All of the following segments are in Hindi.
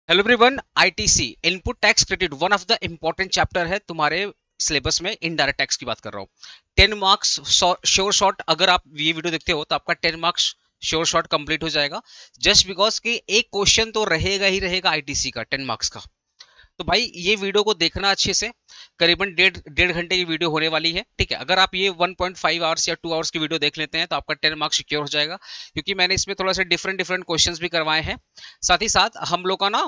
Hello everyone, ITC input tax credit one of the important chapter है तुम्हारे सिलेबस में। इनडायरेक्ट टैक्स की बात कर रहा हूँ। 10 मार्क्स श्योर शॉट, अगर आप ये वीडियो देखते हो तो आपका 10 मार्क्स श्योर शॉट कंप्लीट हो जाएगा। जस्ट बिकॉज कि एक क्वेश्चन तो रहेगा ही रहेगा आईटीसी का 10 मार्क्स का। तो भाई ये वीडियो को देखना अच्छे से। करीबन डेढ़ डेढ़ घंटे की वीडियो होने वाली है, ठीक है। अगर आप ये 1.5 आवर्स या 2 आवर्स की वीडियो देख लेते हैं तो आपका 10 मार्क्स सिक्योर हो जाएगा, क्योंकि मैंने इसमें थोड़ा सा डिफरेंट डिफरेंट क्वेश्चंस भी करवाए हैं। साथ ही साथ हम लोग का ना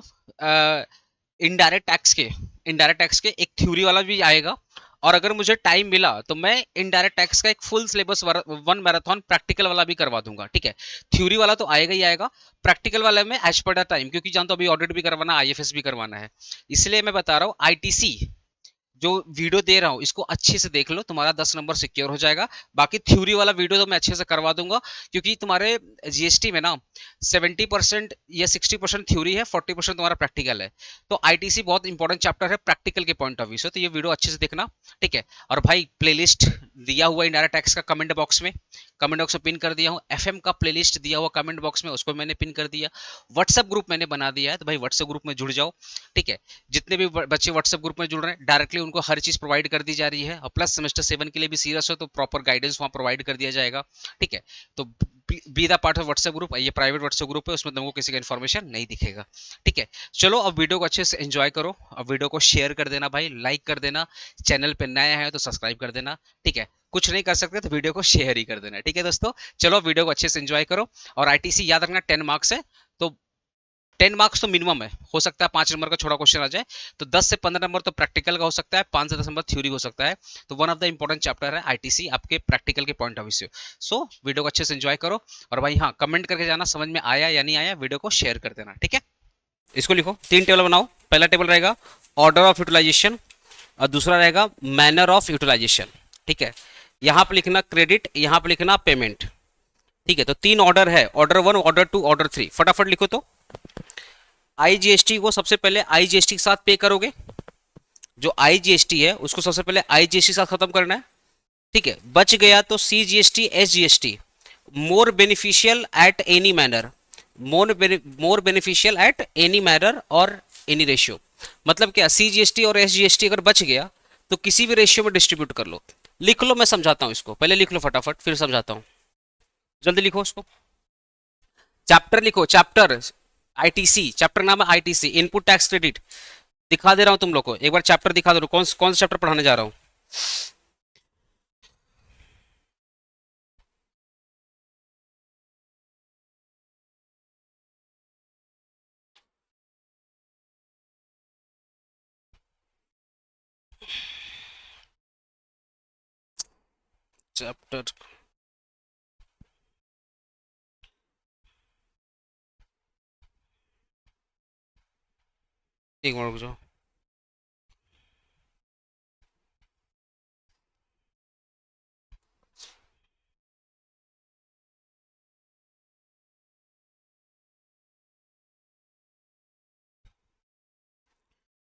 इनडायरेक्ट टैक्स के एक थ्योरी वाला भी आएगा। और अगर मुझे टाइम मिला तो मैं इनडायरेक्ट टैक्स का एक full syllabus one marathon practical वाला भी करवा दूंगा, ठीक है। थ्योरी वाला तो आएगा ही आएगा, प्रैक्टिकल वाले में एज पर द टाइम, क्योंकि जानते हो अभी ऑडिट भी करवाना, आईएफएस भी करवाना है। इसलिए मैं बता रहा हूँ आईटीसी जो वीडियो दे रहा हूँ इसको अच्छे से देख लो, तुम्हारा 10 नंबर सिक्योर हो जाएगा। बाकी थ्योरी वाला वीडियो तो मैं अच्छे से करवा दूंगा, क्योंकि तुम्हारे जीएसटी में ना 70% या 60% थ्योरी है, 40% तुम्हारा प्रैक्टिकल है। तो आईटीसी बहुत इंपॉर्टेंट चैप्टर है प्रैक्टिकल के पॉइंट ऑफ व्यू से, तो ये वीडियो अच्छे से देखना, ठीक है। और भाई प्लेलिस्ट दिया हुआ इंडायरेक्ट टैक्स का कमेंट बॉक्स में पिन कर दिया हूँ। एफएम का प्लेलिस्ट दिया हुआ कमेंट बॉक्स में, उसको मैंने पिन कर दिया। व्हाट्सएप ग्रुप मैंने बना दिया है, तो भाई व्हाट्सएप ग्रुप में जुड़ जाओ, ठीक है। जितने भी बच्चे व्हाट्सएप ग्रुप में जुड़ रहे हैं डायरेक्टली उनको हर चीज प्रोवाइड कर दी जा रही है। और प्लस सेमेस्टर 7 के लिए भी सीरियस हो तो प्रॉपर गाइडेंस वहाँ प्रोवाइड कर दिया जाएगा, ठीक है। तो be the part of WhatsApp group. ये प्राइवेट व्हाट्सएप ग्रुप है, उसमें तुमको किसी का इन्फॉर्मेशन नहीं दिखेगा, ठीक है। चलो अब वीडियो को अच्छे से एंजॉय करो। अब वीडियो को शेयर कर देना भाई, लाइक कर देना। चैनल पे नया है तो सब्सक्राइब कर देना, ठीक है। कुछ नहीं कर सकते तो वीडियो को शेयर ही कर देना, ठीक है दोस्तों। चलो वीडियो को अच्छे से एंजॉय करो। और आईटीसी याद रखना 10 मार्क्स है, तो 10 मार्क्स तो मिनिमम है। हो सकता है 5 नंबर का छोटा क्वेश्चन आ जाए, तो 10 से 15 नंबर तो प्रैक्टिकल का हो सकता है, 5 से 10 नंबर थ्योरी हो सकता है। तो one of the important chapter है आईटीसी आपके प्रैक्टिकल के पॉइंट ऑफ व्यू से। सो वीडियो को अच्छे से एंजॉय करो। और भाई हाँ, कमेंट करके जाना समझ में आया या नहीं आया, वीडियो को शेयर कर देना, ठीक है। इसको लिखो, 3 टेबल बनाओ। पहला टेबल रहेगा ऑर्डर ऑफ यूटिलाइजेशन, और दूसरा रहेगा मैनर ऑफ यूटिलाइजेशन, ठीक है। यहाँ पे लिखना क्रेडिट, यहाँ पे लिखना पेमेंट, ठीक है। तो 3 ऑर्डर है, ऑर्डर 1, ऑर्डर 2, ऑर्डर 3। फटाफट लिखो। तो आईजीएसटी को सबसे पहले आईजीएसटी के साथ पे करोगे। जो आईजीएसटी है उसको सबसे पहले आईजीएसटी के साथ खत्म करना है, ठीक है। बच गया तो CGST, SGST. More beneficial at any manner, more beneficial at any manner और एनी रेशियो। मतलब क्या, सीजीएसटी और एसजीएसटी अगर बच गया तो किसी भी रेशियो में डिस्ट्रीब्यूट कर लो। लिख लो, मैं समझाता हूं इसको, पहले लिख लो फटाफट फिर समझाता हूं। जल्दी लिखो उसको। चैप्टर लिखो, चैप्टर आईटीसी, चैप्टर नाम है आईटीसी इनपुट टैक्स क्रेडिट। दिखा दे रहा हूं तुम लोग को, एक बार चैप्टर दिखा दे रहा हूं, कौन कौन सा चैप्टर पढ़ाने जा रहा हूं। चैप्टर, एक मिनट रुक जाओ।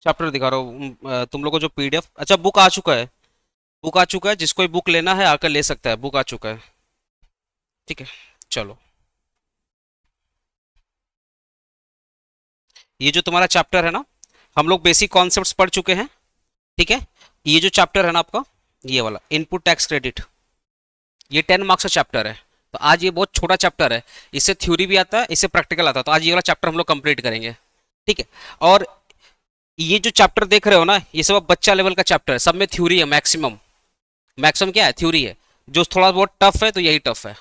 चैप्टर दिखा रहा हूँ तुम लोग को। जो पीडीएफ, अच्छा बुक आ चुका है, बुक आ चुका है। जिसको बुक लेना है आकर ले सकता है, बुक आ चुका है, ठीक है। चलो, ये जो तुम्हारा चैप्टर है ना, हम लोग बेसिक कॉन्सेप्ट्स पढ़ चुके हैं, ठीक है। ये जो चैप्टर है ना आपका, ये वाला इनपुट टैक्स क्रेडिट, ये 10 मार्क्स का चैप्टर है। तो आज ये बहुत छोटा चैप्टर है, इससे थ्योरी भी आता है, इससे प्रैक्टिकल आता है। तो आज ये वाला चैप्टर हम लोग कंप्लीट करेंगे, ठीक है। और ये जो चैप्टर देख रहे हो ना, ये सब बच्चा लेवल का चैप्टर है, सब में थ्योरी है मैक्सिमम। मैक्सिमम क्या है, थ्योरी है। जो थोड़ा बहुत टफ है तो यही टफ है,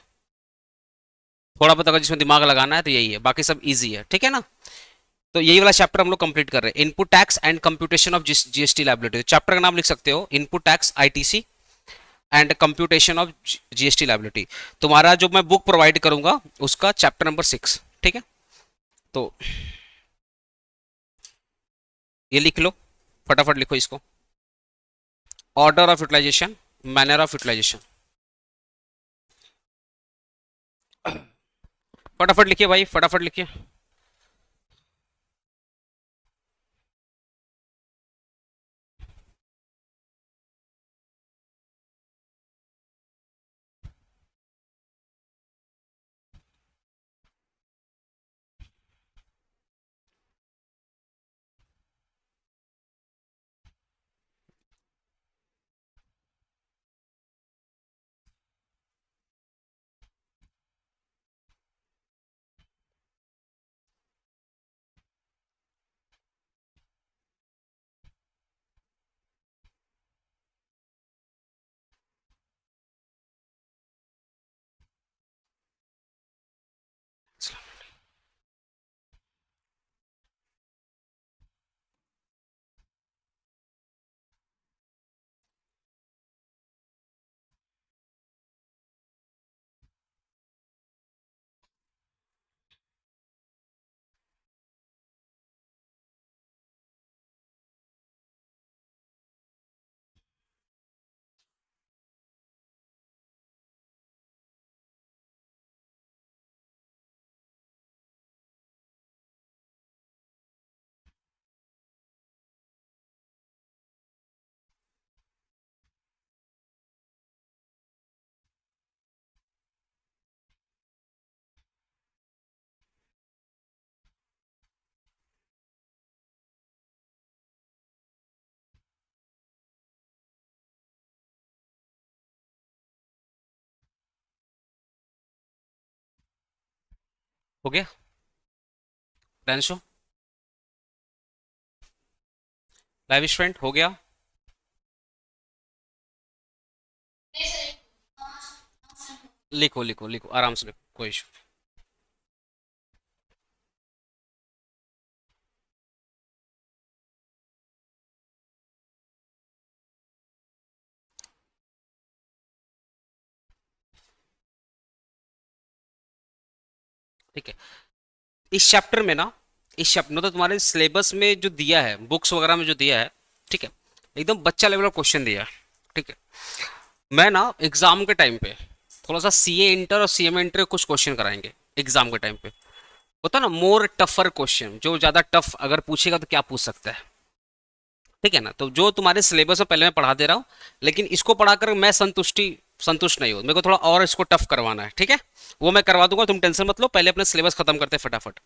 थोड़ा बहुत अगर जिसमें दिमाग लगाना है तो यही है, बाकी सब इजी है, ठीक है ना। तो यही वाला चैप्टर हम लोग कंप्लीट कर रहे हैं, input tax and computation of GST liability. Chapter का नाम लिख सकते हो, input tax ITC and computation of GST liability. तुम्हारा जो मैं बुक प्रोवाइड करूंगा उसका चैप्टर नंबर 6, ठीक है। तो ये लिख लो, फटाफट लिखो इसको। Order of utilization, manner of utilization. फटाफट लिखिए भाई, फटाफट लिखिए। हो गया डांसो? लाइव स्टूडेंट हो गया? लिखो लिखो लिखो, आराम से लिखो, कोई इशू। ठीक है, इस चैप्टर में ना, इस चैप्टर में तो तुम्हारे सिलेबस में जो दिया है, बुक्स वगैरह में जो दिया है, ठीक है, एकदम बच्चा लेवल का क्वेश्चन दिया है। ठीक है, मैं ना एग्जाम के टाइम पे थोड़ा सा सीए इंटर और सीएमए इंटर के कुछ क्वेश्चन कराएंगे एग्जाम के टाइम पे। होता है ना मोर टफर क्वेश्चन, जो ज्यादा टफ अगर पूछेगा तो क्या पूछ सकता है। ठीक है ना, तो जो तुम्हारे सिलेबस में पहले मैं पढ़ा दे रहा हूँ, लेकिन इसको पढ़ाकर मैं संतुष्ट नहीं हूँ, मेरे को थोड़ा और इसको टफ करवाना है। ठीक है, वो मैं करवा दूंगा, तुम टेंशन मत लो, पहले अपने सिलेबस खत्म करते हैं फटाफट।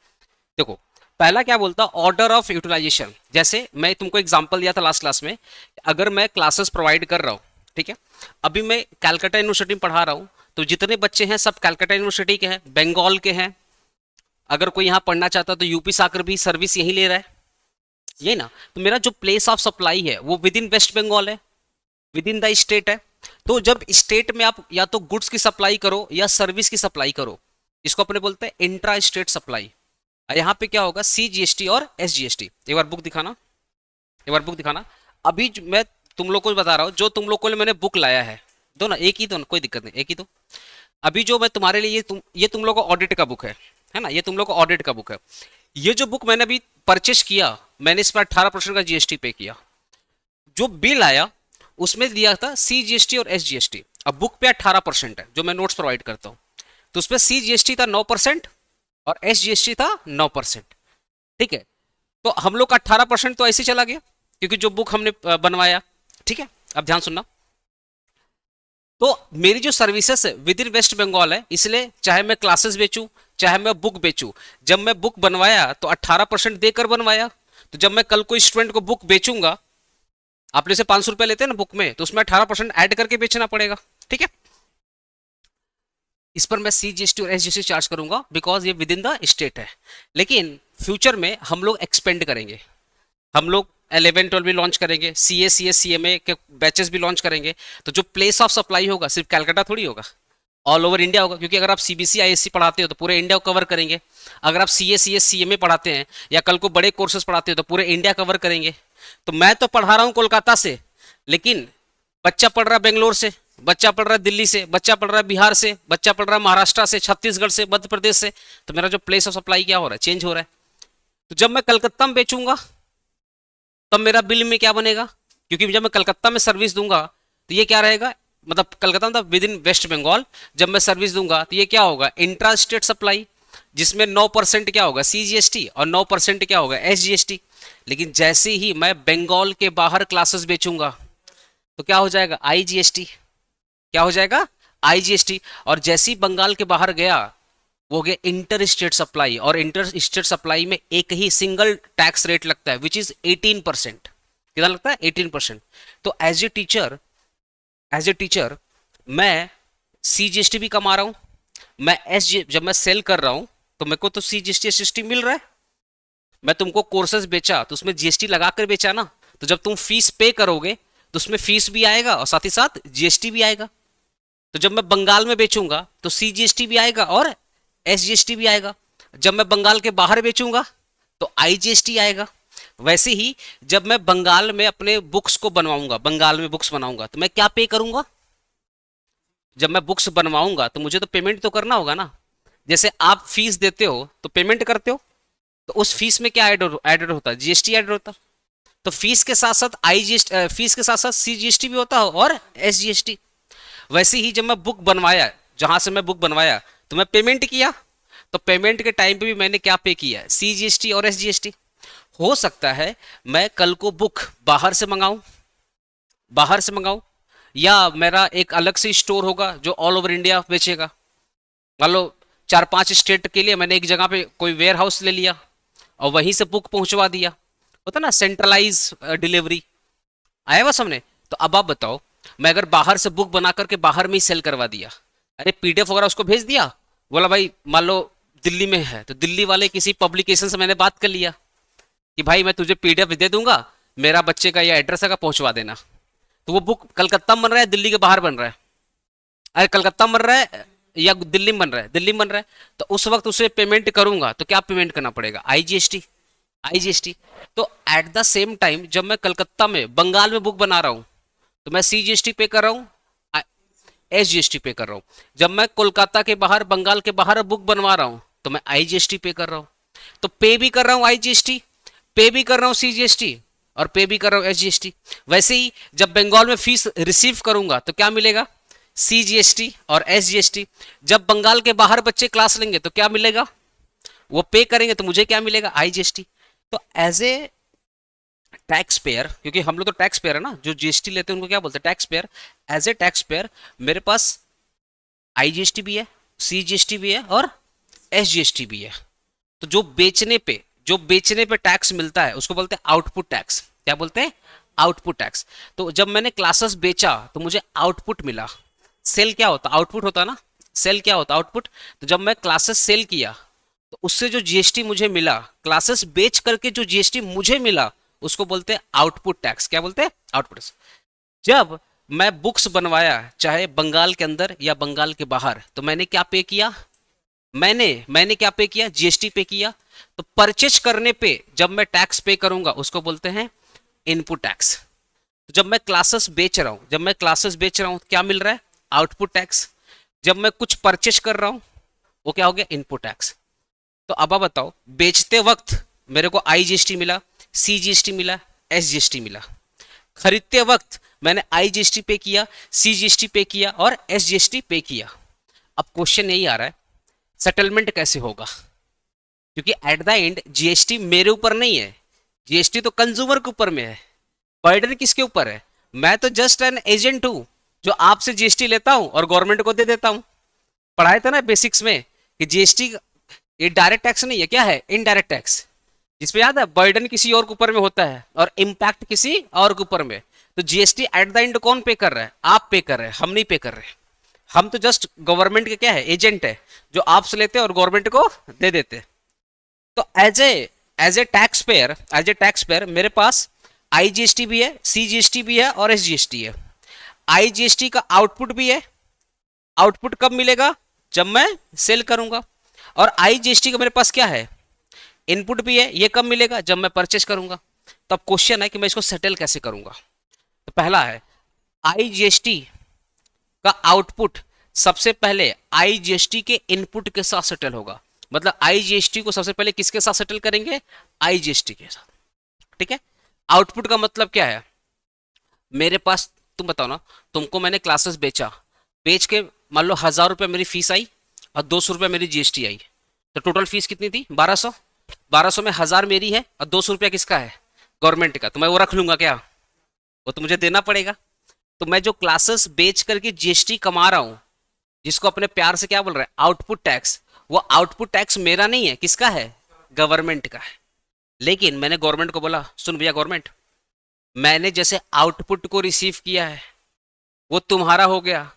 देखो, पहला क्या बोलता, ऑर्डर ऑफ यूटिलाइजेशन। जैसे मैं तुमको एग्जांपल दिया था लास्ट क्लास में, अगर मैं क्लासेस प्रोवाइड कर रहा हूँ, ठीक है, अभी मैं कैलकाटा यूनिवर्सिटी में पढ़ा रहा हूँ, तो जितने बच्चे हैं सब कैलकाटा यूनिवर्सिटी के हैं, बंगाल के हैं। अगर कोई यहाँ पढ़ना चाहता है तो यूपी से आकर भी सर्विस यही ले रहा है, ये ना। तो मेरा जो प्लेस ऑफ सप्लाई है वो विद इन वेस्ट बंगाल है, विद इन द स्टेट है। तो जब स्टेट में आप या तो गुड्स की सप्लाई करो या सर्विस की सप्लाई करो, इसको अपने बोलते हैं इंट्रा स्टेट सप्लाई। यहाँ पे क्या होगा, सीजीएसटी और एसजीएसटी। एक बार बुक दिखाना, एक बार बुक दिखाना। अभी मैं तुम लोग को बता रहा हूँ, जो तुम लोग को लिए मैंने बुक लाया है, दो ना, एक ही दो ना, कोई दिक्कत नहीं, एक ही दो। अभी जो मैं तुम्हारे लिए ये तुम लोग का ऑडिट का बुक है ना, ये तुम लोग का ऑडिट का बुक है। ये जो बुक मैंने अभी परचेस किया, मैंने इस पर 18% का जीएसटी पे किया। जो बिल आया उसमें दिया था सीजीएसटी और एसजीएसटी। अब बुक पे 18% है जो मैं नोट्स प्रोवाइड करता हूँ, तो उसमें सीजीएसटी था 9% और एसजीएसटी था 9%। ठीक है, तो हम लोग का 18% तो ऐसे चला गया, क्योंकि जो बुक हमने बनवाया। ठीक है, अब ध्यान सुनना। तो मेरी जो सर्विसेज है विद इन वेस्ट बंगाल है, इसलिए चाहे मैं क्लासेस बेचूं चाहे मैं बुक बेचूं, जब मैं बुक बनवाया तो 18% देकर बनवाया। तो जब मैं कल कोई स्टूडेंट को बुक बेचूंगा, आप जैसे 500 रुपए लेते हैं ना बुक में, तो उसमें 18% ऐड करके बेचना पड़ेगा। ठीक है, इस पर मैं सीजीएसटी और एसजीएसटी चार्ज करूंगा, बिकॉज ये विद इन द स्टेट है। लेकिन फ्यूचर में हम लोग एक्सपेंड करेंगे, हम लोग 11 12 भी लॉन्च करेंगे, सीए सीएमए के बैचेस भी लॉन्च करेंगे। तो जो प्लेस ऑफ सप्लाई होगा सिर्फ कैलकाटा थोड़ी होगा, ऑल ओवर इंडिया होगा, क्योंकि अगर आप सीबीसी आईएससी पढ़ाते हो तो पूरे इंडिया को कवर करेंगे। अगर आप सीएमए पढ़ाते हैं या कल को बड़े कोर्सेज पढ़ाते हो तो पूरे इंडिया कवर करेंगे। तो मैं तो पढ़ा रहा हूँ कोलकाता से, लेकिन बच्चा पढ़ रहा है बेंगलोर से, बच्चा पढ़ रहा है दिल्ली से, बच्चा पढ़ रहा है बिहार से, बच्चा पढ़ रहा है महाराष्ट्र से, छत्तीसगढ़ से, मध्य प्रदेश से। तो मेरा जो प्लेस ऑफ सप्लाई क्या हो रहा है, चेंज हो रहा है। तो जब मैं कलकत्ता में बेचूंगा तब मेरा बिल में क्या बनेगा, क्योंकि जब मैं कलकत्ता में सर्विस दूंगा तो ये क्या रहेगा, मतलब कलकत्ता मतलब विद इन वेस्ट बंगाल, जब मैं सर्विस दूंगा तो ये क्या होगा, इंट्रा स्टेट सप्लाई, जिसमें 9% क्या होगा सीजीएसटी और 9% क्या होगा एसजीएसटी। लेकिन जैसे ही मैं बंगाल के बाहर क्लासेस बेचूंगा तो क्या हो जाएगा, आईजीएसटी। क्या हो जाएगा, आईजीएसटी। और जैसे ही बंगाल के बाहर गया वो हो गया इंटर स्टेट सप्लाई, और इंटर स्टेट सप्लाई में एक ही सिंगल टैक्स रेट लगता है विच इज 18%। कितना लगता है, 18%। तो एज ए टीचर मैं सीजीएसटी भी कमा रहा हूं, मैं जब मैं सेल कर रहा हूं तो मेरे को तो सीजीएसटी एसजीएसटी मिल रहा है। मैं तुमको कोर्सेज बेचा तो उसमें जीएसटी लगाकर बेचा ना, तो जब तुम फीस पे करोगे तो उसमें फीस भी आएगा और साथ ही साथ जीएसटी भी आएगा। तो जब मैं बंगाल में बेचूंगा तो सीजीएसटी भी आएगा और एसजीएसटी भी आएगा। जब मैं बंगाल के बाहर बेचूंगा तो आईजीएसटी आएगा। वैसे ही जब मैं बंगाल में अपने बुक्स को बनवाऊंगा, बंगाल में बुक्स बनाऊंगा, तो मैं क्या पे करूंगा, जब मैं बुक्स बनवाऊंगा तो मुझे तो पेमेंट तो करना होगा ना। जैसे आप फीस देते हो तो पेमेंट करते हो, तो उस फीस में क्या एडेड होता है, जीएसटी एडेड होता है। तो फीस के साथ साथ आईजीएसटी, फीस के साथ साथ सीजीएसटी भी होता है और एसजीएसटी। वैसे ही जब मैं बुक बनवाया, जहां से मैं बुक बनवाया तो मैं पेमेंट किया, तो पेमेंट के टाइम पे भी मैंने क्या पे किया, सीजीएसटी और एसजीएसटी। हो सकता है मैं कल को बुक बाहर से मंगाऊं, या मेरा एक अलग से स्टोर होगा जो ऑल ओवर इंडिया बेचेगा। मान लो 4 5 स्टेट के लिए मैंने एक जगह पे कोई वेयर हाउस ले लिया और वहीं से बुक पहुंचवा दिया, होता ना सेंट्रलाइज डिलीवरी। आया हुआ सामने। तो अब आप बताओ, मैं अगर बाहर से बुक बना करके बाहर में ही सेल करवा दिया, अरे पीडीएफ वगैरह उसको भेज दिया, बोला भाई मान लो दिल्ली में है, तो दिल्ली वाले किसी पब्लिकेशन से मैंने बात कर लिया कि भाई मैं तुझे पीडीएफ दे दूंगा, मेरा बच्चे का ये एड्रेस है, पहुंचवा देना। तो वो बुक कलकत्ता में बन रहा है, दिल्ली के बाहर बन रहा है, अरे कलकत्ता में बन रहा है या दिल्ली में बन रहा है, दिल्ली में बन रहा है, तो उस वक्त उसे पेमेंट करूंगा तो क्या पेमेंट करना पड़ेगा, आईजीएसटी। आईजीएसटी। तो एट द सेम टाइम जब मैं कलकत्ता में बंगाल में बुक बना रहा हूँ तो मैं सीजीएसटी पे कर रहा हूँ, एसजीएसटी पे कर रहा हूँ। जब मैं कोलकाता के बाहर, बंगाल के बाहर बुक बनवा रहा हूँ तो मैं आईजीएसटी पे कर रहा हूँ। तो पे भी कर रहा हूँ आईजीएसटी, पे भी कर रहा हूँ सीजीएसटी, और पे भी कर रहा हूँ एसजीएसटी। वैसे ही जब बंगाल में फीस रिसीव करूंगा तो क्या मिलेगा, सीजीएसटी और एसजीएसटी। जब बंगाल के बाहर बच्चे क्लास लेंगे तो क्या मिलेगा, वो पे करेंगे तो मुझे क्या मिलेगा, आईजीएसटी। तो एज ए टैक्स पेयर, क्योंकि हम लोग तो टैक्स पेयर है ना, जो जीएसटी लेते हैं उनको क्या बोलते हैं, tax payer. As a tax payer मेरे पास आईजीएसटी भी है, सीजीएसटी भी है और एसजीएसटी भी है। तो जो बेचने पे टैक्स मिलता है उसको बोलते हैं आउटपुट टैक्स। क्या बोलते हैं, आउटपुट टैक्स। तो जब मैंने क्लासेस बेचा तो मुझे आउटपुट मिला। सेल क्या होता, आउटपुट होता ना, सेल क्या होता, आउटपुट। तो जब मैं क्लासेस सेल किया तो उससे जो जीएसटी मुझे मिला, क्लासेस बेच करके जो जीएसटी मुझे मिला, उसको बोलते हैं आउटपुट टैक्स। क्या बोलते हैं, आउटपुट टैक्स। जब मैं बुक्स बनवाया, चाहे बंगाल के अंदर या बंगाल के बाहर, तो मैंने क्या पे किया, मैंने क्या पे किया, जीएसटी पे किया। तो परचेज करने पे जब मैं टैक्स पे करूंगा उसको बोलते हैं इनपुट टैक्स। तो जब मैं क्लासेस बेच रहा हूं तो क्या मिल रहा है, आउटपुट टैक्स। जब मैं कुछ परचेज कर रहा हूं वो क्या हो गया, इनपुट टैक्स। तो अब आप बताओ, बेचते वक्त मेरे को आईजीएसटी मिला, सीजीएसटी मिला, एसजीएसटी मिला। खरीदते वक्त मैंने आईजीएसटी पे किया, सीजीएसटी पे किया और एसजीएसटी पे किया। अब क्वेश्चन यही आ रहा है, सेटलमेंट कैसे होगा, क्योंकि एट द एंड जीएसटी मेरे ऊपर नहीं है, जीएसटी तो कंज्यूमर के ऊपर में है। बर्डन किसके ऊपर है, मैं तो जस्ट एन एजेंट हूं जो आपसे जीएसटी लेता हूं और गवर्नमेंट को दे देता हूं। पढ़ाया था ना बेसिक्स में कि जीएसटी ये डायरेक्ट टैक्स नहीं है, क्या है, इनडायरेक्ट टैक्स। जिसपे याद है बर्डन किसी और के ऊपर में होता है और इम्पैक्ट किसी और के ऊपर में। तो जीएसटी एट द एंड कौन पे कर रहा है, आप पे कर रहे हैं, हम नहीं पे कर रहे। हम तो जस्ट गवर्नमेंट के क्या है, एजेंट है, जो आपसे लेते हैं और गवर्नमेंट को दे देते हैं। तो एज ए टैक्स पेयर मेरे पास आईजीएसटी भी है, सीजीएसटी भी है और एसजीएसटी है। आईजीएसटी का आउटपुट भी है, आउटपुट कब मिलेगा, जब मैं सेल करूंगा। और आईजीएसटी का मेरे पास क्या है, इनपुट भी है, ये कब मिलेगा, जब मैं परचेज करूंगा। तो अब क्वेश्चन है कि मैं इसको सेटल कैसे करूंगा। तो पहला है, आईजीएसटी का आउटपुट सबसे पहले आईजीएसटी के इनपुट के साथ सेटल होगा। मतलब आईजीएसटी को सबसे पहले किसके साथ सेटल करेंगे, आईजीएसटी के साथ, ठीक है। आउटपुट का मतलब क्या है, मेरे पास, तुम बताओ ना, तुमको मैंने क्लासेस बेचा, बेच के मान लो 1000 रुपये मेरी फीस आई और 200 रुपये मेरी जीएसटी आई, तो टोटल फीस कितनी थी, 1200। 1200 में 1000 मेरी है और 200 रुपया किसका है, गवर्नमेंट का। तो मैं वो रख लूंगा क्या, वो तो मुझे देना पड़ेगा। तो मैं जो क्लासेस बेच करके जीएसटी कमा रहा हूं, जिसको अपने प्यार से क्या बोल रहे हैं, आउटपुट टैक्स, वो आउटपुट टैक्स मेरा नहीं है, किसका है, गवर्नमेंट का है। लेकिन मैंने गवर्नमेंट को बोला, सुन भैया गवर्नमेंट, मैंने जैसे आउटपुट को रिसीव किया है वो तुम्हारा हो गया,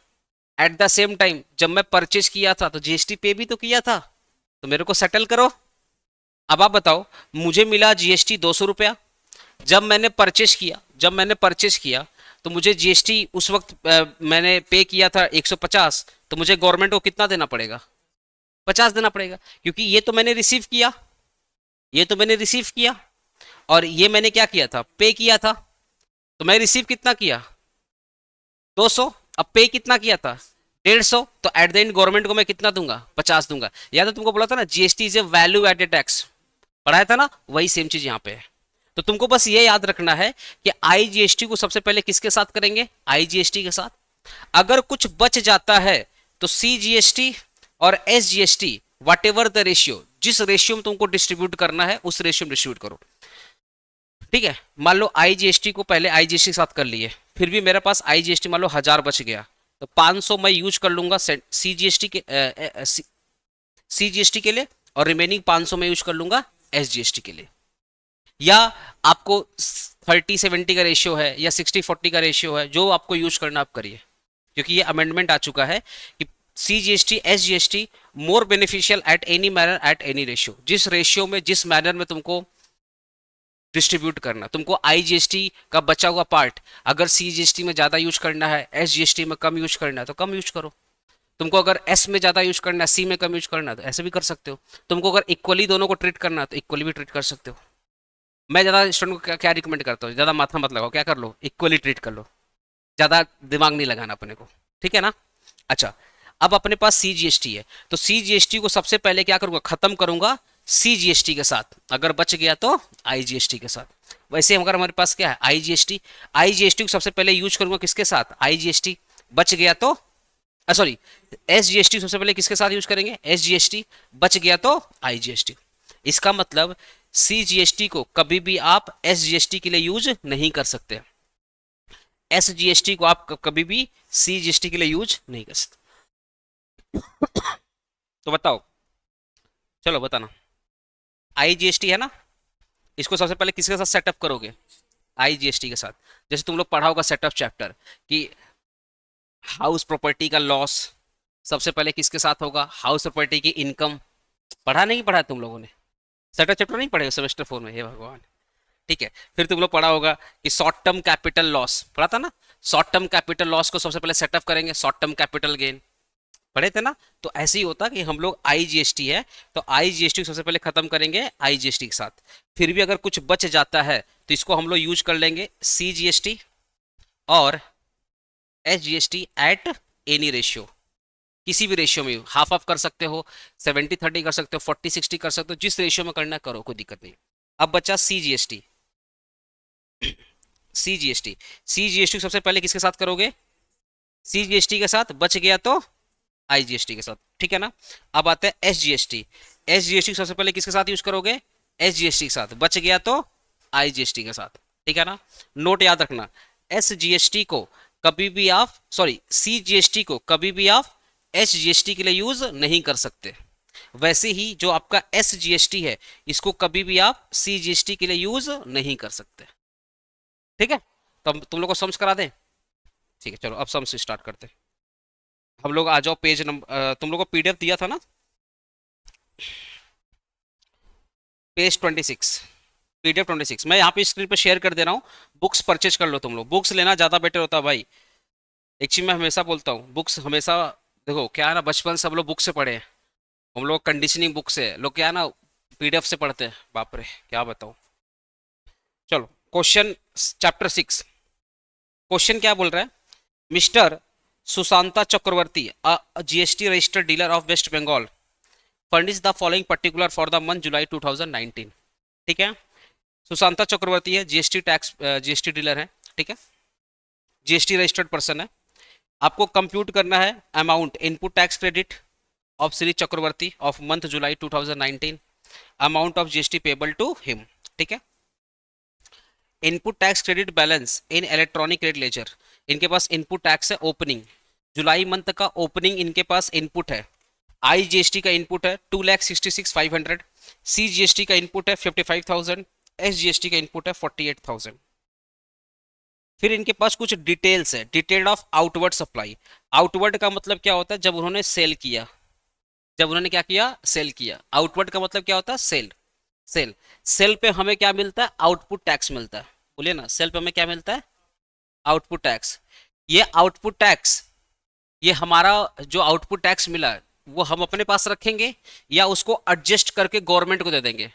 एट द सेम टाइम जब मैं परचेज किया था तो जीएसटी पे भी तो किया था, तो मेरे को सेटल करो। अब आप बताओ, मुझे मिला जीएसटी 200 रुपया, जब मैंने परचेज किया तो मुझे जीएसटी उस वक्त मैंने पे किया था 150, तो मुझे गवर्नमेंट को कितना देना पड़ेगा, 50 देना पड़ेगा, क्योंकि ये तो मैंने रिसीव किया, और ये मैंने क्या किया था, पे किया था। तो मैं रिसीव कितना किया, 200, अब पे कितना किया था, 150। तो एट द एंड गवर्नमेंट को मैं कितना दूंगा, 50 दूंगा। याद है तुमको बोला था ना, GST is a value added tax, पढ़ाया था ना, वही सेम चीज यहाँ पे है। तो तुमको बस ये याद रखना है कि आईजीएसटी को सबसे पहले किसके साथ करेंगे, आईजीएसटी के साथ। अगर कुछ बच जाता है तो सीजीएसटी और SGST, what ever the ratio, जिस रेशियो में तुमको डिस्ट्रीब्यूट करना है उस रेशियो में डिस्ट्रीब्यूट करो, ठीक है। मान लो आईजीएसटी को पहले आईजीएसटी के साथ कर लिए, फिर भी मेरे पास आईजीएसटी मान लो 1000 बच गया, तो 500 मैं यूज कर लूंगा सीजीएसटी के लिए, और रिमेनिंग 500 मैं यूज कर लूंगा एसजीएसटी के लिए। या आपको 30-70 का रेशियो है या 60-40 का रेशियो है, जो आपको यूज करना आप करिए, क्योंकि ये अमेंडमेंट आ चुका है कि CGST SGST more beneficial at any manner at any ratio, जिस रेशियो में जिस मैनर में तुमको डिस्ट्रीब्यूट करना, तुमको IGST का बचा हुआ पार्ट अगर CGST में ज्यादा यूज करना है, SGST में कम यूज करना है तो कम यूज करो। तुमको अगर S में ज्यादा यूज करना है, C में कम यूज करना है तो ऐसे भी कर सकते हो। तुमको अगर इक्वली दोनों को ट्रीट करना है तो इक्वली भी ट्रीट कर सकते हो। मैं ज्यादा स्टूडेंट को क्या रिकमेंड करता हूँ, ज्यादा माथा मत लगाओ, क्या कर लो, इक्वली ट्रीट कर लो, ज्यादा दिमाग नहीं लगाना अपने को, ठीक है ना। अच्छा, अब अपने पास CGST है, तो CGST को सबसे पहले क्या करूंगा, खत्म करूंगा CGST के साथ, अगर बच गया तो IGST के साथ। वैसे अगर हमारे पास क्या है IGST को सबसे पहले यूज करूंगा किसके साथ, IGST, बच गया तो सॉरी SGST सबसे पहले किसके साथ यूज करेंगे, SGST, बच गया तो IGST। इसका मतलब CGST को कभी भी आप SGST के लिए यूज नहीं कर सकते, SGST को आप कभी भी CGST के लिए यूज नहीं कर सकते। तो बताओ, चलो बताना, IGST है ना, इसको सबसे पहले किसके साथ सेटअप करोगे, IGST के साथ। जैसे तुम लोग पढ़ा होगा सेटअप चैप्टर कि हाउस प्रॉपर्टी का लॉस सबसे पहले किसके साथ होगा, हाउस प्रॉपर्टी की इनकम। पढ़ा नहीं पढ़ा तुम लोगों ने, सेटअप चैप्टर नहीं पढ़े सेमेस्टर 4 में, हे भगवान। ठीक है, फिर तुम लोग पढ़ा होगा कि शॉर्ट टर्म कैपिटल लॉस, पढ़ा था ना, शॉर्ट टर्म कैपिटल लॉस को सबसे पहले सेटअप करेंगे, शॉर्ट टर्म कैपिटल गेन, पढ़े थे ना। तो ऐसे ही होता कि हम लोग IGST है तो IGST को सबसे पहले खत्म करेंगे IGST के साथ, फिर भी अगर कुछ बच जाता है तो इसको हम लोग यूज कर लेंगे CGST और SGST एट एनी रेशियो, किसी भी रेशियो में हाफ ऑफ कर सकते हो, 70-30 कर सकते हो, 40-60 कर सकते हो, जिस रेशियो में करना करो, कोई दिक्कत नहीं। अब बचा CGST, CGST सबसे पहले किसके साथ करोगे, CGST के साथ, बच गया तो IGST के साथ, ठीक है ना। अब आते हैं SGST सबसे पहले किसके साथ यूज करोगे, SGST के साथ, बच गया तो IGST के साथ, ठीक है ना। नोट याद रखना, SGST को कभी भी आप CGST को कभी भी आप SGST के लिए यूज नहीं कर सकते, वैसे ही जो आपका SGST है इसको कभी भी आप CGST के लिए यूज नहीं कर सकते, ठीक है। तो तुम लोग को सम्स करा दें, ठीक है, चलो अब सम्स स्टार्ट करते हैं। हम लोग आ जाओ पेज नंबर, तुम लोग को PDF दिया था ना, पेज 26, PDF 26 मैं यहाँ पे स्क्रीन पे शेयर कर दे रहा हूँ। बुक्स परचेज कर लो, तुम लोग बुक्स लेना ज्यादा बेटर होता है भाई। एक चीज मैं हमेशा बोलता हूँ, बुक्स हमेशा देखो, क्या है ना, बचपन से हम लोग बुक से पढ़े हैं, हम लोग कंडीशनिंग बुक से, लोग क्या है ना PDF से पढ़ते हैं, बाप रे क्या बताओ। चलो क्वेश्चन चैप्टर 6, क्वेश्चन क्या बोल रहा है, mister Sushanta Chakraborty, GST registered dealer of West Bengal, furnish the following particular for the month July 2019, ठीक है। सुशांता चक्रवर्ती है, GST डीलर है, ठीक है, GST रजिस्टर्ड पर्सन है। आपको कंप्यूट करना है amount input tax credit of Shri Chakraborty of month July 2019, amount of GST payable to him, ठीक है। Input tax credit balance in electronic credit ledger, इनके पास इनपुट टैक्स है ओपनिंग, जुलाई मंथ का ओपनिंग इनके पास इनपुट है, IGST का इनपुट है 2,66,500, CGST का इनपुट है 55,000, SGST का इनपुट है 48,000। फिर इनके पास कुछ डिटेल्स है, detail of outward supply. Outward का मतलब क्या होता है, जब उन्होंने सेल किया, जब उन्होंने क्या किया, सेल किया। आउटवर्ड का मतलब क्या होता है, सेल। सेल सेल पे हमें क्या मिलता है, आउटपुट टैक्स मिलता है, बोलिए ना, सेल पे हमें क्या मिलता है, आउटपुट टैक्स। ये आउटपुट टैक्स, ये हमारा जो आउटपुट टैक्स मिला है वो हम अपने पास रखेंगे या उसको एडजस्ट करके गवर्नमेंट को दे देंगे।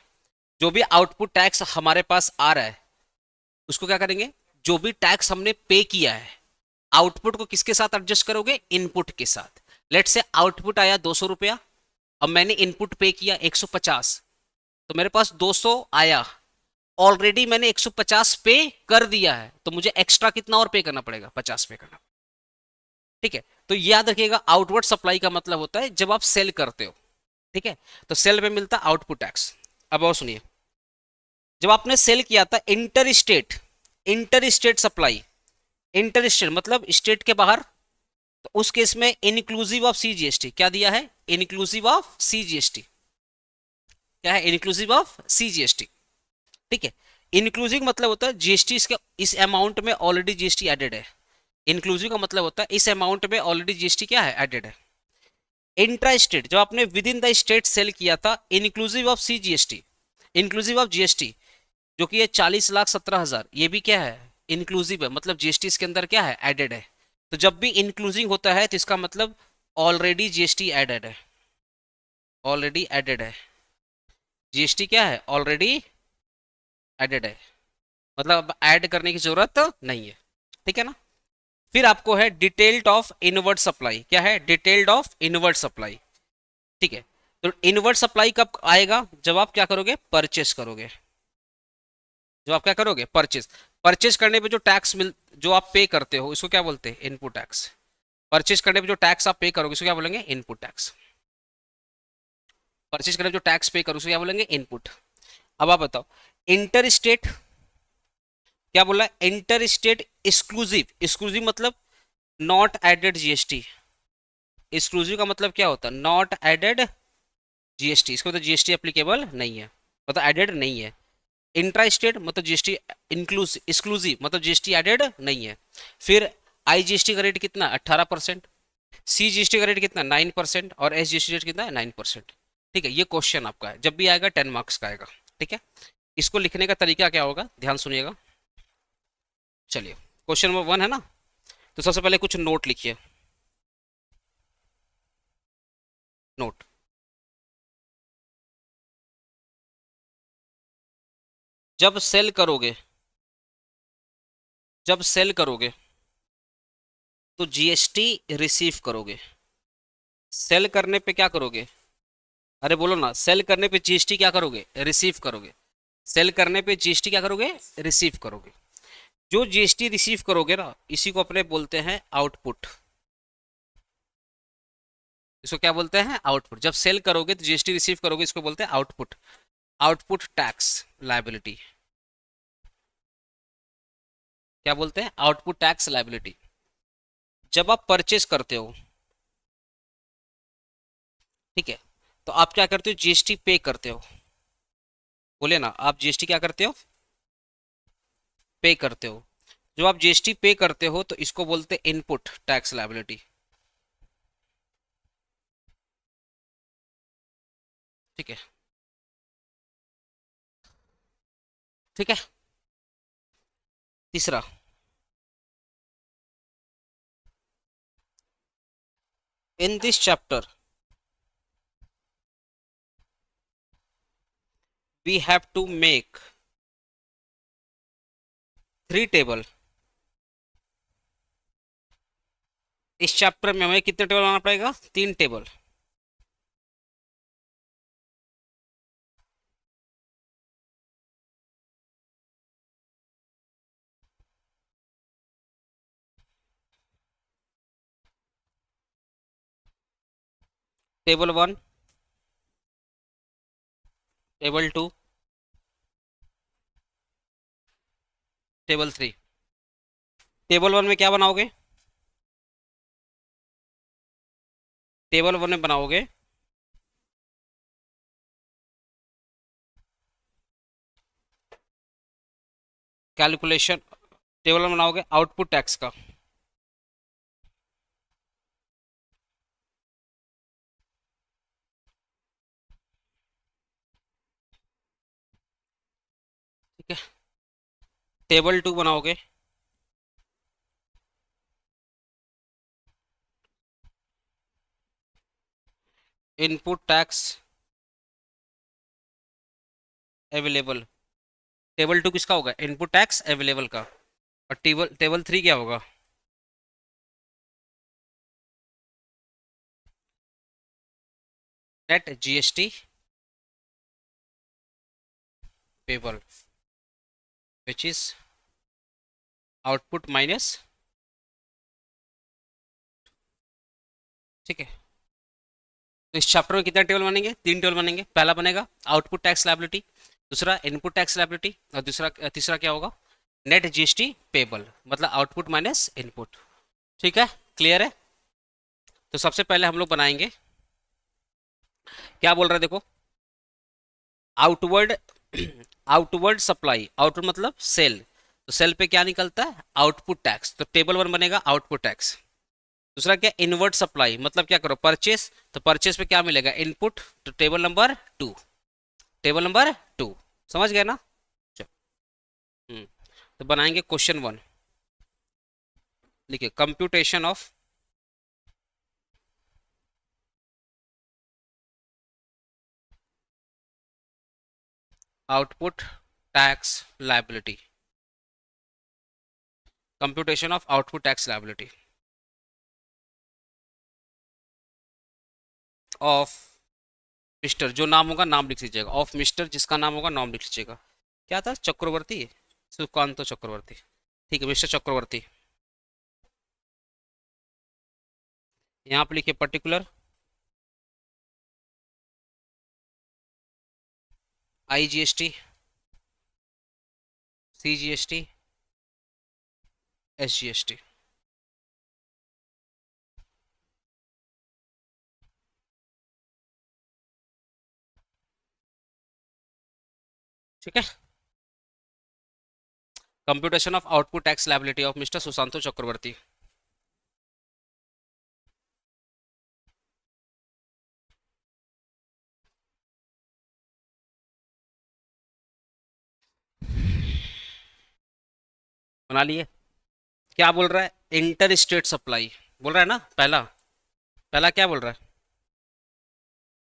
जो भी आउटपुट टैक्स हमारे पास आ रहा है उसको क्या करेंगे, जो भी टैक्स हमने पे किया है, आउटपुट को किसके साथ एडजस्ट करोगे, इनपुट के साथ। लेट से आउटपुट आया 200 रुपया, अब मैंने इनपुट पे किया 150, तो मेरे पास 200 आया, ऑलरेडी मैंने 150 पे कर दिया है, तो मुझे एक्स्ट्रा कितना और पे करना पड़ेगा, 50 पे करना, ठीक है। तो याद रखिएगा, आउटवर्ड सप्लाई का मतलब होता है जब आप सेल करते हो, ठीक है, तो सेल में मिलता है आउटपुट टैक्स। अब और सुनिए, जब आपने सेल किया था inter state supply, inter state मतलब स्टेट के बाहर, तो उस केस में इंक्लूसिव ऑफ CGST, क्या दिया है, इंक्लूसिव ऑफ CGST, क्या है, इंक्लूसिव ऑफ CGST, ठीक है। इंक्लूसिव मतलब होता है GST इसके इस अमाउंट में ऑलरेडी GST एडेड है, इंक्लूसिव का मतलब होता है इस अमाउंट में ऑलरेडी GST क्या है, एडेड है। इंट्रा स्टेट जब आपने within the state sale किया था inclusive of CGST, inclusive of GST, जो कि ये 40,17,000, ये भी क्या है, इंक्लूसिव है, मतलब GST इसके अंदर क्या है, एडेड है। तो जब भी इंक्लूसिव होता है तो इसका मतलब ऑलरेडी GST एडेड है, ऑलरेडी एडेड है, GST क्या है, ऑलरेडी एडेड है, मतलब अब ऐड करने की जरूरत नहीं है, ठीक है ना। फिर आपको है डिटेल्ड ऑफ इनवर्ट सप्लाई, क्या है, डिटेल्ड ऑफ इनवर्ट सप्लाई, ठीक है। तो इनवर्ट सप्लाई कब आएगा, जब आप क्या करोगे, परचेस करोगे, जो आप क्या करोगे, परचेस, परचेस करने पे जो टैक्स मिल, जो आप पे करते हो इसको क्या बोलते हैं, इनपुट टैक्स। परचेस करने पे जो टैक्स आप पे करोगे इसको क्या बोलेंगे, इनपुट टैक्स। परचेस करने पे जो टैक्स पे करोगे उसको क्या बोलेंगे, इनपुट। अब आप बताओ, इंटर स्टेट क्या बोला है, इंटर स्टेट एक्सक्लूसिव, एक्सक्लूसिव मतलब नॉट एडेड GST, एक्सक्लूसिव का मतलब क्या होता है, नॉट एडेड GST, इसको तो GST एप्लीकेबल नहीं है, मतलब एडेड नहीं है। इंट्रा स्टेट मतलब GST इंक्लूसिव, एक्सक्लूसिव मतलब GST एडेड नहीं है। फिर IGST का रेट कितना, 18%, CGST का रेट कितना, 9%, और SGST रेट कितना है, 9%। ठीक है, ये क्वेश्चन आपका है, जब भी आएगा 10 मार्क्स का आएगा, ठीक है। इसको लिखने का तरीका क्या होगा, ध्यान सुनिएगा। चलिए, क्वेश्चन नंबर 1 है ना, तो सबसे पहले कुछ नोट लिखिए, नोट। जब सेल करोगे, जब सेल करोगे तो GST रिसीव करोगे, सेल करने पे क्या करोगे, अरे बोलो ना, सेल करने पे GST क्या करोगे, रिसीव करोगे, सेल करने पे GST क्या करोगे, रिसीव करोगे। जो GST रिसीव करोगे ना, इसी को अपने बोलते हैं आउटपुट, इसको क्या बोलते हैं, आउटपुट। जब सेल करोगे तो GST रिसीव करोगे, इसको बोलते हैं आउटपुट, आउटपुट टैक्स लायबिलिटी, क्या बोलते हैं, आउटपुट टैक्स लायबिलिटी। जब आप परचेस करते हो, ठीक है, तो आप क्या करते हो, GST पे करते हो, बोले ना, आप GST क्या करते हो, पे करते हो। जब आप GST पे करते हो तो इसको बोलते हैं इनपुट टैक्स लायबिलिटी, ठीक है, ठीक है। तीसरा, in this chapter we have to make 3 table, इस चैप्टर में हमें कितने टेबल बनाना पड़ेगा, 3 table. Table 1, table 2, table 3। Table 1 में क्या बनाओगे, टेबल 1 में बनाओगे कैलकुलेशन, टेबल 1 बनाओगे आउटपुट टैक्स का, ठीक है। टेबल 2 बनाओगे इनपुट टैक्स अवेलेबल, टेबल 2 किसका होगा, इनपुट टैक्स अवेलेबल का। और टेबल टेबल 3 क्या होगा, net GST payable, which is output minus, ठीक है। तो इस चैप्टर में कितने टेबल बनेंगे, 3 टेबल बनेंगे। पहला बनेगा आउटपुट टैक्स लायबिलिटी, दूसरा इनपुट टैक्स लायबिलिटी, और दूसरा तीसरा क्या होगा, नेट GST पेबल, मतलब आउटपुट माइनस इनपुट, ठीक है, क्लियर है। तो सबसे पहले हम लोग बनाएंगे, क्या बोल रहे हैं देखो, आउटवर्ड आउटवर्ड सप्लाई, आउटवर्ड मतलब सेल, तो सेल पे क्या निकलता है, आउटपुट टैक्स, तो टेबल 1 बनेगा आउटपुट टैक्स, दूसरा क्या, इनवर्ट सप्लाई, मतलब क्या करो, परचेस, तो परचेस पे क्या मिलेगा, इनपुट, तो टेबल नंबर 2, टेबल नंबर 2, समझ गए ना। चलो, हम्म, तो बनाएंगे क्वेश्चन 1, देखिए computation of output tax liability, computation of output tax liability of mister, जो नाम होगा नाम लिख लीजिएगा, ऑफ मिस्टर, जिसका नाम होगा नाम लिख लीजिएगा, क्या था, चक्रवर्ती, सुकांतो चक्रवर्ती, ठीक है, मिस्टर चक्रवर्ती। यहाँ पे लिखिए पर्टिकुलर IGST, CGST, SGST, ठीक है, computation of output tax liability of mister Sushanto Chakraborty. बना लिए, क्या बोल रहा है, इंटर स्टेट सप्लाई बोल रहा है ना, पहला, पहला क्या बोल रहा है,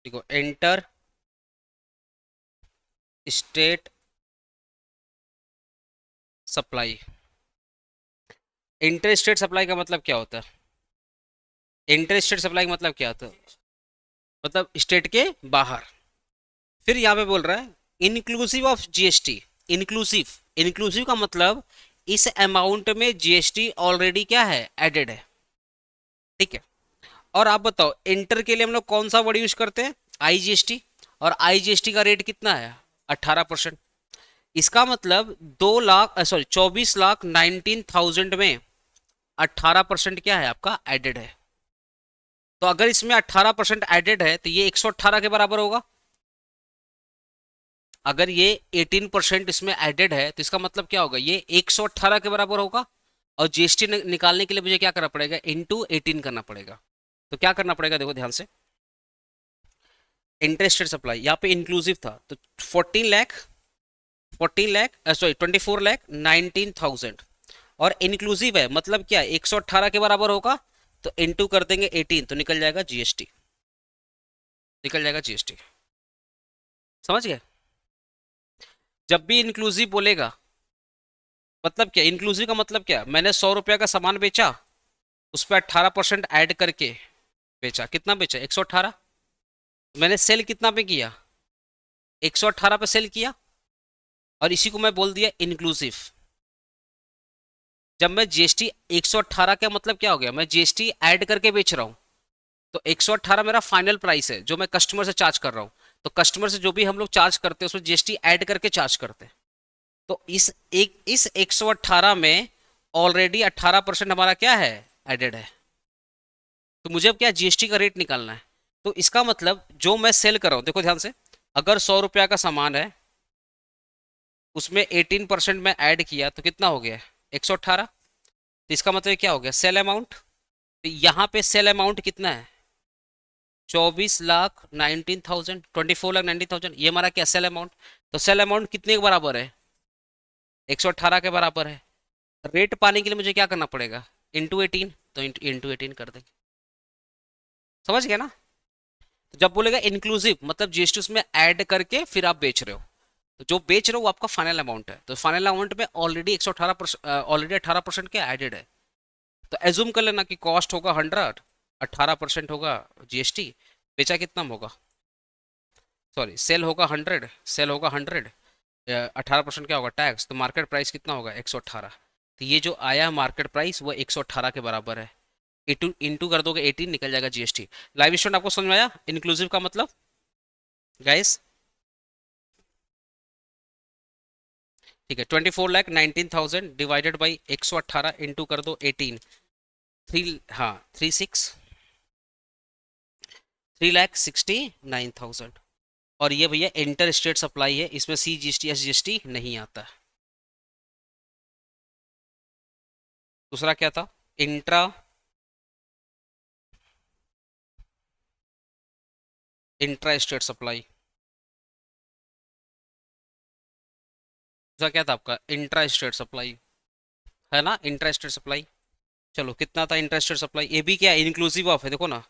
देखो inter state supply, inter state supply का मतलब क्या होता है, इंटर स्टेट सप्लाई का मतलब क्या होता है, मतलब स्टेट के बाहर। फिर यहाँ पे बोल रहा है inclusive of GST, inclusive, inclusive का मतलब इस अमाउंट में जीएसटी ऑलरेडी क्या है, एडेड है, ठीक है। और आप बताओ इंटर के लिए हम लोग कौन सा वर्ड यूज करते हैं, आईजीएसटी, और आईजीएसटी का रेट कितना है, 18%। इसका मतलब 2 लाख, सॉरी 24,19,000 में 18% क्या है आपका, एडेड है। तो अगर इसमें 18% एडेड है तो ये 118 के बराबर होगा। अगर ये 18% इसमें एडेड है तो इसका मतलब क्या होगा, ये 118 के बराबर होगा। और जीएसटी निकालने के लिए मुझे क्या करना पड़ेगा, इंटू 18 करना पड़ेगा। तो क्या करना पड़ेगा, देखो ध्यान से, इंटरेस्टेड सप्लाई यहाँ पे इंक्लूसिव था तो 14 लाख, सॉरी 24,19,000, और इंक्लूसिव है मतलब क्या, 118 के बराबर होगा, तो इंटू कर देंगे 18 तो निकल जाएगा जीएसटी, निकल जाएगा जीएसटी, समझ गए। जब भी इंक्लूसिव बोलेगा, मतलब क्या, इंक्लूसिव का मतलब क्या, मैंने 100 रुपया का सामान बेचा, उस पर 18% ऐड करके बेचा, कितना बेचा, 118। मैंने सेल कितना पे किया, 118 पे सेल किया, और इसी को मैं बोल दिया इंक्लूसिव। जब मैं जीएसटी 118 का मतलब क्या हो गया, मैं जीएसटी ऐड करके बेच रहा हूं, तो 118 मेरा फाइनल प्राइस है जो मैं कस्टमर से चार्ज कर रहा हूं। तो कस्टमर से जो भी हम लोग चार्ज करते हैं उसमें जीएसटी ऐड करके चार्ज करते हैं। तो इस 118 में ऑलरेडी 18% हमारा क्या है, एडेड है। तो मुझे अब क्या, जीएसटी का रेट निकालना है। तो इसका मतलब जो मैं सेल कर रहा हूं, देखो ध्यान से, अगर 100 रुपया का सामान है, उसमें 18% में ऐड किया तो कितना हो गया, 118। तो इसका मतलब क्या हो गया, सेल अमाउंट। तो यहाँ पे सेल अमाउंट कितना है, 24,19,000, 24,19,000, ये हमारा क्या, सेल अमाउंट। तो सेल अमाउंट कितने के बराबर है, 118 के बराबर है। रेट पाने के लिए मुझे क्या करना पड़ेगा, इंटू 18, तो इंटू 18 कर देंगे, समझ गया ना। तो जब बोलेगा इंक्लूसिव मतलब जीएसटी उसमें ऐड करके फिर आप बेच रहे हो, तो जो बेच रहे हो वो आपका फाइनल अमाउंट है। तो फाइनल अमाउंट में ऑलरेडी 118%, ऑलरेडी 18% के एडेड है। तो एज्यूम कर लेना कि कॉस्ट होगा 100, 18% होगा जीएसटी, बेचा कितना में होगा, सॉरी सेल होगा 100, सेल होगा 100, 18% क्या होगा, टैक्स, तो मार्केट प्राइस कितना होगा, 118। तो ये जो आया मार्केट प्राइस वो 118 के बराबर है। इंटू कर दोगे 18, निकल जाएगा जीएसटी। लाइव स्टूडेंट आपको समझ में आया इंक्लूसिव का मतलब, गाइस, ठीक है। 24,19,000 डिवाइडेड बाई 118 इंटू कर दो 18, 3, हाँ 3,69,000। और ये भैया इंटर स्टेट सप्लाई है, इसमें CGST SGST नहीं आता। दूसरा क्या था, इंट्रा इंट्रा स्टेट सप्लाई, दूसरा क्या था आपका इंट्रा स्टेट सप्लाई, है ना, इंट्रा स्टेट सप्लाई। चलो कितना था इंट्रा स्टेट सप्लाई, ये भी क्या है इंक्लूसिव ऑफ है, देखो ना,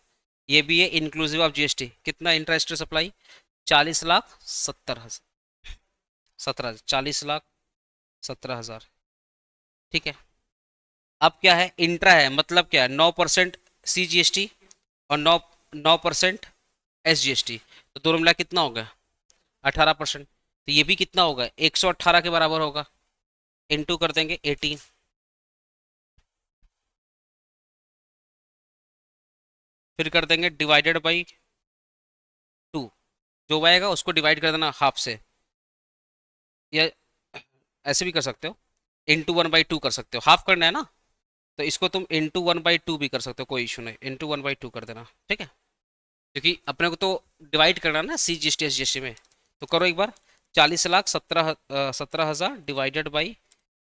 ये भी है इंक्लूसिव ऑफ जीएसटी। कितना इंट्रा स्टेट सप्लाई, 40,70,000, 17,000, 40,17,000, ठीक है। अब क्या है इंट्रा है, मतलब क्या है 9% CGST और 9% SGST, तो दोनों मिला कितना हो गया 18%। तो ये भी कितना होगा 118 के बराबर होगा, इनटू कर देंगे 18, फिर कर देंगे डिवाइडेड बाई 2, जो आएगा उसको डिवाइड कर देना हाफ से, या ऐसे भी कर सकते हो, इंटू 1/2 कर सकते हो, हाफ करना है ना, तो इसको तुम इंटू 1/2 भी कर सकते हो, कोई इशू नहीं, इंटू 1/2 कर देना, ठीक है। क्योंकि अपने को तो डिवाइड करना है ना CGST SGST में, तो करो एक बार, 40,17,000 डिवाइडेड बाई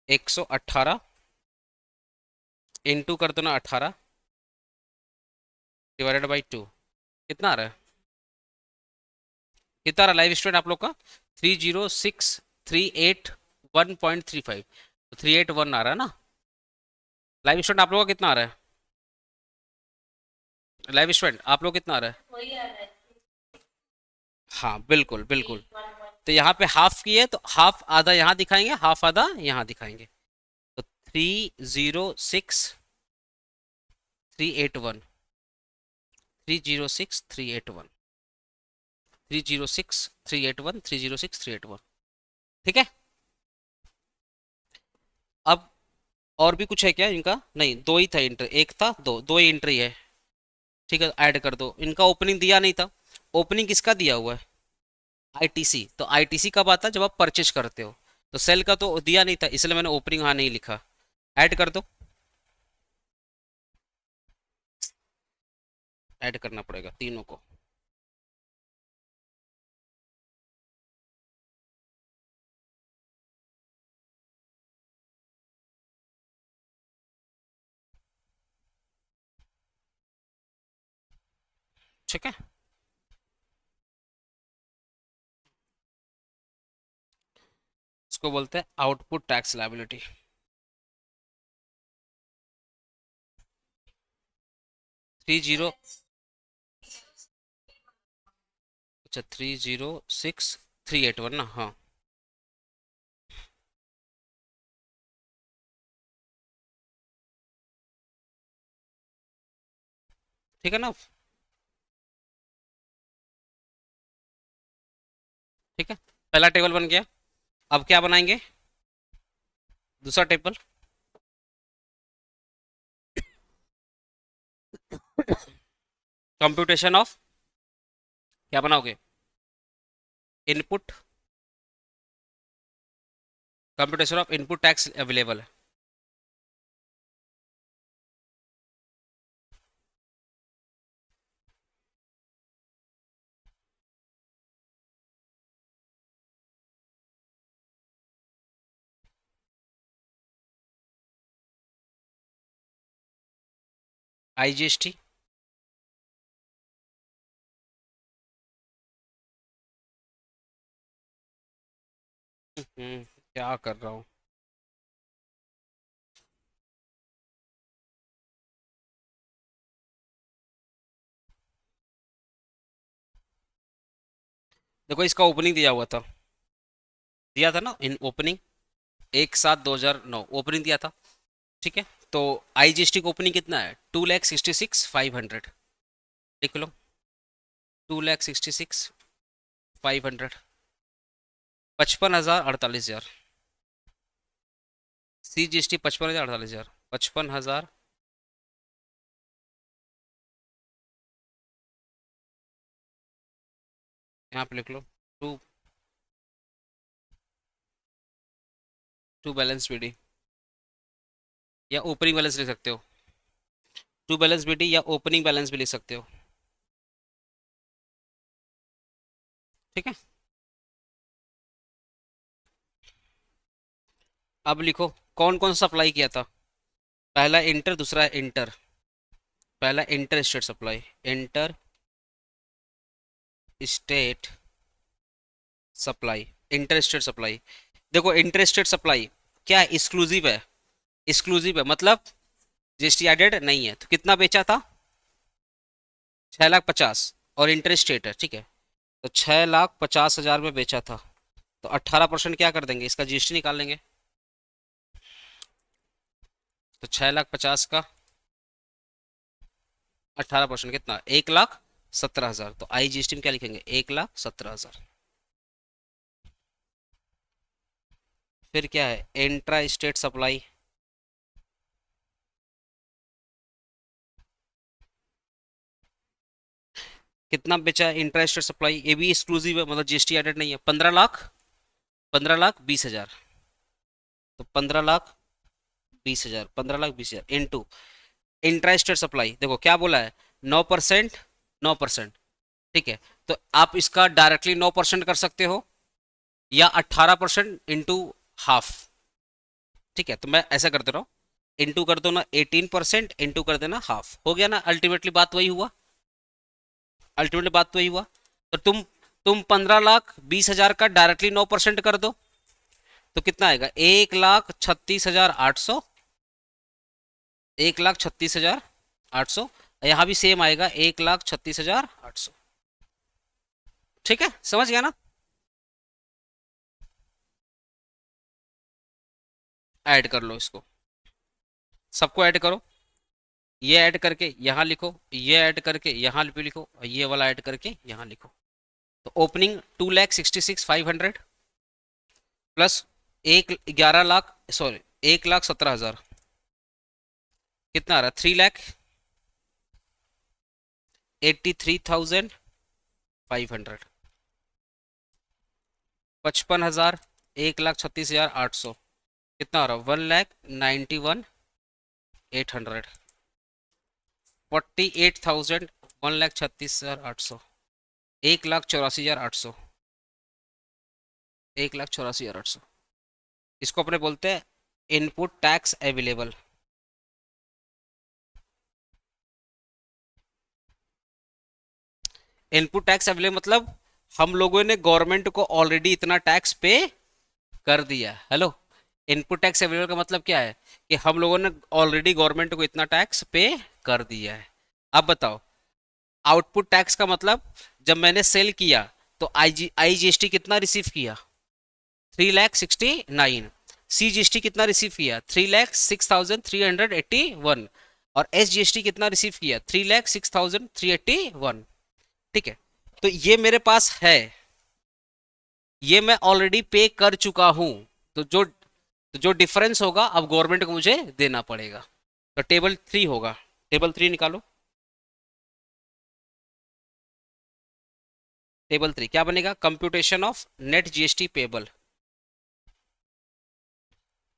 118, इंटू कर दो ना 18 डिवाइडेड बाई 2, कितना आ रहा है, कितना आ रहा है लाइव स्टूडेंट आप लोग का, 306,381.35, तो 381 आ रहा है ना लाइव स्टूडेंट, आप लोग का कितना आ रहा है लाइव स्टूडेंट, आप लोग कितना आ रहा है, हाँ बिल्कुल बिल्कुल। तो यहाँ पे हाफ की है तो हाफ आधा यहाँ दिखाएंगे, हाफ आधा यहाँ दिखाएंगे, तो 306,381, 306,381, 306,381, 306,381, ठीक है। अब और भी कुछ है क्या इनका, नहीं दो ही था इंटर, एक था दो, दो ही इंट्री है, ठीक है, ऐड कर दो। इनका ओपनिंग दिया नहीं था, ओपनिंग किसका दिया हुआ है ITC, तो ITC कब आता है जब आप परचेज करते हो, तो सेल का तो दिया नहीं था, इसलिए मैंने ओपनिंग वहां नहीं लिखा, ऐड कर दो, ऐड करना पड़ेगा तीनों को, ठीक है। इसको बोलते हैं आउटपुट टैक्स लायबिलिटी, 30, अच्छा 306,381 ना, हाँ ठीक है ना, ठीक है, पहला टेबल बन गया। अब क्या बनाएंगे दूसरा टेबल, कंप्यूटेशन ऑफ, क्या बनाओगे input, computation of input tax available है, IGST, क्या कर रहा हूँ, देखो इसका ओपनिंग दिया हुआ था, दिया था ना इन ओपनिंग, 1/7/2009 ओपनिंग दिया था, ठीक है। तो IGST का ओपनिंग कितना है 2,66,500, लिख लो 2,66,500, 55,000 48,000, CGST 55,000 48,000, 55,000, यहाँ पे लिख लो, टू टू बैलेंस BD, या ओपनिंग बैलेंस लिख सकते हो, टू बैलेंस BD या ओपनिंग बैलेंस भी लिख सकते हो, ठीक है। अब लिखो कौन कौन सा सप्लाई किया था, पहला इंटर, दूसरा इंटर, पहला inter state supply, inter state supply, interested supply. देखो इंटरेस्टेड सप्लाई क्या है, एक्सक्लूसिव है, एक्सक्लूसिव है मतलब जीएसटी एडेड नहीं है। तो कितना बेचा था, 6,50,000 और इंटरेस्ट रेट है, ठीक है। तो 6,50,000 में बेचा था, तो 18% क्या कर देंगे, इसका जीएसटी निकाल लेंगे। तो 6,50,000 का 18% कितना, 1,17,000। तो आई जीएसटी में क्या लिखेंगे, 1,17,000। फिर क्या है, इंट्रा स्टेट सप्लाई, कितना बेचा है इंट्रा स्टेट सप्लाई, ये भी एक्सक्लूसिव है मतलब जीएसटी एडेड नहीं है, 15,00,000, 15,20,000। तो 15,20,000, 15,20,000 इंटू इंट्रा स्टेट सप्लाई, देखो क्या बोला है, 9%, 9%, ठीक है। तो आप इसका डायरेक्टली 9% कर सकते हो या 18% इंटू हाफ, ठीक है। तो मैं ऐसा करते रहो, इंटू कर दो ना 18%, इंटू कर देना हाफ, हो गया ना, अल्टीमेटली बात वही हुआ, अल्टीमेटली बात वही हुआ। तो तुम 15,20,000 का डायरेक्टली 9% कर दो, तो कितना आएगा, 1,36,800, 1,36,800। यहां भी सेम आएगा 1,36,800, ठीक है, समझ गया ना। ऐड कर लो इसको, सबको ऐड करो, ये ऐड करके यहाँ लिखो, ये ऐड करके यहाँ भी लिखो, और ये वाला ऐड करके यहाँ लिखो। तो ओपनिंग 2,66,500 प्लस 11,00,000, सॉरी 1,17,000, कितना आ रहा है, 3,83,500, 55,000, 1,36,800, कितना आ रहा है, 1,91,800, 48,000, 1,36,800, 1,84,800, 1,84,800। इसको अपने बोलते हैं input tax available. Input tax available मतलब हम लोगों ने गवर्नमेंट को ऑलरेडी इतना टैक्स पे कर दिया है। हेलो, इनपुट टैक्स अवेलेबल का मतलब क्या है कि हम लोगों ने ऑलरेडी गवर्नमेंट को इतना टैक्स पे कर दिया है। अब बताओ, आउटपुट टैक्स का मतलब जब मैंने सेल किया तो आईजीएसटी कितना रिसीव किया, 3,69,000। सीजीएसटी कितना रिसीव किया, 3,06,381। और एसजीएसटी कितना रिसीव किया, 3,06,381, ठीक है। तो ये मेरे पास है, ये मैं ऑलरेडी पे कर चुका हूं। तो जो डिफरेंस होगा अब गवर्नमेंट को मुझे देना पड़ेगा। तो टेबल 3 होगा, टेबल 3 निकालो। टेबल 3 क्या बनेगा, computation of net GST payable,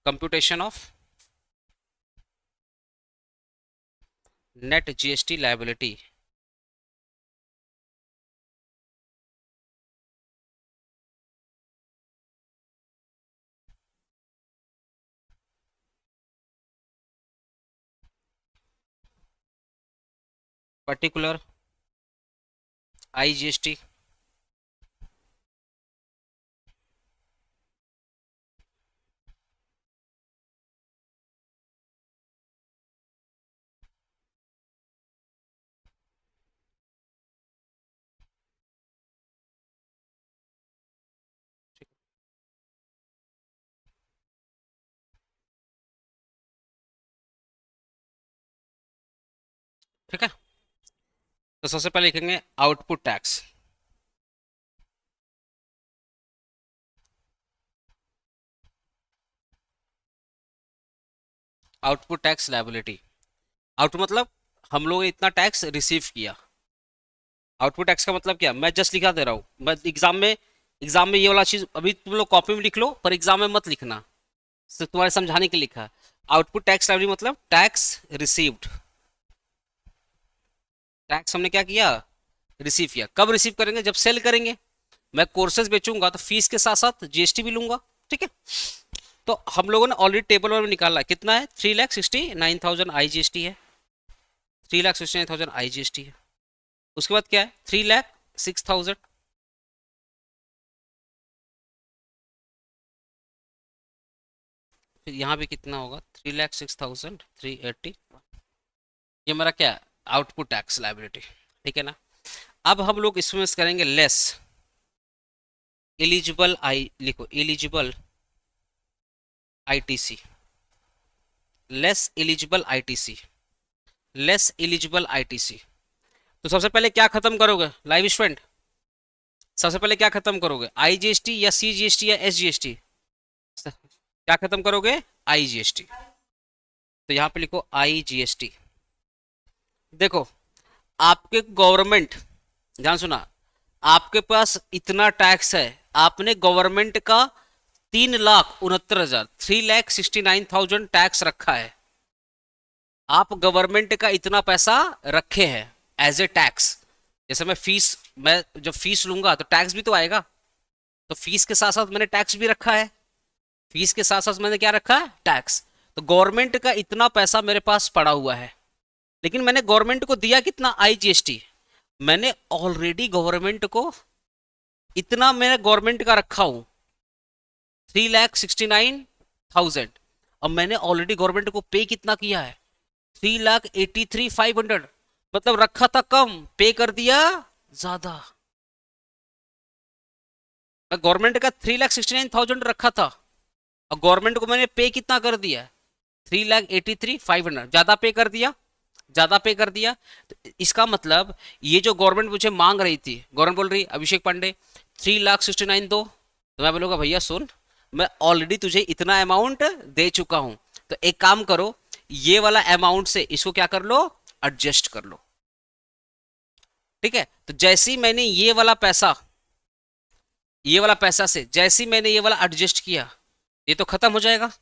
computation of net GST liability, particular IGST, ठीक है। तो सबसे पहले लिखेंगे output tax, output tax liability. Output मतलब हम लोग ने इतना टैक्स रिसीव किया। आउटपुट टैक्स का मतलब क्या, मैं जस्ट लिखा दे रहा हूँ, मैं एग्जाम में ये वाला चीज अभी तुम लोग कॉपी में लिख लो, पर एग्जाम में मत लिखना, सिर्फ तुम्हारे समझाने के लिए लिखा है। आउटपुट टैक्स लायबिलिटी मतलब टैक्स रिसीव्ड, टैक्स हमने क्या किया, रिसीव किया। कब रिसीव करेंगे, जब सेल करेंगे। मैं कोर्सेज बेचूंगा तो फीस के साथ साथ जीएसटी भी लूंगा, ठीक है। तो हम लोगों ने ऑलरेडी टेबल में निकाला है, कितना है, 3,69,000 आईजीएसटी है, 3,69,000 आईजीएसटी है। उसके बाद क्या है, 3,06,000 फिर यहाँ भी कितना होगा 3,06,380। ये मेरा क्या आउटपुट टैक्स लायबिलिटी, ठीक है ना। अब हम लोग इसमें करेंगे लेस एलिजिबल आई, लिखो eligible ITC, less eligible ITC, less eligible ITC. तो सबसे पहले क्या खत्म करोगे लाइव स्टूडेंट, सबसे पहले क्या खत्म करोगे, आईजीएसटी या सीजीएसटी या एसजीएसटी, क्या खत्म करोगे, आईजीएसटी। तो यहां पे लिखो आईजीएसटी। देखो आपके गवर्नमेंट, ध्यान सुना, आपके पास इतना टैक्स है, आपने गवर्नमेंट का 3,69,000 3,69,000 टैक्स रखा है। आप गवर्नमेंट का इतना पैसा रखे हैं एज ए टैक्स। जैसे मैं जब फीस लूंगा तो टैक्स भी तो आएगा, तो फीस के साथ साथ मैंने टैक्स भी रखा है, फीस के साथ साथ मैंने क्या रखा है, टैक्स। तो गवर्नमेंट का इतना पैसा मेरे पास पड़ा हुआ है, लेकिन मैंने गवर्नमेंट को दिया कितना, आईजीएसटी। मैंने ऑलरेडी गवर्नमेंट को इतना, मैं गवर्नमेंट का रखा हूं 3,69,000। अब मैंने ऑलरेडी गवर्नमेंट को पे कितना किया है, 3,83,500। मतलब रखा था कम, पे कर दिया ज्यादा। मैं गवर्नमेंट का 3,69,000 रखा था और गवर्नमेंट को मैंने पे कितना कर दिया, 3,83,500, ज्यादा पे कर दिया, ज्यादा पे कर दिया। तो इसका मतलब ये जो गवर्नमेंट मुझे मांग रही थी, गवर्नमेंट बोल रही अभिषेक पांडे 3,69,000 दो, तो मैं बोलूंगा भैया सुन, मैं ऑलरेडी तुझे इतना अमाउंट दे चुका हूं, तो एक काम करो, ये वाला अमाउंट से इसको क्या कर लो, एडजस्ट कर लो, ठीक है। तो जैसे ही मैंने ये वाला पैसा, ये वाला पैसा से जैसे ही मैंने ये वाला एडजस्ट किया, ये तो खत्म हो जाएगा।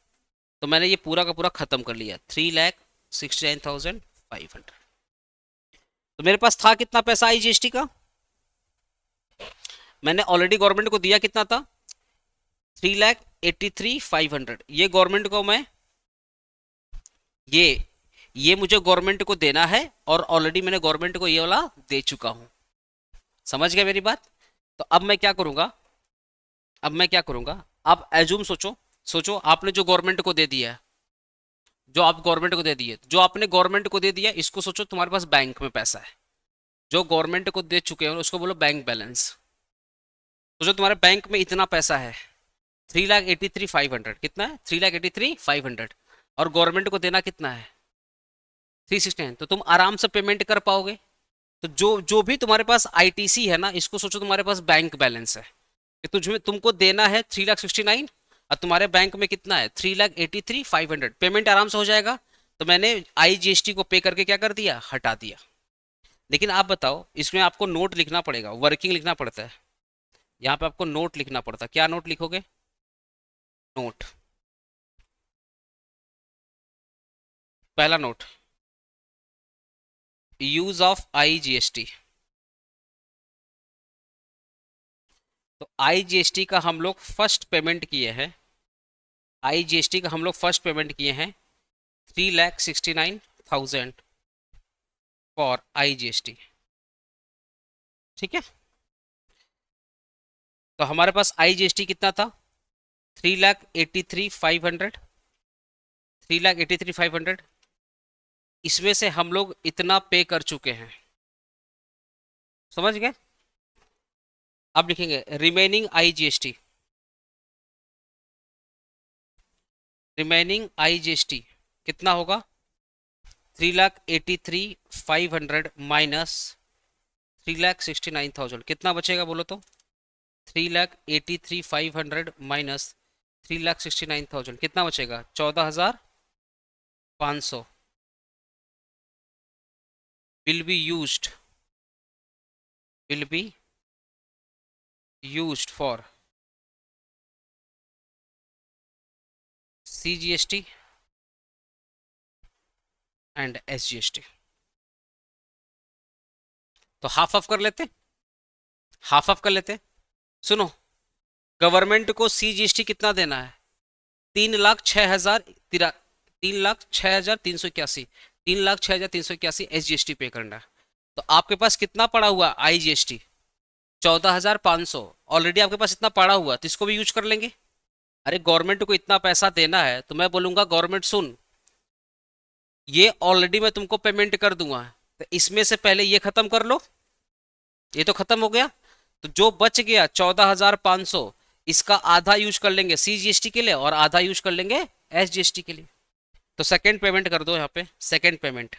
तो मैंने ये पूरा का पूरा खत्म कर लिया 3,69,500। तो मेरे पास था कितना पैसा आईजीएसटी का, मैंने ऑलरेडी गवर्नमेंट को दिया कितना था, 3,83,500। ये गवर्नमेंट को मैं, ये मुझे गवर्नमेंट को देना है और ऑलरेडी मैंने गवर्नमेंट को ये वाला दे चुका हूं। समझ गया मेरी बात। तो अब मैं क्या करूंगा, अब मैं क्या करूंगा, आप एज्यूम सोचो, सोचो आपने जो गवर्नमेंट को दे दिया है, जो आप गवर्नमेंट को दे दिए, जो आपने गवर्नमेंट को दे दिया, इसको सोचो तुम्हारे पास बैंक में पैसा है, जो गवर्नमेंट को दे चुके हैं उसको बोलो बैंक बैलेंस। तो जो तुम्हारे बैंक में इतना पैसा है 3,83,500, कितना है, 3,83,500, और गवर्नमेंट को देना कितना है 369, तो तुम आराम से पेमेंट कर पाओगे। तो जो जो भी तुम्हारे पास आईटीसी है ना, इसको सोचो तुम्हारे पास बैंक बैलेंस है कि तुमको देना है 3,69,000 और तुम्हारे बैंक में कितना है 3,83,500, पेमेंट आराम से हो जाएगा। तो मैंने आईजीएसटी को पे करके क्या कर दिया, हटा दिया। लेकिन आप बताओ, इसमें आपको नोट लिखना पड़ेगा, वर्किंग लिखना पड़ता है, यहाँ पे आपको नोट लिखना पड़ता है। क्या नोट लिखोगे, नोट, पहला नोट, यूज ऑफ आईजीएसटी। तो आईजीएसटी का हम लोग फर्स्ट पेमेंट किए हैं, आईजीएसटी का हम लोग फर्स्ट पेमेंट किए हैं 3,69,000 फॉर आईजीएसटी, ठीक है। तो हमारे पास आईजीएसटी कितना था, 3,83,500, 3,83,500। इसमें से हम लोग इतना पे कर चुके हैं, समझ गए। अब लिखेंगे रिमेनिंग आईजीएसटी, रिमेनिंग आईजीएसटी कितना होगा, 3,83,500 माइनस 3,69,000, कितना बचेगा बोलो तो, 3,83,500 माइनस 3,69,000 कितना बचेगा, 14,500 will be used for CGST and SGST। तो हाफ ऑफ कर लेते, हाफ ऑफ कर लेते। सुनो, गवर्नमेंट को CGST कितना देना है, 3,06,381, 3,06,381 SGST पे करना है। तो आपके पास कितना पड़ा हुआ आईजीएसटी, 14,500 ऑलरेडी आपके पास इतना पड़ा हुआ, तो इसको भी यूज कर लेंगे। अरे गवर्नमेंट को इतना पैसा देना है तो मैं बोलूंगा गवर्नमेंट सुन, ये ऑलरेडी मैं तुमको पेमेंट कर दूंगा, तो इसमें से पहले ये खत्म कर लो। ये तो खत्म हो गया, तो जो बच गया 14,500, इसका आधा यूज कर लेंगे CGST के लिए और आधा यूज कर लेंगे SGST के लिए। तो सेकंड पेमेंट कर दो यहाँ पे, सेकंड पेमेंट।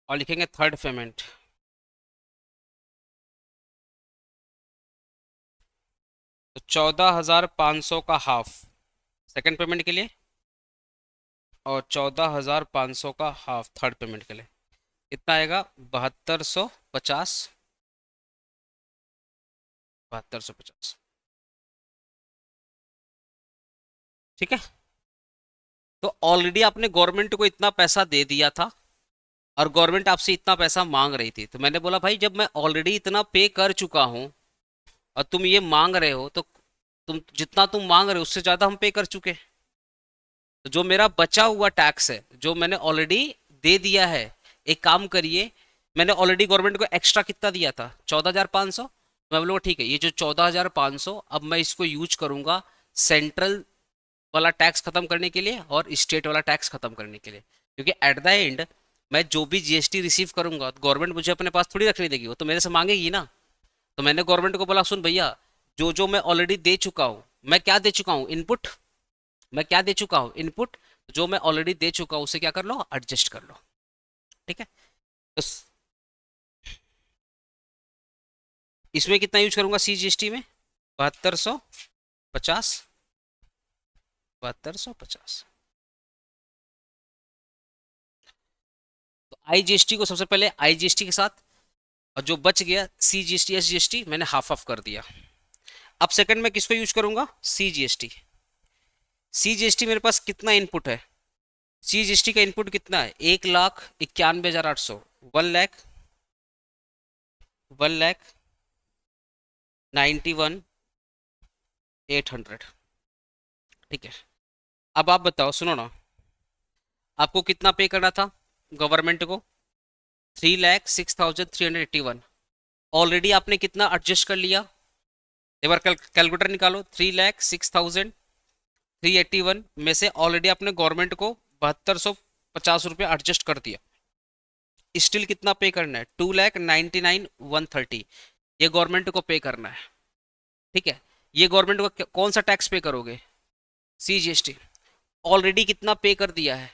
और लिखेंगे थर्ड पेमेंट। तो 14,500 का हाफ सेकंड पेमेंट के लिए, और 14,500 का हाफ थर्ड पेमेंट के लिए। कितना आएगा? 7250। 7250, ठीक है। तो ऑलरेडी आपने गवर्नमेंट को इतना पैसा दे दिया था और गवर्नमेंट आपसे इतना पैसा मांग रही थी, तो मैंने बोला भाई जब मैं ऑलरेडी इतना पे कर चुका हूं और तुम ये मांग रहे हो, तो तुम जितना तुम मांग रहे हो उससे ज्यादा हम पे कर चुके। तो जो मेरा बचा हुआ टैक्स है जो मैंने ऑलरेडी दे दिया है, एक काम करिए, मैंने ऑलरेडी गवर्नमेंट को एक्स्ट्रा कितना दिया था? 14,500। मैं बोलूँगा ठीक है, ये जो 14,500 अब मैं इसको यूज करूंगा सेंट्रल वाला टैक्स खत्म करने के लिए और स्टेट वाला टैक्स खत्म करने के लिए, क्योंकि एट द एंड मैं जो भी GST रिसीव करूंगा तो गवर्नमेंट मुझे अपने पास थोड़ी रखने देगी, वो तो मेरे से मांगेगी ना। तो मैंने गवर्नमेंट को बोला सुन भैया, जो जो मैं ऑलरेडी दे चुका हूँ, मैं क्या दे चुका हूँ? इनपुट। मैं क्या दे चुका हूँ? इनपुट। जो मैं ऑलरेडी दे चुका हूँ उसे क्या कर लो? एडजस्ट कर लो, ठीक है। तो इसमें कितना यूज करूंगा CGST में? 7250। 7250। तो IGST को सबसे पहले IGST के साथ, और जो बच गया CGST SGST मैंने हाफ ऑफ कर दिया। अब सेकंड में किसको यूज करूंगा? CGST। CGST मेरे पास कितना इनपुट है? CGST का इनपुट कितना है? 1,91,800। 1 लाख 1,91,800, ठीक है। अब आप बताओ, सुनो ना, आपको कितना पे करना था गवर्नमेंट को? 3,06,381। ऑलरेडी आपने कितना एडजस्ट कर लिया? एक बार कैलकुलेटर निकालो। 3,06,381 में से ऑलरेडी आपने गवर्नमेंट को 7250 रुपये एडजस्ट कर दिया। स्टिल कितना पे करना है? 2,99,130। ये गवर्नमेंट को पे करना है, ठीक है। ये गवर्नमेंट को कौन सा टैक्स पे करोगे? CGST। ऑलरेडी कितना पे कर दिया है?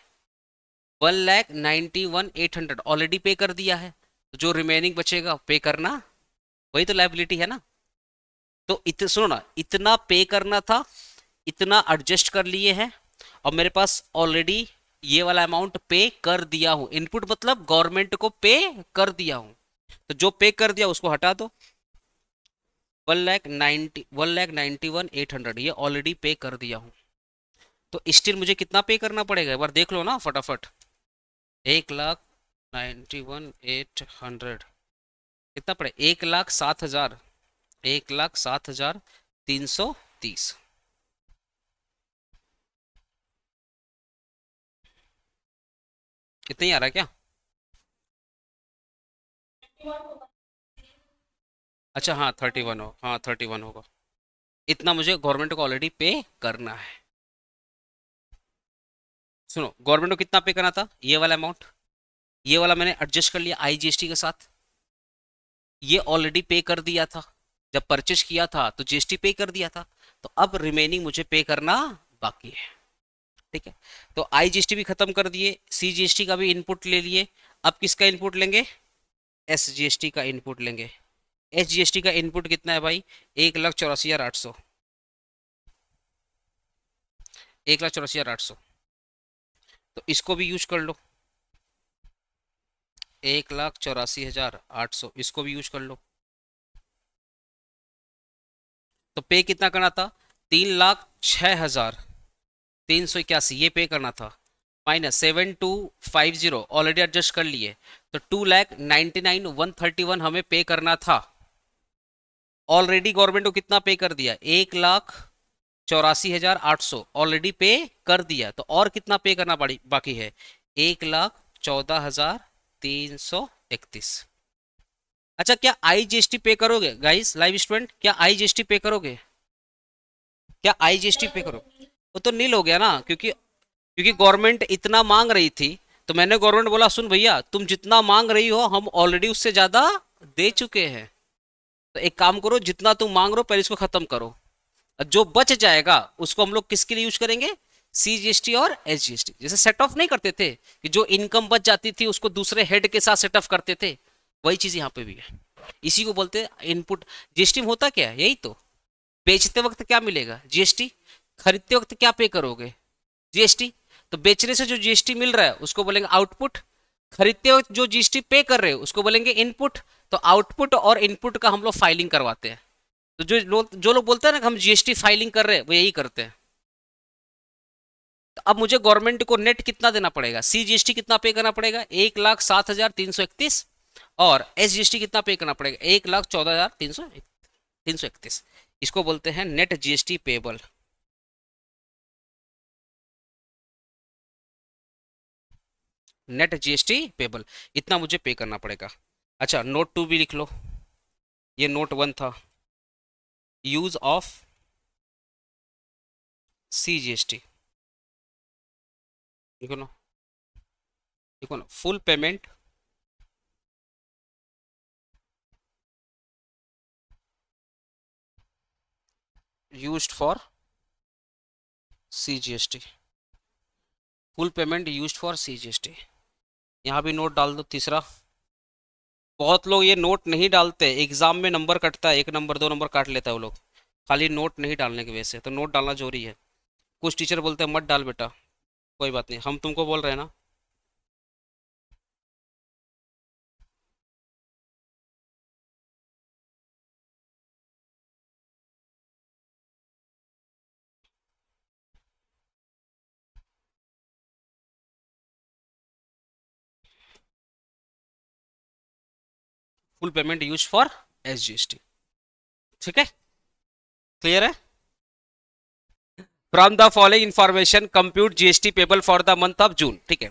1,91,800 ऑलरेडी पे कर दिया है। तो जो रिमेनिंग बचेगा पे करना, वही तो लाइबिलिटी है ना। तो सुनो ना, इतना पे करना था, इतना एडजस्ट कर लिए हैं, और मेरे पास ऑलरेडी ये वाला अमाउंट पे कर दिया हूं। इनपुट मतलब गवर्नमेंट को पे कर दिया हूं, तो जो पे कर दिया उसको हटा दो। 1,91,800 ये ऑलरेडी पे कर दिया हूं। तो स्टिल मुझे कितना पे करना पड़ेगा? एक बार देख लो ना फटाफट। 1,91,800 कितना पड़े? 1,07,000। 1,07,330। इतना ही आ रहा है क्या? अच्छा हाँ 31 हो, हाँ 31 होगा। इतना मुझे गवर्नमेंट को ऑलरेडी पे करना है। सुनो, गवर्नमेंट को कितना पे करना था? ये वाला अमाउंट, ये वाला मैंने एडजस्ट कर लिया IGST के साथ। ये ऑलरेडी पे कर दिया था, जब परचेज किया था तो GST पे कर दिया था। तो अब रिमेनिंग मुझे पे करना बाकी है, ठीक है। तो IGST भी खत्म कर दिए, CGST का भी इनपुट ले लिए। अब किसका इनपुट लेंगे? SGST का इनपुट लेंगे। SGST का इनपुट कितना है भाई? 1,84,800। 1,84,800, तो इसको भी यूज कर लो। 1,84,800 इसको भी यूज कर लो। तो पे कितना करना था? 3,06,381 ये पे करना था, माइनस 7,250 ऑलरेडी एडजस्ट कर लिए, तो 2,99,131 हमें पे करना था। ऑलरेडी गवर्नमेंट को कितना पे कर दिया? 1,84,800 ऑलरेडी पे कर दिया, तो और कितना पे करना बाकी है? 1,14,330 331। अच्छा, क्या आईजीएसटी पे करोगे गाइस, लाइव स्टूडेंट, क्या आईजीएसटी पे करोगे? क्या आईजीएसटी पे करोगे? वो तो नील हो गया ना, क्योंकि क्योंकि गवर्नमेंट इतना मांग रही थी, तो मैंने गवर्नमेंट बोला सुन भैया, तुम जितना मांग रही हो हम ऑलरेडी उससे ज्यादा दे चुके हैं, तो एक काम करो, जितना तुम मांग रहे हो पहले इसको खत्म करो, और जो बच जाएगा उसको हम लोग किसके लिए यूज करेंगे? सीजीएसटी और एसजीएसटी। जैसे सेट ऑफ नहीं करते थे कि जो इनकम बच जाती थी उसको दूसरे हेड के साथ सेट ऑफ करते थे, वही चीज यहाँ पे भी है। इसी को बोलते हैं इनपुट। जीएसटी में होता क्या है, यही तो, बेचते वक्त क्या मिलेगा? जीएसटी। खरीदते वक्त क्या पे करोगे? जीएसटी। तो बेचने से जो जीएसटी मिल रहा है उसको बोलेंगे आउटपुट, खरीदते वक्त जो जीएसटी पे कर रहे हो उसको बोलेंगे इनपुट। तो आउटपुट और इनपुट का हम लोग फाइलिंग करवाते हैं। तो जो लोग बोलते हैं ना कि हम जीएसटी फाइलिंग कर रहे हैं, वो यही करते हैं। तो अब मुझे गवर्नमेंट को नेट कितना देना पड़ेगा? सीजीएसटी कितना पे करना पड़ेगा? 1,07,331। और एसजीएसटी कितना पे करना पड़ेगा? 1,14,331। इसको बोलते हैं net GST payable. Net GST payable, इतना मुझे पे करना पड़ेगा। अच्छा, नोट 2 भी लिख लो, ये नोट 1 था, यूज ऑफ सीजीएसटी। देखो ना, देखो ना, full payment used for CGST, full payment used for CGST. यहाँ भी नोट डाल दो तीसरा। बहुत लोग ये नोट नहीं डालते, एग्जाम में नंबर कटता है, 1 नंबर 2 नंबर काट लेता है वो लोग, खाली नोट नहीं डालने की वजह से। तो नोट डालना जरूरी है। कुछ टीचर बोलते हैं मत डाल बेटा, कोई बात नहीं, हम तुमको बोल रहे हैं ना। Full payment use for SGST. ठीक है, क्लियर है? From the following information compute GST payable for the month of June. ठीक है,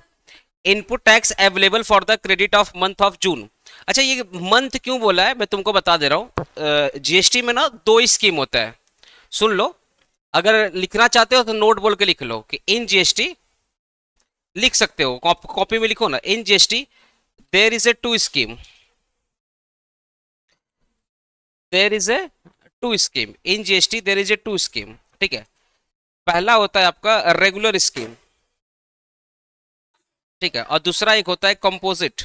input tax available for the credit of month of June. अच्छा, ये मंथ क्यों बोला है मैं तुमको बता दे रहा हूँ। जीएसटी में ना 2 स्कीम होता है, सुन लो। अगर लिखना चाहते हो तो नोट बोल के लिख लो कि इन जीएसटी, लिख सकते हो, कॉपी में लिखो ना, in GST there is a 2 scheme, there is a 2 scheme, in GST there is a 2 scheme. ठीक है, पहला होता है आपका रेगुलर स्कीम, ठीक है, और दूसरा एक होता है कंपोजिट,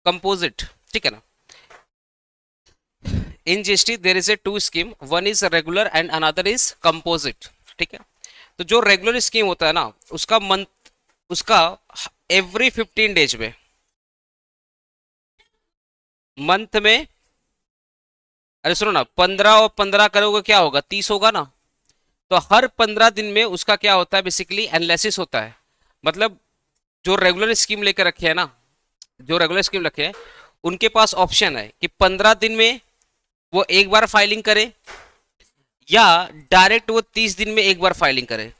कंपोजिट, ठीक है ना। In GST there is a 2 scheme, one is regular and another is composite. ठीक है, तो जो रेगुलर स्कीम होता है ना, उसका मंथ, उसका एवरी 15 डेज में, मंथ में, अरे सुनो ना, 15 और 15 करोगे क्या होगा? 30 होगा ना। तो हर 15 दिन में उसका क्या होता है, बेसिकली एनालिसिस होता है। मतलब जो रेगुलर स्कीम लेकर रखे हैं ना, जो रेगुलर स्कीम रखे हैं, उनके पास ऑप्शन है कि 15 दिन में वो एक बार फाइलिंग करे, या डायरेक्ट वो 30 दिन में एक बार फाइलिंग करे।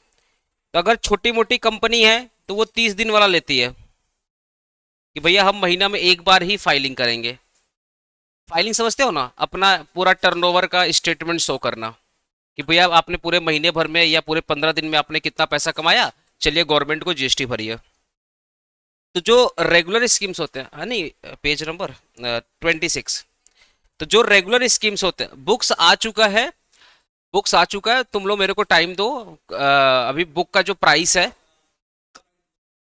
तो अगर छोटी मोटी कंपनी है तो वो 30 दिन वाला लेती है कि भैया हम महीना में एक बार ही फाइलिंग करेंगे। फाइलिंग समझते हो ना, अपना पूरा टर्नओवर का स्टेटमेंट शो करना कि भैया आपने पूरे महीने भर में या पूरे 15 दिन में आपने कितना पैसा कमाया, चलिए गवर्नमेंट को जीएसटी भरिए। तो जो रेगुलर स्कीम्स होते हैं, हाँ नहीं, पेज नंबर 26। तो जो रेगुलर स्कीम्स होते हैं, बुक्स आ चुका है, बुक्स आ चुका है, तुम लोग मेरे को टाइम दो। अभी बुक का जो प्राइस है,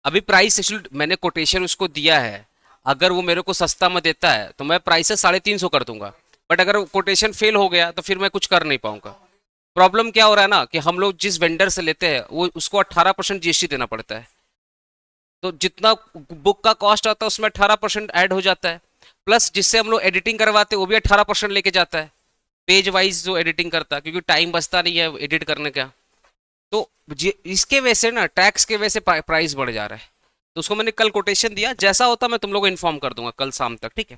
अभी प्राइस एक्चुअली मैंने कोटेशन उसको दिया है, अगर वो मेरे को सस्ता में देता है तो मैं प्राइस से 350 कर दूंगा, बट अगर कोटेशन फेल हो गया तो फिर मैं कुछ कर नहीं पाऊंगा। प्रॉब्लम क्या हो रहा है ना कि हम लोग जिस वेंडर से लेते हैं वो उसको 18% जीएसटी देना पड़ता है। तो जितना बुक का कॉस्ट आता है उसमें 18% ऐड हो जाता है, प्लस जिससे हम लोग एडिटिंग करवाते हैं वो भी 18% लेके जाता है, पेज वाइज जो एडिटिंग करता है, क्योंकि टाइम बचता नहीं है एडिट करने का। तो इसके वजह से ना, टैक्स के वजह से प्राइस बढ़ जा रहा है। तो उसको मैंने कल कोटेशन दिया, जैसा होता मैं तुम लोग को इन्फॉर्म कर दूंगा कल शाम तक। ठीक है,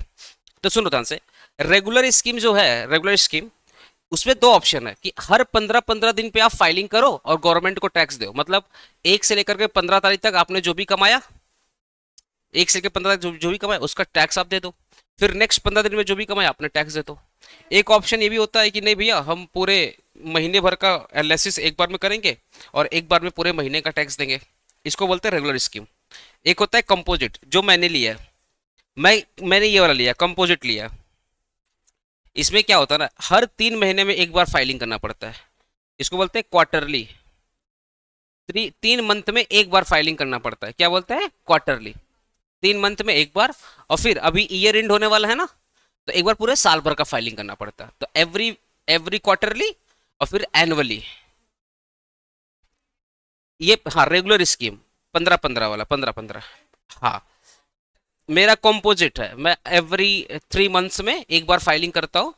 तो सुनो ध्यान से, रेगुलर स्कीम जो है, रेगुलर स्कीम, उसमें 2 ऑप्शन है कि हर 15-15 दिन पे आप फाइलिंग करो और गवर्नमेंट को टैक्स दो। मतलब 1 से लेकर के 15 तारीख तक आपने जो भी कमाया 1 से लेकर 15 तक जो भी कमाए उसका टैक्स आप दे दो, फिर नेक्स्ट 15 दिन में जो भी कमाए आपने टैक्स दे दो। एक ऑप्शन ये भी होता है कि नहीं भैया हम पूरे महीने भर का एनालिसिस एक बार में करेंगे और एक बार में पूरे महीने का टैक्स देंगे, इसको बोलते हैं रेगुलर स्कीम। एक होता है कंपोजिट जो मैंने लिया है, मैंने ये वाला लिया कंपोजिट लिया। इसमें क्या होता है ना, हर 3 महीने में एक बार फाइलिंग करना पड़ता है, इसको बोलते हैं क्वार्टरली। 3 मंथ में एक बार फाइलिंग करना पड़ता है, क्या बोलते हैं क्वार्टरली, 3 मंथ में एक बार। और फिर अभी ईयर एंड होने वाला है ना, तो एक बार पूरे साल भर का फाइलिंग करना पड़ता है, तो एवरी एवरी क्वार्टरली और फिर एनुअली। ये हाँ रेगुलर स्कीम 15-15 वाला 15-15। हाँ मेरा कॉम्पोजिट है, मैं एवरी 3 मंथ्स में एक बार फाइलिंग करता हूँ।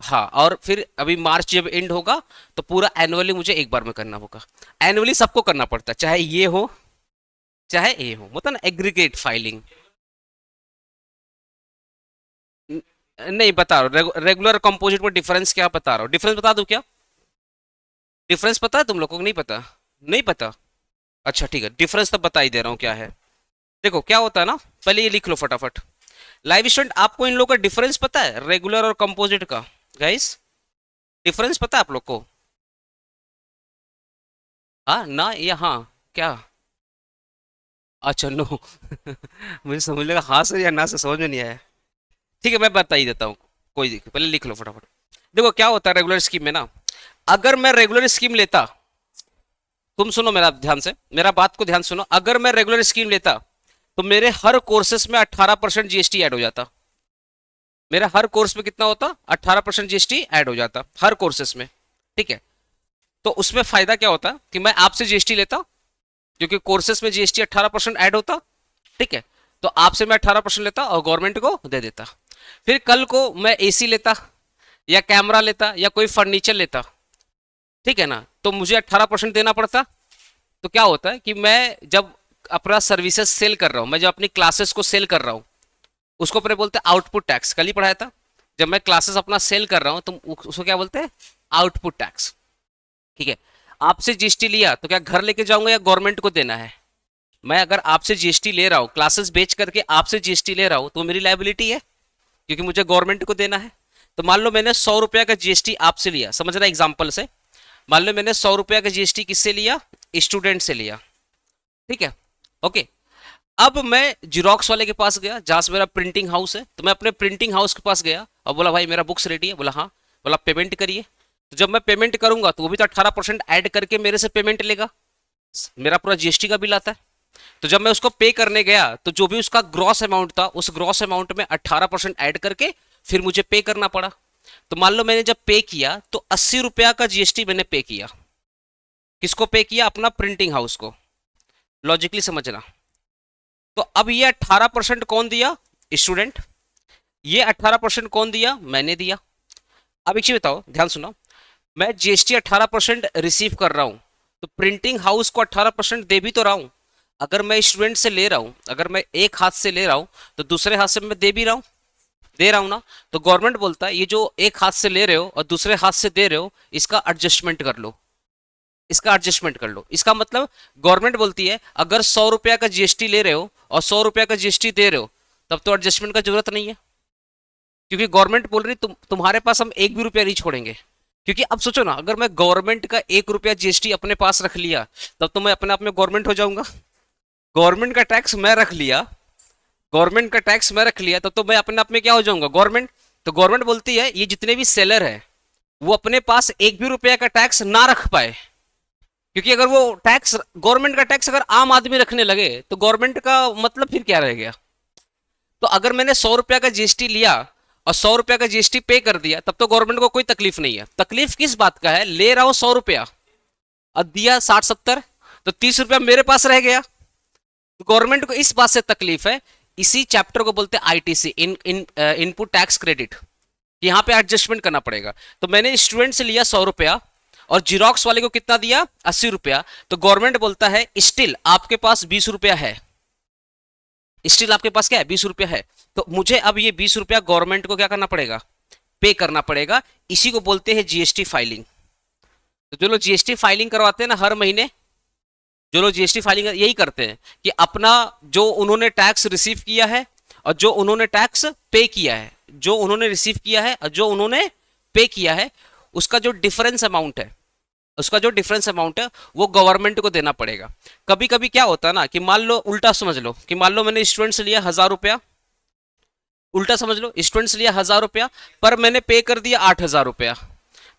हाँ और फिर अभी मार्च जब एंड होगा तो पूरा एनुअली मुझे एक बार में करना होगा। एनुअली सबको करना पड़ता है, चाहे ये हो चाहे ए हो, मतलब ना एग्रीगेट फाइलिंग। नहीं बता रहा हूँ रेगुलर कंपोजिट में डिफरेंस क्या बता रहा हूँ, डिफरेंस बता दूं क्या? डिफरेंस पता है तुम लोगों को? नहीं पता? नहीं पता? अच्छा ठीक है, डिफरेंस तो बता ही दे रहा हूँ क्या है। देखो क्या होता है ना, पहले ये लिख लो फटाफट। लाइव स्टूडेंट आपको इन लोगों का डिफरेंस पता है रेगुलर और कंपोजिट का? गाइस डिफरेंस पता है आप लोग को? हाँ ना या हाँ क्या? अच्छा नो मुझे समझ लगा हाँ से या ना से, समझ में नहीं आया। ठीक है मैं बता ही देता हूँ, कोई दिक्कत, पहले लिख लो फटाफट। देखो क्या होता है रेगुलर स्कीम में ना, अगर मैं रेगुलर स्कीम लेता, तुम सुनो मेरा ध्यान से, मेरा बात को ध्यान सुनो, अगर मैं रेगुलर स्कीम लेता तो मेरे हर कोर्सेस में 18% जीएसटी ऐड हो जाता। मेरा हर कोर्स में कितना होता? 18% जीएसटी ऐड हो जाता हर कोर्सेस में। ठीक है, तो उसमें फायदा क्या होता कि मैं आपसे जीएसटी लेता, क्योंकि कोर्सेस में जीएसटी 18% ऐड होता। ठीक है, तो आपसे मैं 18% लेता और गवर्नमेंट को दे देता। फिर कल को मैं एसी लेता या कैमरा लेता या कोई फर्नीचर लेता, ठीक है ना, तो मुझे 18% देना पड़ता। तो क्या होता है कि मैं जब अपना सर्विसेज सेल कर रहा हूँ, मैं जब अपनी क्लासेस को सेल कर रहा हूँ, उसको अपने बोलते हैं आउटपुट टैक्स, कल ही पढ़ाया था। जब मैं क्लासेस अपना सेल कर रहा हूँ तो उसको क्या बोलते हैं? Output tax. ठीक है, आपसे जीएसटी लिया तो क्या घर लेके जाऊंगा या गवर्नमेंट को देना है? मैं अगर आपसे जीएसटी ले रहा हूँ, क्लासेस बेच करके आपसे जीएसटी ले रहा हूँ, तो मेरी लायबिलिटी है, क्योंकि मुझे गवर्नमेंट को देना है। तो मान लो मैंने 100 रुपया का जीएसटी आपसे लिया, समझ रहा एग्जाम्पल से, मान लो मैंने 100 रुपया का जीएसटी किससे लिया? स्टूडेंट से लिया। ठीक है, ओके। अब मैं जीरोक्स वाले के पास गया जहां से मेरा प्रिंटिंग हाउस है, तो मैं अपने प्रिंटिंग हाउस के पास गया और बोला भाई मेरा बुक्स रेडी है, बोला हाँ, बोला पेमेंट करिए। तो जब मैं पेमेंट करूंगा तो वो भी तो 18% ऐड करके मेरे से पेमेंट लेगा, मेरा पूरा जीएसटी का बिल आता है। तो जब मैं उसको पे करने गया तो जो भी उसका ग्रॉस अमाउंट था, उस ग्रॉस अमाउंट में 18% ऐड करके फिर मुझे पे करना पड़ा। तो मान लो मैंने जब पे किया तो 80 रुपया का जीएसटी मैंने पे किया। किसको पे किया? अपना प्रिंटिंग हाउस को। लॉजिकली समझना। तो अब ये 18% कौन दिया? स्टूडेंट। ये 18% कौन दिया? मैंने दिया। अब एक चीज बताओ, ध्यान सुनो, मैं जीएसटी 18% रिसीव कर रहा हूं, तो प्रिंटिंग हाउस को 18% दे भी तो रहा हूं। अगर मैं स्टूडेंट से ले रहा हूं, अगर मैं एक हाथ से ले रहा हूं तो दूसरे हाथ से मैं दे भी रहा हूं, दे रहा हूं ना। तो गवर्नमेंट बोलता है ये जो एक हाथ से ले रहे हो और दूसरे हाथ से दे रहे हो, इसका एडजस्टमेंट कर लो, इसका एडजस्टमेंट कर लो। इसका मतलब गवर्नमेंट बोलती है अगर 100 रुपया का जीएसटी ले रहे हो और 100 रुपया का जीएसटी दे रहे हो, तब तो एडजस्टमेंट का जरूरत नहीं है, क्योंकि गवर्नमेंट बोल रही तुम्हारे पास हम एक भी रुपया नहीं छोड़ेंगे। क्योंकि अब सोचो ना, अगर मैं गवर्नमेंट का 1 रुपया जीएसटी अपने पास रख लिया, तब तो मैं अपने आप में गवर्नमेंट हो जाऊंगा। गवर्नमेंट का टैक्स मैं रख लिया, गवर्नमेंट का टैक्स मैं रख लिया, तब तो मैं अपने आप में क्या हो जाऊंगा? गवर्नमेंट। तो गवर्नमेंट बोलती है ये जितने भी सेलर है वो अपने पास एक भी रुपया का टैक्स ना रख पाए, क्योंकि अगर वो टैक्स, गवर्नमेंट का टैक्स अगर आम आदमी रखने लगे तो गवर्नमेंट का मतलब फिर क्या रह गया? तो अगर मैंने 100 रुपया का जीएसटी लिया और 100 रुपया का जीएसटी पे कर दिया, तब तो गवर्नमेंट को कोई तकलीफ नहीं है। तकलीफ किस बात का है? ले रहा हूं 100 रुपया और दिया 60-70, तो 30 रुपया मेरे पास रह गया। तो गवर्नमेंट को इस बात से तकलीफ है। इसी चैप्टर को बोलते हैं आईटीसी, इनपुट टैक्स क्रेडिट। यहाँ पे एडजस्टमेंट करना पड़ेगा। तो मैंने स्टूडेंट से लिया 100 रुपया और जीरोक्स वाले को कितना दिया? 80 रुपया। तो गवर्नमेंट बोलता है स्टिल आपके पास 20 रुपया है, स्टिल आपके पास क्या है? 20 रुपया है। तो मुझे अब ये 20 रुपया गवर्नमेंट को क्या करना पड़ेगा? पे करना पड़ेगा। इसी को बोलते हैं जीएसटी फाइलिंग। तो जो लोग जीएसटी फाइलिंग करवाते हैं ना हर महीने, जो लोग जीएसटी फाइलिंग यही करते हैं कि अपना जो उन्होंने टैक्स रिसीव किया है और जो उन्होंने टैक्स पे किया है, जो उन्होंने रिसीव किया है और जो उन्होंने पे किया है, उसका जो डिफरेंस अमाउंट है, उसका जो डिफरेंस अमाउंट है वो गवर्नमेंट को देना पड़ेगा। कभी कभी क्या होता है ना कि मान लो, उल्टा समझ लो कि मान लो मैंने स्टूडेंट से लिया 1000 रुपया, उल्टा समझ लो स्टूडेंट से लिया 1000 रुपया, पर मैंने पे कर दिया 8000 रुपया।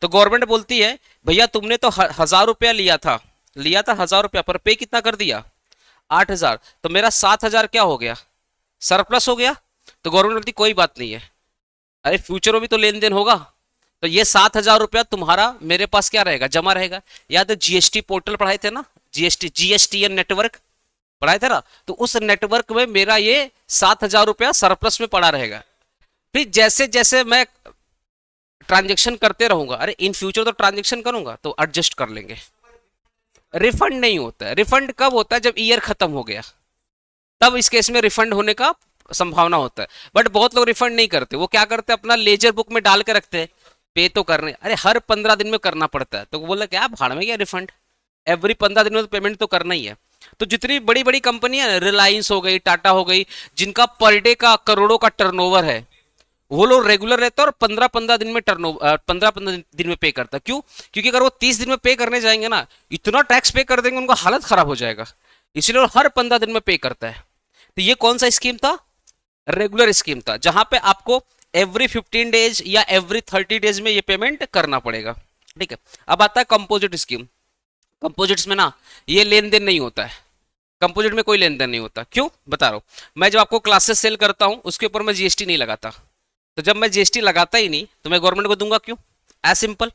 तो गवर्नमेंट बोलती है भैया तुमने तो 1000 रुपया लिया था 1000 रुपया, पर पे कितना कर दिया 8000, तो मेरा 7000 क्या हो गया, सरप्लस हो गया। तो गवर्नमेंट बोलती कोई बात नहीं है, अरे फ्यूचर में भी तो लेन देन होगा, तो ये 7000 रुपया तुम्हारा मेरे पास क्या रहेगा, जमा रहेगा। या तो जीएसटी पोर्टल पढ़ाए थे ना, जीएसटीएन नेटवर्क पढ़ाए थे ना, तो उस नेटवर्क में मेरा ये 7000 रुपया सरप्लस में पड़ा रहेगा। फिर जैसे जैसे मैं ट्रांजेक्शन करते रहूंगा, अरे इन फ्यूचर तो ट्रांजेक्शन करूंगा तो एडजस्ट कर लेंगे। रिफंड नहीं होता है। रिफंड कब होता है, जब ईयर खत्म हो गया, तब इस केस में रिफंड होने का संभावना होता है। बट बहुत लोग रिफंड नहीं करते, वो क्या करते हैं अपना लेजर बुक में डाल के रखते हैं, पे तो करने, अरे हर 15 दिन में करना पड़ता है। तो बोला क्या भाड़ में क्या रिफंड, एवरी 15 दिन में तो पेमेंट तो करना ही है। तो जितनी बड़ी बड़ी कंपनियां, रिलायंस हो गई, टाटा हो गई, जिनका पर डे का करोड़ों का टर्नओवर है, वो लोग रेगुलर रहता है और 15-15 दिन में 15-15 दिन में पे करता है। क्यों? क्योंकि अगर वो 30 दिन में पे करने जाएंगे ना, इतना टैक्स पे कर देंगे उनका हालत खराब हो जाएगा, इसलिए वो हर 15 दिन में पे करता है। तो ये कौन सा स्कीम था, रेगुलर स्कीम था, जहां पे आपको एवरी 15 डेज या एवरी 30 डेज में ये पेमेंट करना पड़ेगा। ठीक है, अब आता है कंपोजिट स्कीम। कंपोजिट्स में ना ये लेन देन नहीं होता है, कंपोजिट में कोई लेन देन नहीं होता। क्यों, बता रहा हूं। मैं जब आपको क्लासेस सेल करता हूं उसके ऊपर मैं जीएसटी नहीं लगाता, तो जब मैं जीएसटी लगाता ही नहीं तो मैं गवर्नमेंट को दूंगा क्यों, एज सिंपल।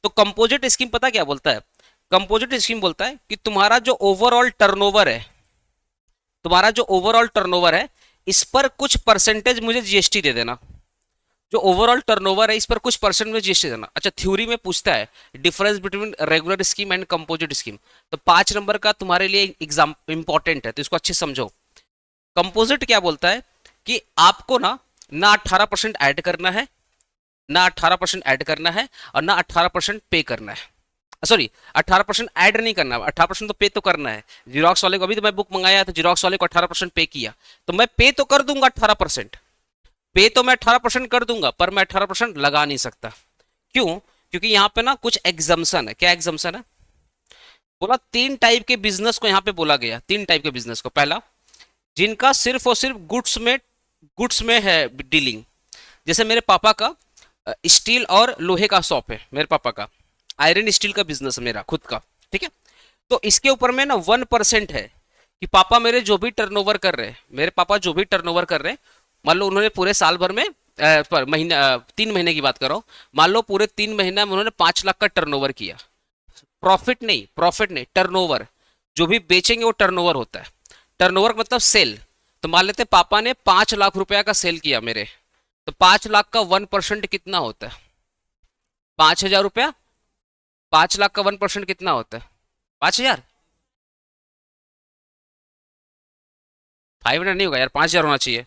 तो कंपोजिट स्कीम पता क्या बोलता है, कंपोजिट स्कीम बोलता है कि तुम्हारा जो ओवरऑल टर्नओवर है, तुम्हारा जो ओवरऑल टर्नओवर है, इस पर कुछ परसेंटेज मुझे जीएसटी दे देना। जो ओवरऑल टर्नओवर है इस पर कुछ परसेंट में जीएसटी देना। अच्छा, थ्योरी में पूछता है difference between regular scheme and composite scheme, तो 5 नंबर का तुम्हारे लिए एग्जाम इंपॉर्टेंट है, तो इसको अच्छे समझो। कंपोजिट क्या बोलता है कि आपको ना 18% ऐड करना है, ना 18% ऐड करना है, और ना 18% पे करना है। सॉरी, 18% ऐड नहीं करना, 18% तो पे तो करना है। जीरोक्स वाले को, अभी तो मैं बुक मंगाया तो जीरोक्स वाले को 18% पे किया, तो मैं पे तो कर दूंगा 18%, पे तो मैं 18% कर दूंगा, पर मैं 18% लगा नहीं सकता। क्यों? क्योंकि यहाँ पे ना कुछ एग्जम्पशन है। क्या एग्जम्पशन है? बोला 3 टाइप के बिजनेस को यहाँ पे बोला गया, 3 टाइप के बिजनेस को। पहला, जिनका सिर्फ और सिर्फ गुड्स में है डीलिंग, जैसे मेरे पापा का स्टील और लोहे का शॉप है, मेरे पापा का आयरन स्टील का बिजनेस है मेरा खुद का। ठीक है, तो इसके ऊपर में ना 1% है कि पापा मेरे जो भी टर्नओवर कर रहे हैं, मेरे पापा जो भी टर्नओवर कर रहे हैं, मान लो उन्होंने पूरे साल भर में पर महीना 3 महीने की बात कर रहा हूँ, मान लो पूरे 3 महीना में उन्होंने 5 लाख का टर्नओवर किया। प्रॉफिट नहीं, टर्नओवर। जो भी बेचेंगे वो टर्नओवर होता है। टर्नओवर मतलब सेल। तो मान लेते पापा ने 5 लाख रुपया का सेल किया मेरे, तो 5 लाख का 1% कितना होता है, 5000 रुपया। 5 लाख का 1% कितना होता है, 5000। 500 नहीं होगा यार, 5000 होना चाहिए।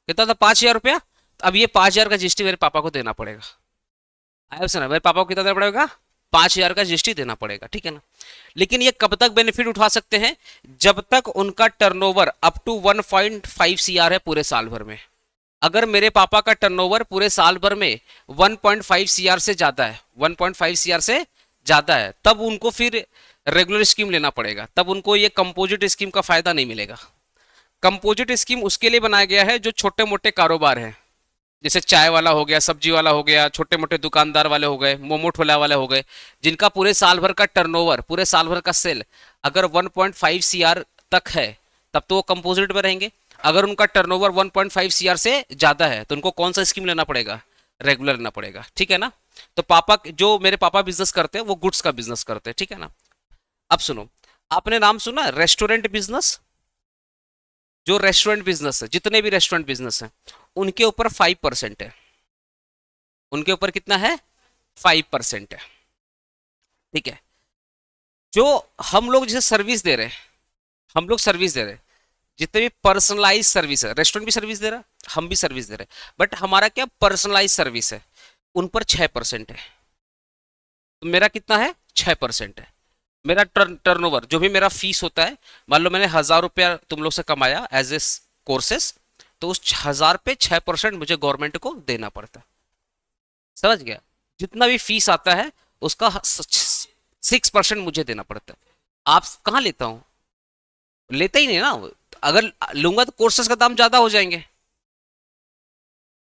कितना था, 5000 रुपया। अब ये 5000 का जीएसटी मेरे पापा को देना पड़ेगा। आया सुना, मेरे पापा को कितना देना पड़ेगा, 5000 का जीएसटी देना पड़ेगा। ठीक है ना। लेकिन ये कब तक बेनिफिट उठा सकते हैं, जब तक उनका टर्नओवर अप टू 1.5 सीआर है पूरे साल भर में। अगर मेरे पापा का टर्नओवर पूरे साल भर में 1.5 सीआर से ज्यादा है, 1.5 सीआर से ज्यादा है, तब उनको फिर रेगुलर स्कीम लेना पड़ेगा, तब उनको ये कंपोजिट स्कीम का फायदा नहीं मिलेगा। कंपोजिट स्कीम उसके लिए बनाया गया है जो छोटे मोटे कारोबार हैं, जैसे चाय वाला हो गया, सब्जी वाला हो गया, छोटे मोटे दुकानदार वाले हो गए, मोमो ठोला वाले हो गए, जिनका पूरे साल भर का टर्नओवर, पूरे साल भर का सेल अगर 1.5 सीआर तक है, तब तो वो कंपोजिट में रहेंगे। अगर उनका टर्नओवर 1.5 सीआर से ज्यादा है तो उनको कौन सा स्कीम लेना पड़ेगा, रेगुलर लेना पड़ेगा। ठीक है ना। तो पापा, जो मेरे पापा बिजनेस करते हैं वो गुड्स का बिजनेस करते हैं। ठीक है ना। अब सुनो, आपने नाम सुना रेस्टोरेंट बिजनेस। जो रेस्टोरेंट बिजनेस है, जितने भी रेस्टोरेंट बिजनेस है, उनके ऊपर 5% है। उनके ऊपर कितना है, 5% है। ठीक है। जो हम लोग जैसे सर्विस दे रहे हैं, हम लोग सर्विस दे रहे हैं, जितने भी पर्सनलाइज सर्विस है, रेस्टोरेंट भी सर्विस दे रहा है, हम भी सर्विस दे रहे हैं, बट हमारा क्या पर्सनलाइज सर्विस है, उन पर 6% है। तो मेरा कितना है, 6% है। मेरा टर्नओवर जो भी मेरा फीस होता है, मान लो मैंने 1,000 रुपया तुम लोग से कमाया एज ए कोर्सेस, तो उस 1,000 पे 6% मुझे गवर्नमेंट को देना पड़ता है। समझ गया? जितना भी फीस आता है उसका 6% मुझे देना पड़ता है। आप कहाँ लेता हूँ, लेता ही नहीं ना। अगर लूंगा तो कोर्सेज का दाम ज्यादा हो जाएंगे।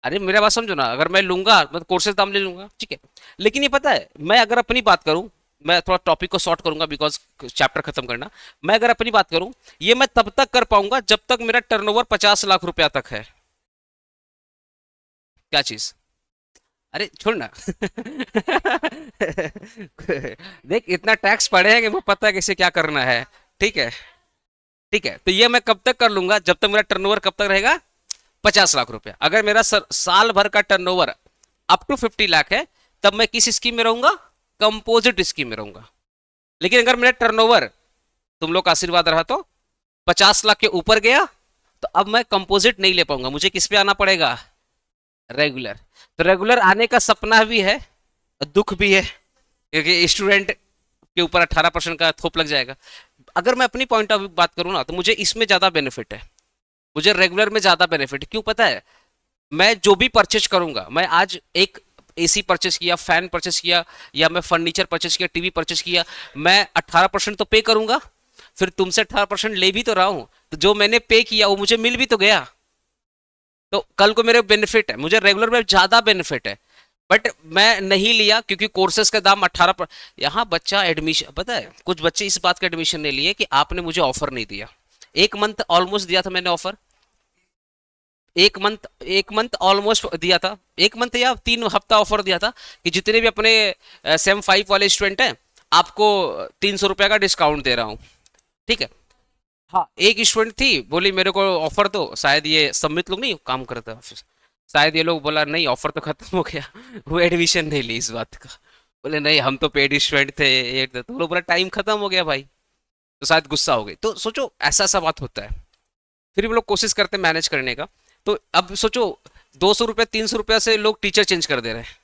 अरे मेरा बात समझो ना, अगर मैं लूंगा मतलब कोर्सेज दाम ले लूंगा, ठीक है। लेकिन ये पता है, मैं अगर अपनी बात करूं, मैं थोड़ा टॉपिक को शॉर्ट करूंगा बिकॉज चैप्टर खत्म करना। मैं अगर अपनी बात करूं, ये मैं तब तक कर पाऊंगा जब तक मेरा टर्नओवर 50 लाख रुपया तक है। क्या चीज? अरे छोड़ ना। देख, इतना टैक्स पड़े हैं कि मुझे पता है कैसे क्या करना है। ठीक है, ठीक है। तो ये मैं कब तक कर लूंगा, जब तक मेरा टर्नओवर कब तक रहेगा, 50 लाख रुपया। अगर मेरा साल भर का टर्नओवर अप टू 50 लाख है, तब मैं किस स्कीम में रहूंगा, कंपोजिट स्कीम में रहूंगा। लेकिन अगर मेरा टर्नओवर, तुम लोग का आशीर्वाद रहा तो 50 लाख के ऊपर गया, तो अब मैं कंपोजिट नहीं ले पाऊंगा, मुझे किस पे आना पड़ेगा, रेगुलर। तो रेगुलर आने का सपना भी है, दुख भी है, क्योंकि स्टूडेंट के ऊपर 18% का थोप लग जाएगा। अगर मैं अपनी पॉइंट ऑफ व्यू बात करूँ ना, तो मुझे इसमें ज्यादा बेनिफिट है, मुझे रेगुलर में ज्यादा बेनिफिट। क्यों पता है? मैं जो भी परचेज करूंगा, मैं आज एक एसी परचेज किया, फैन परचेज किया, या मैं फर्नीचर परचेज किया, टीवी परचेज किया, मैं 18% तो पे करूंगा, फिर तुमसे 18% ले भी तो रहा हूं, तो जो मैंने पे किया वो मुझे मिल भी तो गया। तो कल को मेरे बेनिफिट है, मुझे रेगुलर में ज्यादा बेनिफिट है। बट मैं नहीं लिया क्योंकि कोर्सेज का दाम 18 यहाँ बच्चा एडमिशन, पता है कुछ बच्चे इस बात का एडमिशन नहीं लिए कि आपने मुझे ऑफर नहीं दिया। 1 मंथ ऑलमोस्ट दिया था मैंने ऑफर, 1 मंथ ऑलमोस्ट दिया था, 1 मंथ या 3 हफ्ता ऑफर दिया था कि जितने भी अपने सेम 5 वाले स्टूडेंट हैं, आपको 300 रुपया का डिस्काउंट दे रहा हूँ। ठीक है। हाँ, एक स्टूडेंट थी, बोली मेरे को ऑफर दो, शायद ये सम्मित लोग नहीं काम करते ऑफिस, शायद ये लोग बोला नहीं ऑफर तो खत्म हो गया। वो एडमिशन नहीं ली इस बात का, बोले नहीं हम तो पेड स्टूडेंट थे, ये थे। तो वो लोग बोला टाइम खत्म हो गया भाई, तो शायद गुस्सा हो गई। तो सोचो ऐसा सा बात होता है, फिर भी लोग कोशिश करते हैं मैनेज करने का। तो अब सोचो, 200 रुपया 300 रुपया से लोग टीचर चेंज कर दे रहे हैं,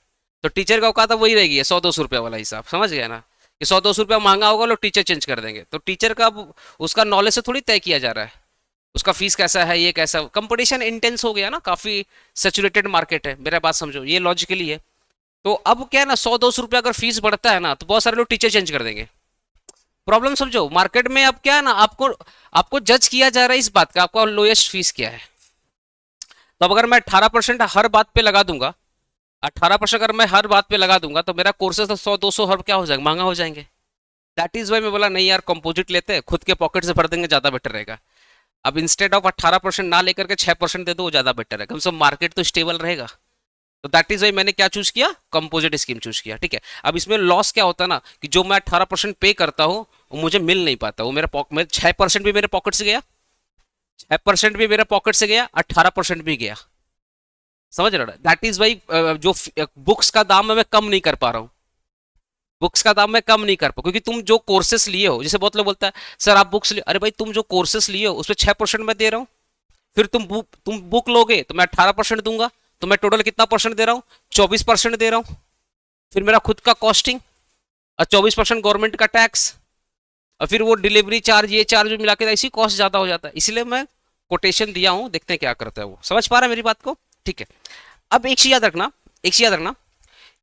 तो टीचर का औकात अब वही रहेगी, 100-200 रुपया वाला हिसाब, समझ गया ना? कि 100-200 रुपया महंगा होगा, लोग टीचर चेंज कर देंगे। तो टीचर का अब उसका नॉलेज से थोड़ी तय किया जा रहा है, उसका फीस कैसा है, ये कैसा, कंपटीशन इंटेंस हो गया ना, काफी सेचुरेटेड मार्केट है, मेरा बात समझो, ये लॉजिकली है। तो अब क्या है ना, 100-200 रुपया अगर फीस बढ़ता है ना, तो बहुत सारे लोग टीचर चेंज कर देंगे। प्रॉब्लम समझो, मार्केट में अब क्या है ना, आपको आपको जज किया जा रहा है इस बात का, आपका लोएस्ट फीस क्या है। तो अब अगर मैं 18% हर बात पे लगा दूंगा, 18% अगर मैं हर बात पे लगा दूंगा, तो मेरा कोर्सेज तो 100-200 हर क्या हो जाएगा, महंगा हो जाएंगे। दैट इज वाई मैं बोला नहीं यार, कंपोजिट लेते हैं, खुद के पॉकेट से भर देंगे, ज्यादा बेटर रहेगा। अब इंस्टेड ऑफ 18% ना लेकर के 6% दे दो, वो ज्यादा बेटर है, कम से कम मार्केट तो स्टेबल रहेगा। तो दैट इज वाई मैंने क्या चूज किया, कंपोजिट स्कीम चूज किया। ठीक है। अब इसमें लॉस क्या होता है ना, कि जो मैं 18% पे करता हूँ वो मुझे मिल नहीं पाता, वो मेरे 6% भी मेरे पॉकेट से गया, 6% भी मेरे पॉकेट से गया, 18% भी गया। समझ रहे हो? दैट इज वाई जो बुक्स का दाम है मैं कम नहीं कर पा रहा हूँ, बुक्स का दाम मैं कम नहीं कर पाऊँ, क्योंकि तुम जो कोर्सेस लिए हो, जैसे बहुत लोग बोलता है सर आप बुक्स लिए, अरे भाई तुम जो कोर्सेस लिए हो उस पर 6% मैं दे रहा हूँ, फिर तुम बुक लोगे तो मैं 18% दूंगा, तो मैं टोटल कितना परसेंट दे रहा हूँ, 24% दे रहा हूँ। फिर मेरा खुद का कॉस्टिंग और 24% गवर्नमेंट का टैक्स, और फिर वो डिलीवरी चार्ज, ये चार्ज मिला के इसी कॉस्ट ज्यादा हो जाता है। इसलिए मैं कोटेशन दिया हूँ, देखते हैं क्या करता है वो। समझ पा रहा है मेरी बात को? ठीक है। अब एक चीज याद रखना, एक चीज याद रखना,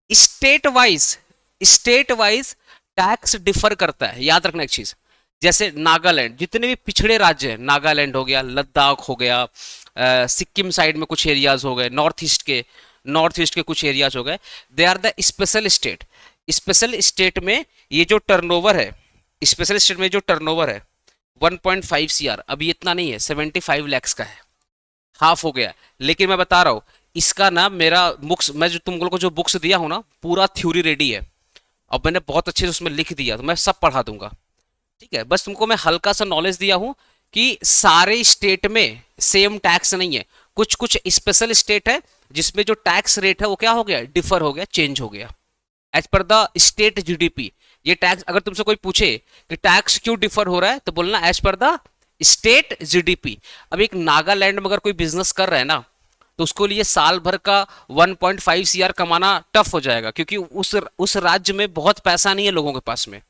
state wise, state wise tax differ करता है, याद रखना एक चीज। जैसे नागालैंड, जितने भी पिछड़े राज्य हैं, नागालैंड हो गया, लद्दाख हो गया, सिक्किम साइड में कुछ एरियाज हो गए, नॉर्थ ईस्ट के कुछ एरियाज हो गए, they are the special state. Special state में ये जो टर्नओवर है, स्पेशल स्टेट में जो टर्नओवर है 1.5 सीआर, अभी इतना नहीं है, 75 लैक्स का है, हाफ हो गया। लेकिन मैं बता रहा हूँ, इसका ना मेरा बुक्स, मैं जो तुम लोगों को जो बुक्स दिया हूँ ना, पूरा थ्योरी रेडी है, अब मैंने बहुत अच्छे से उसमें लिख दिया, तो मैं सब पढ़ा दूंगा। ठीक है, बस तुमको मैं हल्का सा नॉलेज दिया हूँ कि सारे स्टेट में सेम टैक्स नहीं है, कुछ कुछ स्पेशल स्टेट है जिसमें जो टैक्स रेट है वो क्या हो गया, डिफर हो गया, चेंज हो गया as per the state GDP. ये टैक्स, अगर तुमसे कोई पूछे कि टैक्स क्यों डिफर हो रहा है, तो बोलना as per the state GDP. अब एक नागालैंड में अगर कोई बिजनेस कर रहा है ना, तो उसको लिए साल भर का 1.5 सीआर कमाना टफ हो जाएगा, क्योंकि उस राज्य में बहुत पैसा नहीं है लोगों के पास में।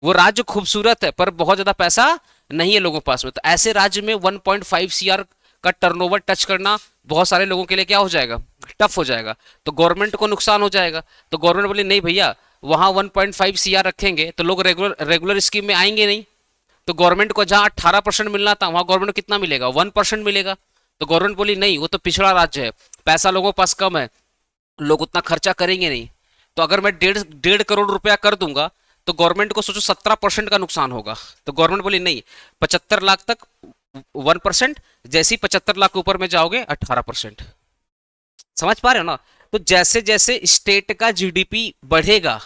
वो राज्य खूबसूरत है पर बहुत ज्यादा पैसा नहीं है लोगों के पास में, तो ऐसे राज्य में 1.5 सीआर का टर्नओवर टच करना बहुत सारे लोगों के लिए क्या हो जाएगा, टफ हो जाएगा। तो गवर्नमेंट को नुकसान हो जाएगा। तो गवर्नमेंट बोली नहीं भैया, वहां 1.5 सीआर रखेंगे तो लोग रेगुलर रेगुलर स्कीम में आएंगे नहीं। तो गवर्नमेंट को जहां 18% मिलना था वहां गवर्नमेंट को कितना मिलेगा, 1% मिलेगा। तो गवर्नमेंट बोली नहीं, वो तो पिछड़ा राज्य है, पैसा लोगों के पास कम है, लोग उतना खर्चा करेंगे नहीं। तो अगर मैं डेढ़ डेढ़ करोड़ रुपया कर दूंगा तो गवर्नमेंट को सोचो 17% का नुकसान होगा। तो गवर्नमेंट बोली नहीं, 75 लाख तक 1%, जैसे ही 75 लाख के ऊपर में जाओगे 18%। समझ पा रहे हो ना। तो जैसे जैसे स्टेट का जीडीपी बढ़ेगा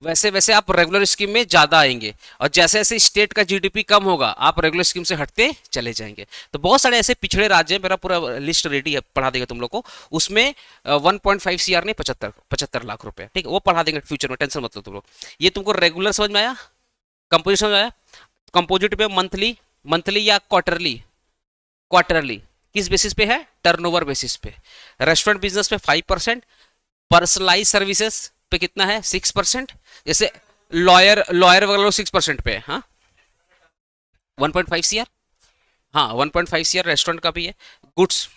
वैसे वैसे आप रेगुलर स्कीम में ज्यादा आएंगे, और जैसे जैसे स्टेट का जीडीपी कम होगा आप रेगुलर स्कीम से हटते चले जाएंगे। तो बहुत सारे ऐसे पिछड़े राज्य हैं, मेरा पूरा लिस्ट रेडी है, पढ़ा देगा तुम लोग को। उसमें 1.5 सीआर नहीं, 75 लाख रुपए, ठीक है, वो पढ़ा देंगे फ्यूचर में, टेंशन मत लो तुम लोग। ये तुमको रेगुलर समझ में आया, कंपोजिट समझ में आया। कंपोजिट पे मंथली, मंथली या क्वार्टरली, क्वार्टरली किस बेसिस पे है, टर्नओवर बेसिस पे। रेस्टोरेंट बिजनेस पे 5%, पर्सनलाइज सर्विसेज पे कितना है, 6%। जैसे लॉयर लॉयर वगैरह लोग 6% पे है, हाँ 1.5 सीआर, हाँ 1.5 सीआर रेस्टोरेंट का भी है। गुड्स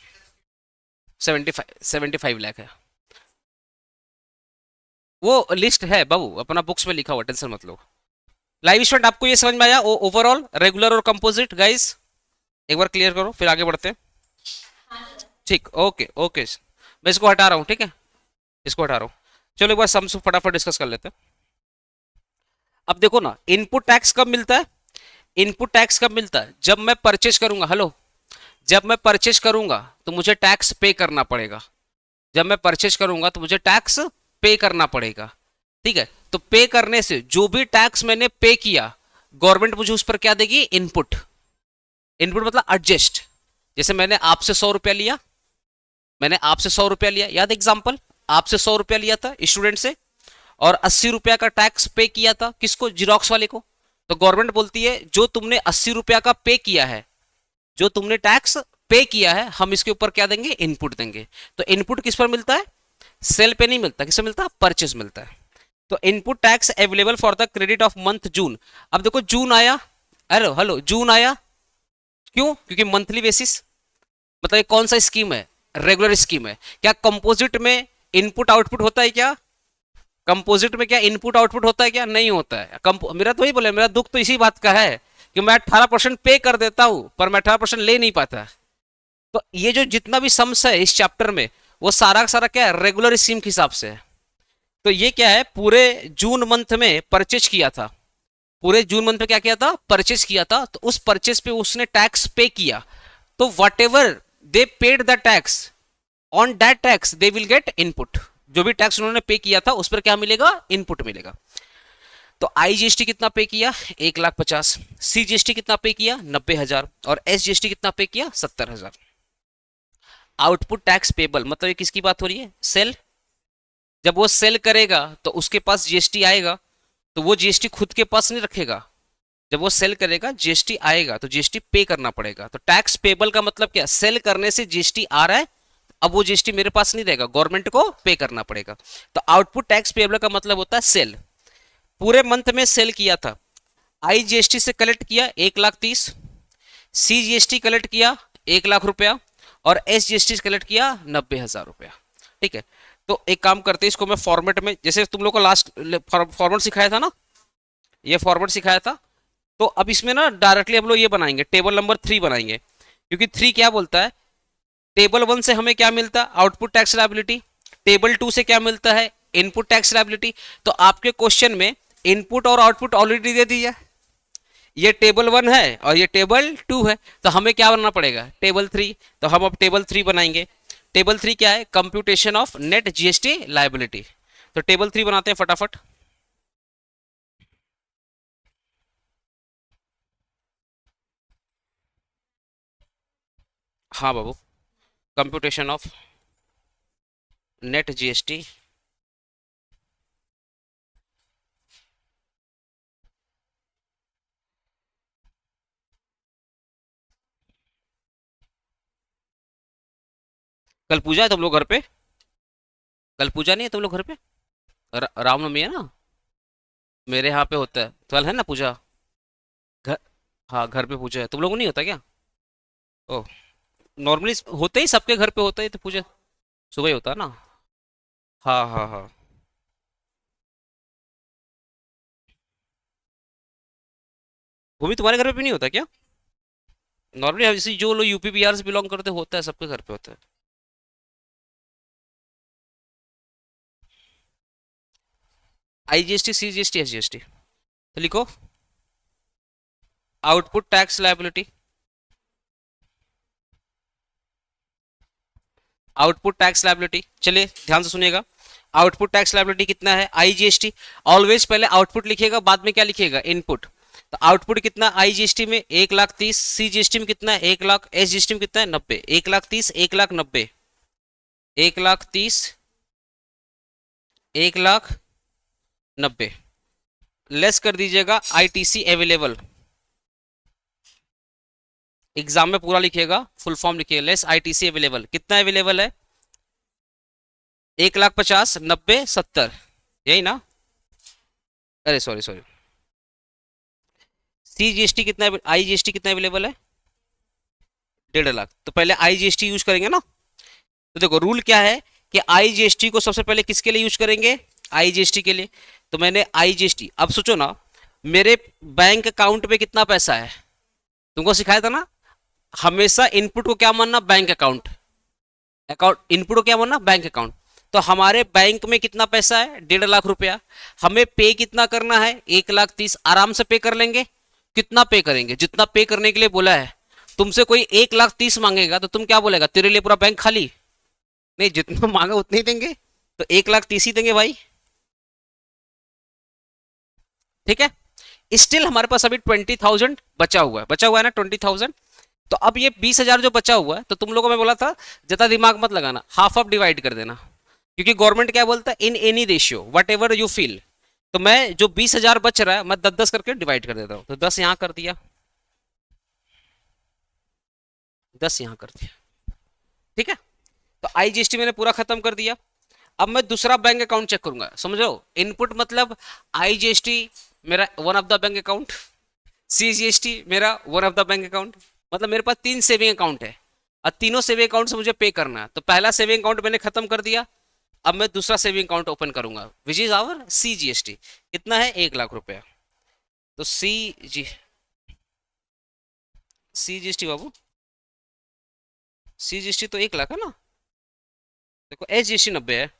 75 लाख है। वो लिस्ट है बाबू, अपना बुक्स में लिखा हुआ, टेंशन मत लो। लाइव स्टूडेंट आपको ये समझ में आया ओवरऑल रेगुलर और कंपोजिट गाइस, एक बार क्लियर करो फिर आगे बढ़ते हैं। ठीक, ओके ओके, मैं इसको हटा रहा हूँ, ठीक है, इसको हटा रहा हूँ। चलो एक बार सम फटाफट डिस्कस कर लेते हैं। अब देखो ना, इनपुट टैक्स कब मिलता है, इनपुट टैक्स कब मिलता है, जब मैं परचेज करूंगा। हेलो, जब मैं परचेज करूंगा तो मुझे टैक्स पे करना पड़ेगा। जब मैं परचेज करूंगा तो मुझे टैक्स पे करना पड़ेगा, ठीक है। तो पे करने से जो भी टैक्स मैंने पे किया, गवर्नमेंट मुझे उस पर क्या देगी, इनपुट। इनपुट मतलब एडजस्ट। जैसे मैंने आपसे 100 रुपया लिया, मैंने आपसे 100 रुपया लिया, याद एग्जाम्पल, आपसे 100 रुपया लिया था स्टूडेंट से, और 80 रुपया का टैक्स पे किया था, किसको, जीरोक्स वाले को। तो गवर्नमेंट बोलती है जो तुमने 80 रुपया का पे किया है, जो तुमने टैक्स पे किया है, हम इसके ऊपर क्या देंगे, इनपुट देंगे। तो इनपुट किस पर मिलता है, सेल पे नहीं मिलता, किस पे मिलता है, परचेज मिलता है। तो input tax available for the credit of month June. अब देखो जून आया, अरे हेलो जून आया, क्यों, क्योंकि मंथली बेसिस, मतलब ये कौन सा स्कीम है, रेगुलर स्कीम है। क्या कंपोजिट में इनपुट आउटपुट होता है क्या, कंपोजिट में क्या इनपुट आउटपुट होता है क्या, नहीं होता है। मेरा तो वही बोले, मेरा दुख तो इसी बात का है कि मैं 18% पे कर देता हूं पर मैं 18% ले नहीं पाता। तो ये जो जितना भी सम्स है इस चैप्टर में, वो सारा का सारा क्या है, रेगुलर स्कीम के हिसाब से है। तो ये क्या है, पूरे जून मंथ में परचेज किया था, पूरे जून मंथ में क्या किया था, परचेज किया था, तो उस परचेज पे उसने टैक्स पे किया। तो what ever they paid the tax, on that tax they will get input. जो भी टैक्स उन्होंने पे किया था उस पर क्या मिलेगा, इनपुट मिलेगा। तो आईजीएसटी कितना पे किया, 1,50,000। सीजीएसटी कितना पे किया, 90,000। और एसजीएसटी कितना पे किया, 70,000। आउटपुट टैक्स पेबल मतलब ये किसकी बात हो रही है, सेल। जब वो सेल करेगा तो उसके पास जीएसटी आएगा, तो वो जीएसटी खुद के पास नहीं रखेगा। जब वो सेल करेगा जीएसटी आएगा तो जीएसटी पे करना पड़ेगा। तो टैक्स पेबल का मतलब क्या, सेल करने से जीएसटी आ रहा है, अब वो जीएसटी मेरे पास नहीं रहेगा, गवर्नमेंट को पे करना पड़ेगा। तो आउटपुट टैक्स पेबल का मतलब होता है सेल। पूरे मंथ में सेल किया था, आईजीएसटी से कलेक्ट किया 1,30,000, सीजीएसटी कलेक्ट किया 1,00,000 रुपया, और एसजीएसटी कलेक्ट किया 90,000 रुपया, ठीक है। तो एक काम करते हैं, इसको मैं फॉर्मेट में, जैसे तुम लोग को लास्ट फॉर्मेट सिखाया था ना, ये फॉर्मेट सिखाया था, तो अब इसमें ना डायरेक्टली हम लोग ये बनाएंगे, टेबल नंबर 3 बनाएंगे। क्योंकि 3 क्या बोलता है, टेबल 1 से हमें क्या मिलता है, आउटपुट टैक्स लायबिलिटी। टेबल 2 से क्या मिलता है, इनपुट टैक्स लायबिलिटी। तो आपके क्वेश्चन में इनपुट और आउटपुट ऑलरेडी दे दिया, ये टेबल 1 है और ये टेबल 2 है, तो हमें क्या बनाना पड़ेगा, टेबल 3। तो हम अब टेबल 3 बनाएंगे। टेबल 3 क्या है, computation of net GST liability. तो टेबल 3 बनाते हैं फटाफट। हाँ बाबू, कंप्यूटेशन ऑफ नेट जीएसटी, कल पूजा है तुम लोग घर पे, कल पूजा नहीं है तुम लोग घर पे, रामनवमी है ना। मेरे यहाँ पे होता है 12 है ना पूजा। घर, हाँ घर पे पूजा है, तुम लोगों को नहीं होता क्या? ओह, नॉर्मली होते ही, सबके घर पे होता ही तो पूजा सुबह ही होता है ना। हाँ हाँ हाँ। भूमि तुम्हारे घर पे भी नहीं होता क्या? नॉर्मली जैसे जो लोग यूपी बिहार से बिलोंग करते होता है, सबके घर पे होता है। IGST CGST SGST, तो लिखो output tax liability. Output tax liability, चलिए ध्यान से सुनिएगा। आउटपुट टैक्स लायबिलिटी कितना है? IGST। ऑलवेज पहले आउटपुट लिखिएगा, बाद में क्या लिखिएगा? इनपुट। तो आउटपुट कितना IGST में? 1,30,000। CGST में कितना है? 1,00,000। SGST में कितना है? 90। 1,30,000, 1,90,000, 1,30,000, 1,90,000 लेस कर दीजिएगा ITC अवेलेबल। एग्जाम में पूरा लिखिएगा, फुल फॉर्म लिखिएगा। लेस ITC अवेलेबल, कितना अवेलेबल है? 1,50,000, 90, 70, यही ना? अरे सॉरी सॉरी। CGST कितना, IGST कितना अवेलेबल है? 1,50,000। तो पहले IGST यूज करेंगे ना। तो देखो रूल क्या है कि IGST को सबसे पहले किसके लिए यूज करेंगे? IGST के लिए। तो मैंने IGST, अब सोचो ना, मेरे बैंक अकाउंट में कितना पैसा है? तुमको सिखाया था ना, हमेशा इनपुट को क्या मानना? Bank account. अकाउंट इनपुट को क्या मानना? Bank account. तो हमारे बैंक में कितना पैसा है? 1,50,000 रुपया। हमें पे कितना करना है? 1,30,000। आराम से पे कर लेंगे। कितना पे करेंगे? जितना पे करने के लिए बोला है। तुमसे कोई 1,30,000 मांगेगा तो तुम क्या बोलेगा? तेरे लिए पूरा बैंक खाली? नहीं, जितना मांगा उतने ही देंगे। तो 1,30,000 ही देंगे भाई। ठीक है। स्टिल हमारे पास अभी 20,000 बचा हुआ है, बचा हुआ है ना 20,000। तो अब ये 20,000 जो बचा हुआ है, तो तुम लोगों को मैं बोला था ज्यादा दिमाग मत लगाना, हाफ ऑफ डिवाइड कर देना। क्योंकि गवर्नमेंट क्या बोलता है? In any ratio what ever you feel. तो मैं जो 20,000 बच रहा है, मैं 10-10 करके डिवाइड कर देता हूँ। तो 10 यहाँ कर दिया, 10 यहाँ कर दिया। ठीक है। तो IGST मैंने पूरा खत्म कर दिया। अब मैं दूसरा बैंक अकाउंट चेक करूंगा, समझो। इनपुट मतलब IGST मेरा one of the bank account, CGST मेरा one of the bank account. मतलब मेरे पास 3 सेविंग अकाउंट है, और तीनों सेविंग अकाउंट से मुझे पे करना है। तो पहला सेविंग अकाउंट मैंने खत्म कर दिया। अब मैं दूसरा सेविंग अकाउंट ओपन करूंगा, विच इज आवर CGST। कितना है? 1,00,000 रुपया। तो CGST बाबू, CGST तो 1,00,000 है ना। देखो SGST 90 है।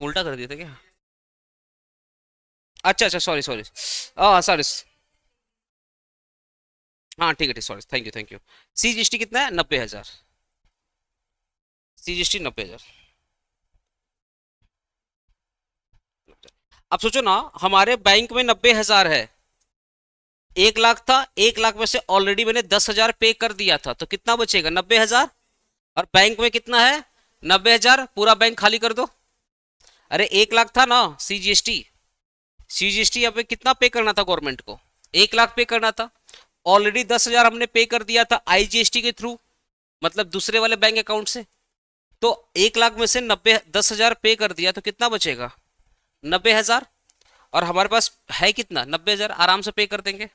उल्टा कर दिया था क्या? अच्छा अच्छा, सॉरी सॉरी। हाँ सॉरी। हाँ ठीक है ठीक, sorry, thank you thank you. CGST कितना है? 90,000। CGST 90,000। अब सोचो ना, हमारे बैंक में 90,000 है। 1,00,000 था, 1,00,000 में से ऑलरेडी मैंने 10,000 पे कर दिया था, तो कितना बचेगा? 90,000। और बैंक में कितना है? 90,000। पूरा बैंक खाली कर दो। अरे 1,00,000 था ना CGST। CGST अब कितना पे करना था गवर्नमेंट को? 1,00,000 पे करना था। ऑलरेडी 10,000 हमने पे कर दिया था IGST के थ्रू, मतलब दूसरे वाले बैंक अकाउंट से। तो 1,00,000 में से 10,000 पे कर दिया, तो कितना बचेगा? 90,000। और हमारे पास है कितना? 90,000, आराम से पे कर देंगे।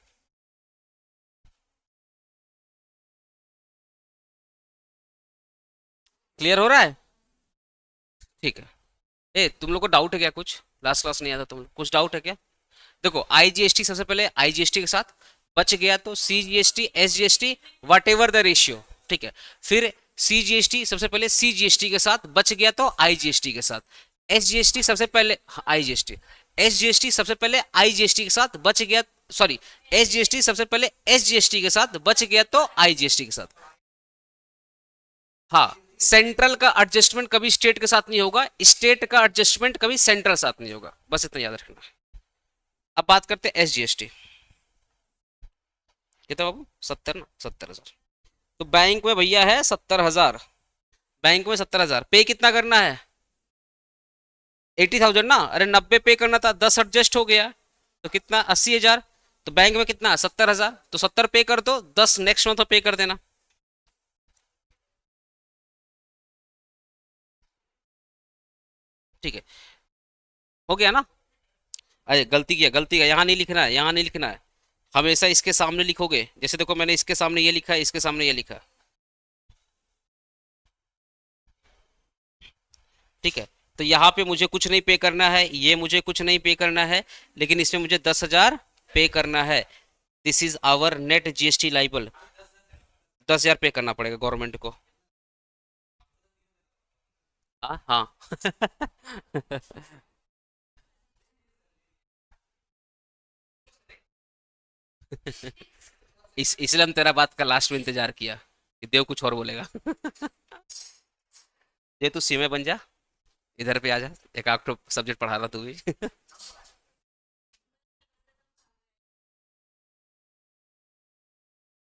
क्लियर हो रहा है? ठीक है। ए तुम लोग को डाउट है क्या कुछ? लास्ट क्लास नहीं आया था तुम लोग, कुछ डाउट है क्या? देखो IGST सबसे पहले, IGST के साथ बच गया तो CGST SGST what ever the ratio. ठीक है। फिर CGST सबसे पहले CGST के साथ बच गया तो IGST के साथ। SGST सबसे पहले, IGST SGST सबसे पहले IGST के साथ बच गया, सॉरी, SGST सबसे पहले SGST के साथ बच गया तो IGST के साथ। हाँ, सेंट्रल का एडजस्टमेंट कभी स्टेट के साथ नहीं होगा, स्टेट का एडजस्टमेंट कभी सेंट्रल साथ नहीं होगा, बस इतना याद रखना। अब बात करते हैं SGST। कितना बाबू? 70 ना, 70,000। तो बैंक में भैया है 70,000। बैंक में 70,000 पे कितना करना है? 80,000 ना। अरे 90 पे करना था, 10 एडजस्ट हो गया, तो कितना? 80,000। तो बैंक में कितना? 70,000। तो 70 पे कर दो, 10 नेक्स्ट मंथ पे कर देना। ठीक है, हो गया ना। अरे गलती किया, यहाँ नहीं लिखना है, यहाँ नहीं लिखना है। हमेशा इसके सामने लिखोगे, जैसे देखो मैंने इसके सामने ये लिखा है, इसके सामने ये लिखा है। ठीक है। तो यहाँ पे मुझे कुछ नहीं पे करना है, ये मुझे कुछ नहीं पे करना है, लेकिन इसमें मुझे 10,000 पे करना है। This is our net GST liable. 10,000 pay करना पड़ेगा गवर्नमेंट को। हाँ हाँ। इसलिए हम तेरा बात का लास्ट में इंतजार किया कि देव कुछ और बोलेगा। ये तू सीमे बन जा, इधर पे आ जा, एक आध सब्जेक्ट पढ़ा रहा तू भी।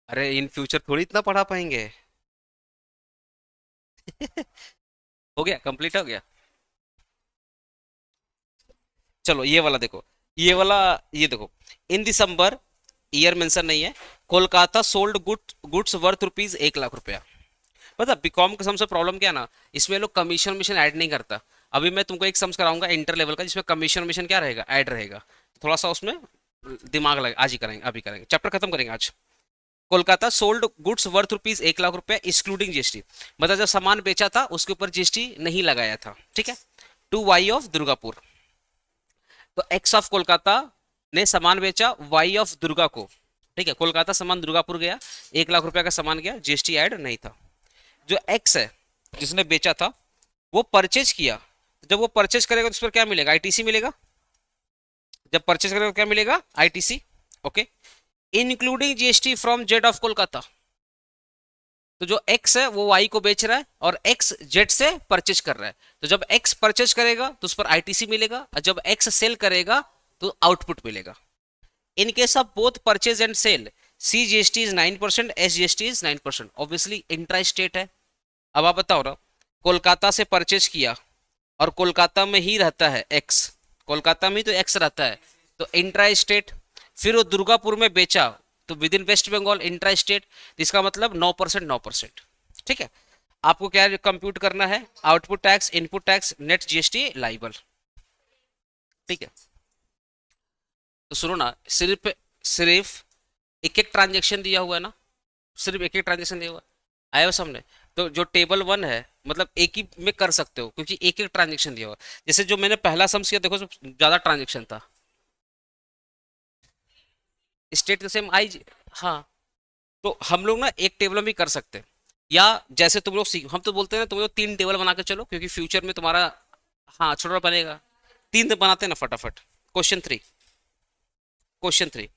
अरे इन फ्यूचर थोड़ी इतना पढ़ा पाएंगे। हो गया, कंप्लीट हो गया। चलो ये वाला देखो, ये वाला, ये देखो। इन दिसंबर, ईयर मेंशन नहीं है, Kolkata sold goods worth rupees 1 lakh रुपया। पता बीकॉम का सबसे प्रॉब्लम क्या है ना, इसमें लोग कमीशन मिशन ऐड नहीं करता। अभी मैं तुमको एक सम्स कराऊंगा इंटर लेवल का, जिसमें कमीशन मिशन क्या रहेगा, ऐड रहेगा। थोड़ा सा उसमें दिमाग लगे, आज ही करेंगे, अभी करेंगे, चैप्टर खत्म करेंगे आज। Kolkata sold goods worth rupees 1 lakh रुपया एक्सक्लूडिंग जीएसटी। मतलब जब सामान बेचा था उसके ऊपर जीएसटी नहीं लगाया था, ठीक है। To Y of Durgapur. तो एक्स ऑफ कोलकाता ने सामान बेचा वाई ऑफ दुर्गा को, ठीक है। कोलकाता सामान दुर्गापुर गया, 1 लाख रुपया का सामान गया, जीएसटी ऐड नहीं था। जो एक्स है जिसने बेचा था, वो परचेज किया। जब वो परचेज करेगा तो उस पर क्या मिलेगा, आईटीसी मिलेगा। जब परचेज करेगा तो क्या मिलेगा, ITC. Okay. Including GST from Z of Kolkata. तो जो एक्स है वो वाई को बेच रहा है, और एक्स जेड से परचेज कर रहा है। तो जब एक्स परचेज करेगा तो उस पर आईटीसी मिलेगा, और जब एक्स सेल करेगा तो आउटपुट मिलेगा। In case of both purchase and sale, C GST is 9%, S GST is 9%। Obviously intra state है। अब आप बताओ ना, कोलकाता से परचेज किया और कोलकाता में ही रहता है एक्स, कोलकाता में ही तो एक्स रहता है, तो इंट्रा स्टेट। फिर वो दुर्गापुर में बेचा, तो within West Bengal intra state. इसका मतलब 9%, 9%। ठीक है। आपको क्या कंप्यूट करना है, output tax, input tax, net GST liable. ठीक है। तो सुनो ना, सिर्फ सिर्फ एक एक ट्रांजेक्शन दिया हुआ है ना, सिर्फ एक एक ट्रांजेक्शन दिया हुआ है, आया हो सामने। तो जो टेबल 1 है, मतलब एक ही में कर सकते हो, क्योंकि एक एक ट्रांजेक्शन दिया हुआ है। जैसे जो मैंने पहला सम्स किया, देखो ज्यादा ट्रांजेक्शन था। स्टेट के सेम आई। हाँ। तो हम लोग ना एक टेबल में भी कर सकते हैं, या जैसे तुम लोग सीख, हम तो बोलते हैं ना तुम लोग 3 टेबल बना के चलो, क्योंकि फ्यूचर में तुम्हारा, हाँ, छोटा बनेगा। 3 तो बनाते हैं ना फटाफट। Question 3, question 3,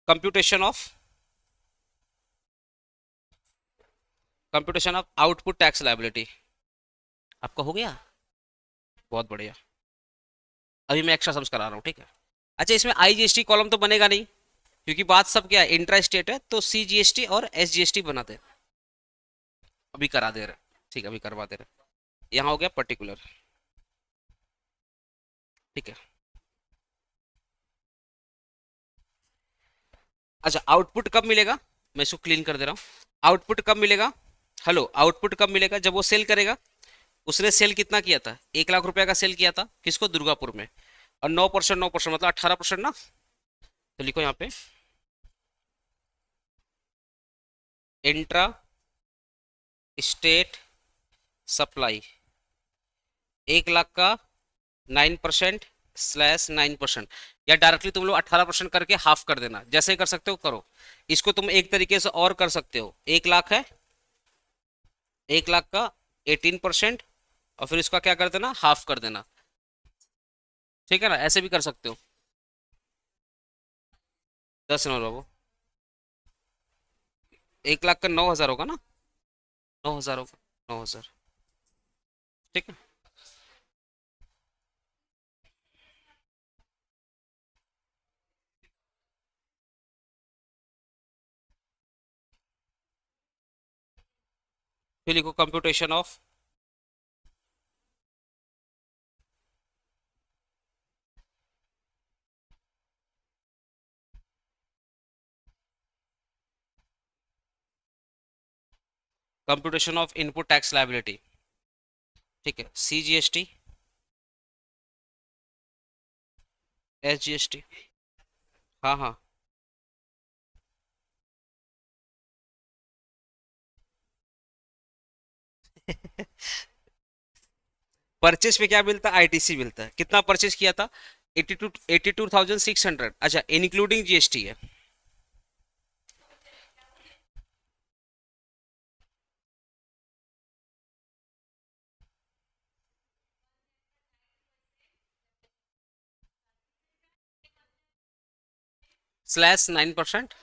computation of computation of output tax liability. आपका हो गया, बहुत बढ़िया। अभी मैं एक्स्ट्रा सम्स करा रहा हूँ, ठीक है। अच्छा, इसमें आईजीएसटी कॉलम तो बनेगा नहीं, क्योंकि बात सब क्या है, इंट्रा स्टेट है, तो सीजीएसटी और एसजीएसटी बनाते हैं। अभी करा दे रहे, ठीक है, अभी करवा दे रहे। यहाँ हो गया पर्टिकुलर, ठीक है। अच्छा, आउटपुट कब मिलेगा, मैं इसको क्लीन कर दे रहा हूँ। आउटपुट कब मिलेगा, हेलो, आउटपुट कब मिलेगा, जब वो सेल करेगा। उसने सेल कितना किया था, 1 लाख रुपया का सेल किया था, किसको, दुर्गापुर में। और 9%, 9% मतलब 18% ना। तो लिखो यहाँ पे, इंट्रा स्टेट सप्लाई 1 लाख का 9%/9%, या डायरेक्टली तुम लोग 18% करके हाफ कर देना, जैसे ही कर सकते हो करो। इसको तुम एक तरीके से और कर सकते हो, 1 लाख है, 1 लाख का 18%, और फिर इसका क्या कर देना, हाफ कर देना। ठीक है ना, ऐसे भी कर सकते हो। 10 नंबर बाबू, 1 लाख का 9,000 होगा ना, 9,000 होगा, 9,000। ठीक है। फिर लिखो computation of computation of input tax liability. ठीक है, सीजीएसटी SGST। हाँ हाँ। परचेस पे क्या मिलता है? आईटीसी मिलता है। कितना परचेस किया था? 82,600। अच्छा, इंक्लूडिंग जीएसटी है। /9%।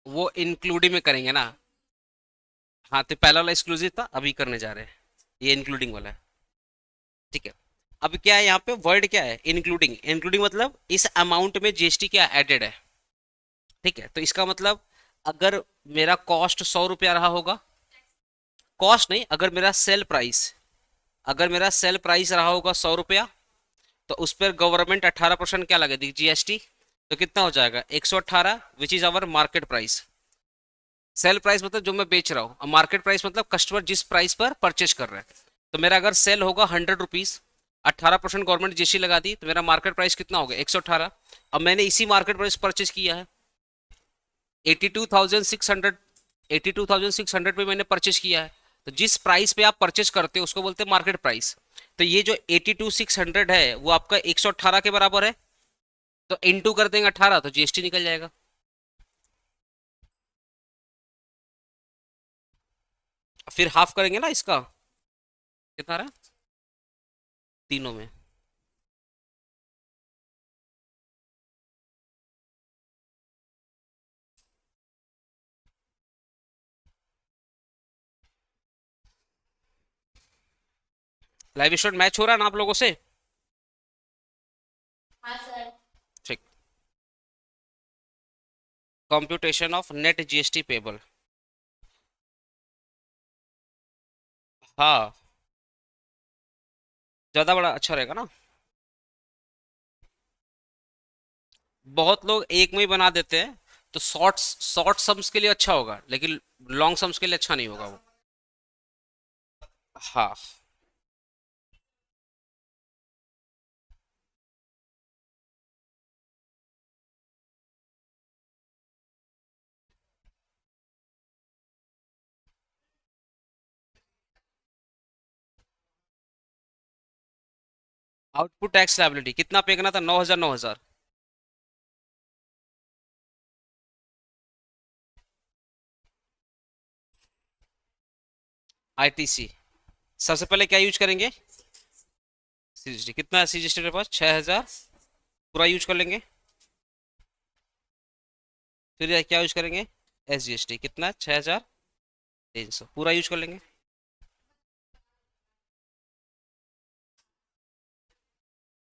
वो इंक्लूडिंग में करेंगे ना। हाँ, तो पहला वाला एक्सक्लूसिव था, अभी करने जा रहे हैं। ये इंक्लूडिंग वाला है। ठीक है। अब क्या है यहाँ पे वर्ड, क्या है? इंक्लूडिंग। इंक्लूडिंग मतलब इस अमाउंट में जीएसटी क्या एडेड है। ठीक है, तो इसका मतलब अगर मेरा कॉस्ट 100 रुपया रहा होगा, कॉस्ट नहीं, अगर मेरा सेल प्राइस रहा होगा 100 रुपया, तो उस पर गवर्नमेंट 18% क्या लगा दी? जीएसटी। तो कितना हो जाएगा? 118, which is our market price. Sale price मतलब जो मैं बेच रहा हूँ, और मार्केट प्राइस मतलब कस्टमर जिस प्राइस पर परचेज कर रहा है। तो मेरा अगर सेल होगा 100 रुपीज, 18% गवर्नमेंट जीएसटी लगा दी, तो मेरा मार्केट प्राइस कितना हो गया? 118। अब मैंने इसी मार्केट प्राइस परचेज किया है, 82,600। 82,600 पे मैंने परचेज किया है। तो जिस प्राइस पे आप परचेज करते हो उसको बोलते हैं मार्केट प्राइस। तो ये जो 82,600 है वो आपका 118 के बराबर है। तो इंटू कर देंगे 18, तो जीएसटी निकल जाएगा। फिर हाफ करेंगे ना इसका। कितना रहा? तीनों में। लाइव स्टोर मैच हो रहा है ना आप लोगों से? हाँ सर। ठीक। Computation of net GST payable. हाँ, ज्यादा बड़ा अच्छा रहेगा ना। बहुत लोग एक में ही बना देते हैं। तो शॉर्ट शॉर्ट सम्स के लिए अच्छा होगा, लेकिन लॉन्ग सम्स के लिए अच्छा नहीं होगा वो। हाँ। आउटपुट टैक्स लायबिलिटी कितना पे करना था? 9,000 9,000। आईटीसी। सबसे पहले क्या यूज करेंगे? सीजीएसटी। कितना है सीजीएसटी के पास? 6,000। पूरा यूज कर लेंगे। फिर क्या यूज करेंगे? एसजीएसटी। कितना? 6,300। पूरा यूज कर लेंगे।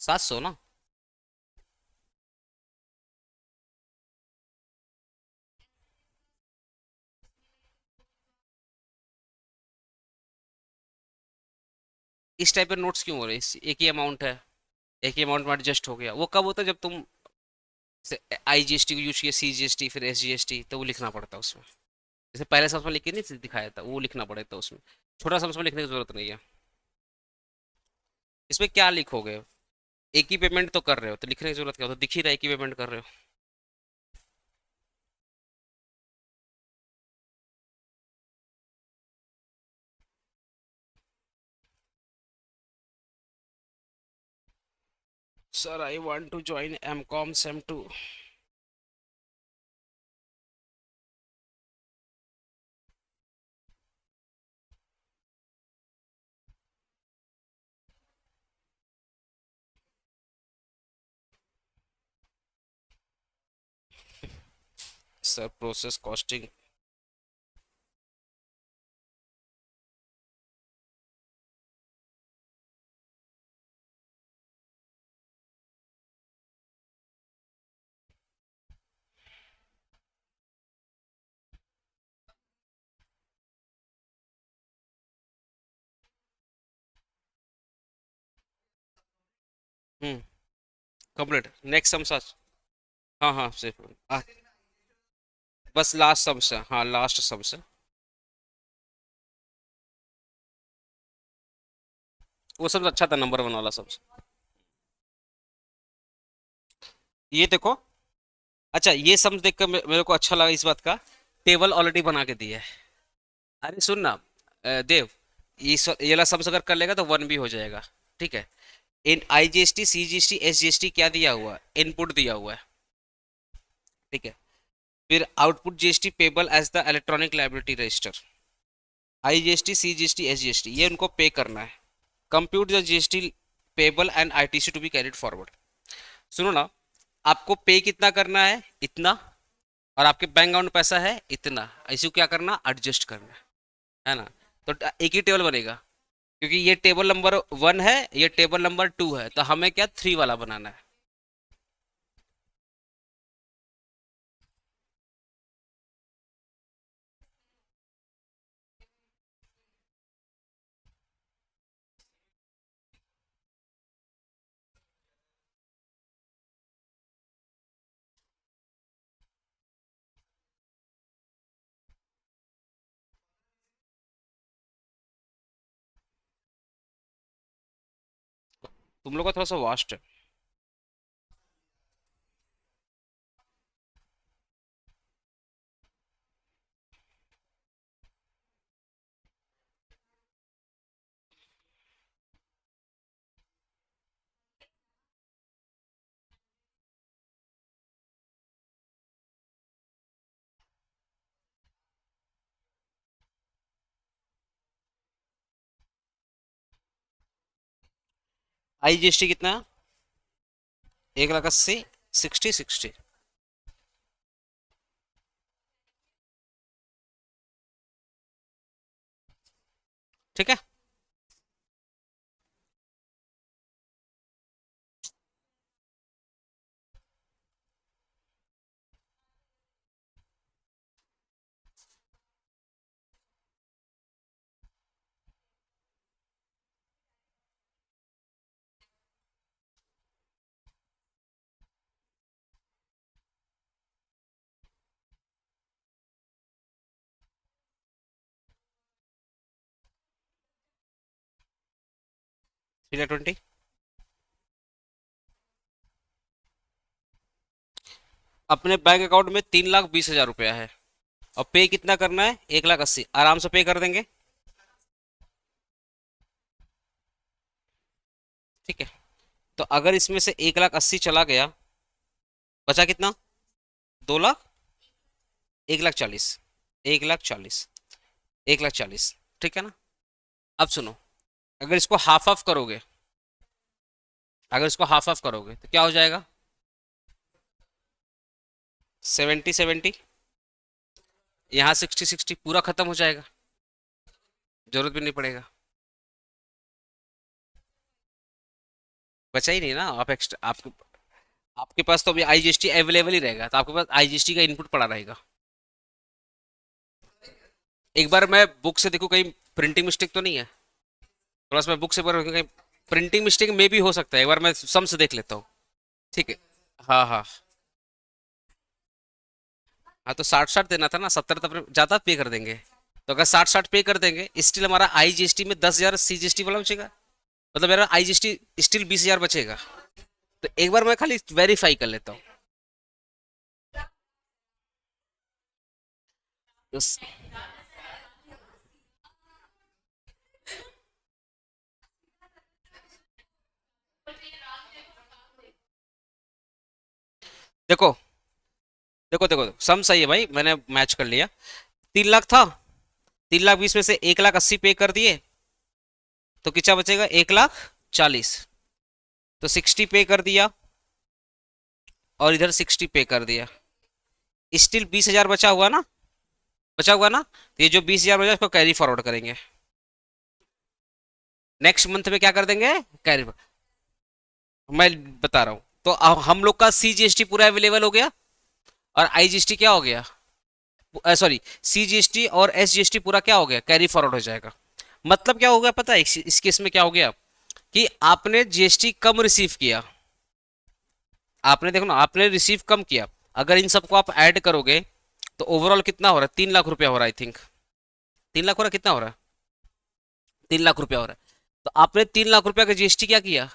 700 ना। इस टाइप के नोट्स क्यों हो रहे हैं? एक ही अमाउंट है, एक ही अमाउंट में एडजस्ट हो गया। वो कब होता है? जब तुम आईजीएसटी को यूज किया, सीजीएसटी, फिर एसजीएसटी, तो वो लिखना पड़ता है उसमें। जैसे पहले सबसे लिख के नहीं दिखाया था, वो लिखना पड़ेगा उसमें। छोटा सा उसमें लिखने की जरूरत नहीं है। इसमें क्या लिखोगे? एक ही पेमेंट तो कर रहे हो, तो लिखने की जरूरत क्या हो? तो दिख ही रहा है एक ही पेमेंट कर रहे हो। Sir I want to join MCom sem two. Sir process costing. Hmm. Complete. Next some such. हाँ हाँ, सिर्फ बस लास्ट सम से, हाँ लास्ट सम से। वो सबसे अच्छा था, नंबर वन वाला सबसे। ये देखो। अच्छा, ये सम देख कर मेरे को अच्छा लगा इस बात का, टेबल ऑलरेडी बना के दिया है। अरे सुन ना, देव, ये वाला सम्स अगर कर लेगा तो वन भी हो जाएगा। ठीक है। इन IGST CGST SGST क्या दिया हुआ है, इनपुट दिया हुआ है। ठीक है। फिर output GST payable as the electronic liability register. IGST CGST SGST ये उनको पे करना है। Compute the GST payable and ITC to be carried forward. सुनो ना, आपको पे कितना करना है, इतना, और आपके बैंक अकाउंट में पैसा है इतना, ऐसे क्या करना, एडजस्ट करना है ना। तो एक ही टेबल बनेगा, क्योंकि ये टेबल नंबर वन है, ये टेबल नंबर टू है, तो हमें क्या थ्री वाला बनाना है। तुम लोग का थोड़ा सा वास्ट है। IGST कितना है, 1,80,000, 60 60। ठीक है। 3,20। अपने बैंक अकाउंट में 3,20,000 रुपया है, और पे कितना करना है, 1,80,000, आराम से पे कर देंगे। ठीक है। तो अगर इसमें से 1,80,000 चला गया, बचा कितना, 2,00,000, 1,40,000, 1,40,000, 1,40,000। ठीक है ना। अब सुनो, अगर इसको हाफ ऑफ करोगे, अगर इसको हाफ ऑफ करोगे तो क्या हो जाएगा, 70 70, यहाँ 60 60, पूरा खत्म हो जाएगा, जरूरत भी नहीं पड़ेगा। बचा ही नहीं ना, आप एक्स्ट्रा, आपके आपके पास तो अभी IGST अवेलेबल ही रहेगा, तो आपके पास IGST का इनपुट पड़ा रहेगा। एक बार मैं बुक से देखूं, कहीं प्रिंटिंग मिस्टेक तो नहीं है। थोड़ा सा मैं बुक से पढ़, कहीं प्रिंटिंग मिस्टेक में भी हो सकता है, एक बार मैं सम से देख लेता हूँ। ठीक है। हाँ हाँ। हाँ तो 60 60 देना था ना, 70 तो अपने ज्यादा पे कर देंगे। तो अगर 60 60 पे कर देंगे, स्टिल हमारा IGST में 10,000 CGST वाला बचेगा, मतलब मेरा IGST स्टिल 20,000 बचेगा। तो एक बार मैं खाली वेरीफाई कर लेता हूँ। तो देखो देखो देखो, सम सही है भाई, मैंने मैच कर लिया। 3,00,000 था, 3,20,000 में से 1,80,000 पे कर दिए, तो कितना बचेगा, 1,40,000। तो 60 पे कर दिया, और इधर 60 पे कर दिया, स्टिल 20,000 बचा हुआ ना, बचा हुआ ना। तो ये जो 20,000 बचा उसको कैरी फॉरवर्ड करेंगे, नेक्स्ट मंथ में क्या कर देंगे, कैरी। मैं बता रहा हूँ, तो अब हम लोग का CGST पूरा अवेलेबल हो गया, और IGST क्या हो गया, सॉरी, CGST और SGST पूरा क्या हो गया, कैरी फॉरवर्ड हो जाएगा। मतलब क्या हो गया पता है, इस केस में क्या हो गया, कि आपने GST कम रिसीव किया, आपने देखो ना, आपने रिसीव कम किया। अगर इन सबको आप ऐड करोगे, तो ओवरऑल कितना हो रहा है, 3,00,000 रुपया हो रहा है, आई थिंक 3,00,000 हो रहा है, कितना हो रहा है, 3,00,000 रुपया हो रहा है। तो आपने 3 लाख रुपया का जीएसटी क्या किया,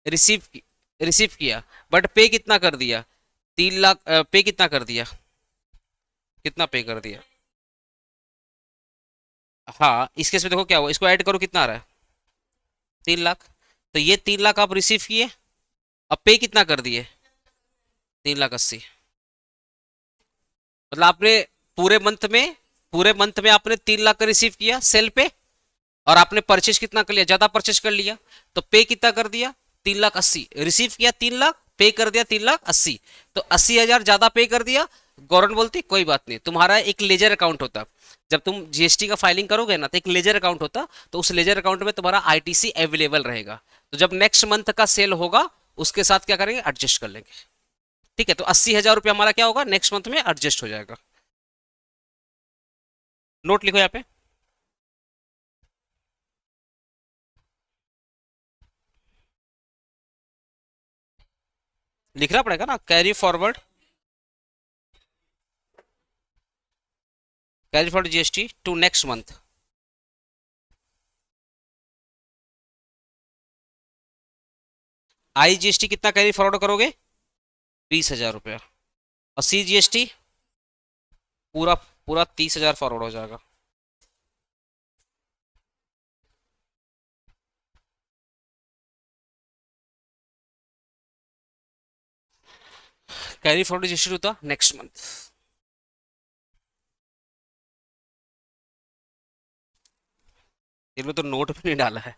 रिसीव रिसीव किया, बट पे कितना कर दिया, 3 लाख पे कितना कर दिया, कितना पे कर दिया। हाँ इस केस में देखो क्या हुआ, इसको ऐड करो कितना आ रहा है, 3 लाख। तो ये 3 लाख आप रिसीव किए, अब पे कितना कर दिए, 3 लाख 80। मतलब आपने पूरे मंथ में पूरे मंथ में आपने 3 लाख का रिसीव किया सेल पे, और आपने परचेज कितना कर लिया, ज्यादा परचेज कर लिया, तो पे कितना कर दिया, 3 लाख 80। रिसीव किया 3 लाख, पे कर दिया 3 लाख 80, तो 80 हजार ज्यादा पे कर दिया। गवर्नमेंट बोलती कोई बात नहीं, तुम्हारा एक लेजर अकाउंट होता, जब तुम जीएसटी का फाइलिंग करोगे ना तो एक लेजर अकाउंट होता, तो उस लेजर अकाउंट में तुम्हारा आईटीसी अवेलेबल रहेगा। तो जब नेक्स्ट मंथ का सेल होगा उसके साथ क्या करेंगे, एडजस्ट कर लेंगे। ठीक है, तो 80 हजार रुपया हमारा क्या होगा, नेक्स्ट मंथ में एडजस्ट हो जाएगा। नोट लिखो यहाँ पे। लिखना पड़ेगा ना, carry forward GST to next month. I GST कितना कैरी फॉरवर्ड करोगे, 20 हजार रुपया। और सी जीएसटी पूरा पूरा 30 हजार फॉरवर्ड हो जाएगा। कैरी फॉरवर्ड जीएसटी होता नेक्स्ट मंथ। इनमें तो नोट भी नहीं डाला है।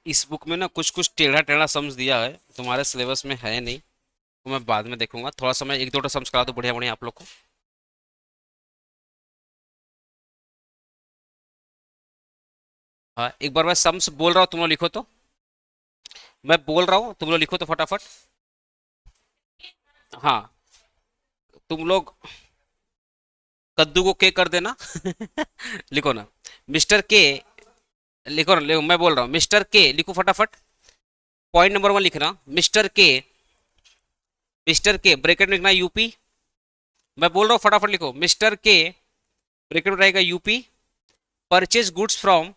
इस बुक में ना कुछ कुछ टेढ़ा टेढ़ा सम्स दिया है, तुम्हारे सिलेबस में है नहीं, तो मैं बाद में देखूंगा, थोड़ा सा मैं एक दो सम्स करा दूं बढ़िया बढ़िया आप लोग को। हाँ एक बार मैं सम्स बोल रहा हूँ, तुम लोग लिखो तो। मैं बोल रहा हूँ, तुम लोग लिखो तो फटाफट। हाँ तुम लोग कद्दू को के कर देना। लिखो ना, मिस्टर के। लिखो ना, लिखो, मैं बोल रहा हूँ मिस्टर के, लिखो फटाफट। पॉइंट नंबर 1 लिखना, मिस्टर के। मिस्टर के ब्रैकेट में लिखना यूपी। मैं बोल रहा हूँ फटाफट लिखो, मिस्टर के ब्रैकेट में रहेगा UP, purchase goods from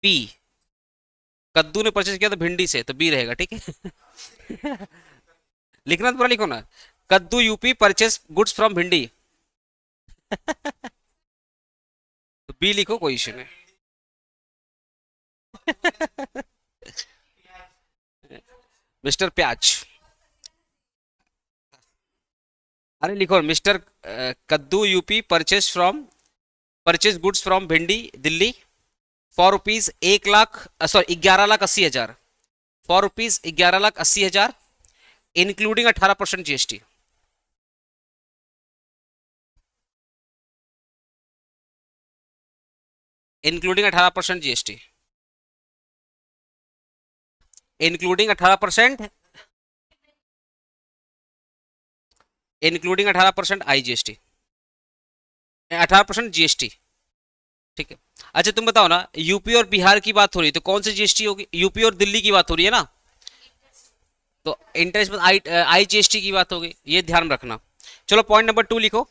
P. कद्दू ने परचेज किया तो भिंडी से, तो बी रहेगा, ठीक है। लिखना तो पूरा लिखो ना, कद्दू यूपी परचेज गुड्स फ्रॉम भिंडी। तो बी लिखो, कोई इशू नहीं। मिस्टर प्याज। अरे लिखो मिस्टर कद्दू यूपी परचेज गुड्स फ्रॉम भिंडी Delhi for rupees 1 lakh, sorry 11 lakh 80 हजार। फॉर रुपीज 11 लाख 80 हजार, including 18% GST. Including 18% GST. Including 18%, including 18% IGST, 18% GST. ठीक है। अच्छा तुम बताओ ना, यूपी और बिहार की बात हो रही है तो कौन सी जीएसटी होगी, यूपी और दिल्ली की बात हो रही है ना, तो इंटरेस्ट में IGST की बात होगी, ये ध्यान रखना। चलो पॉइंट नंबर 2 लिखो,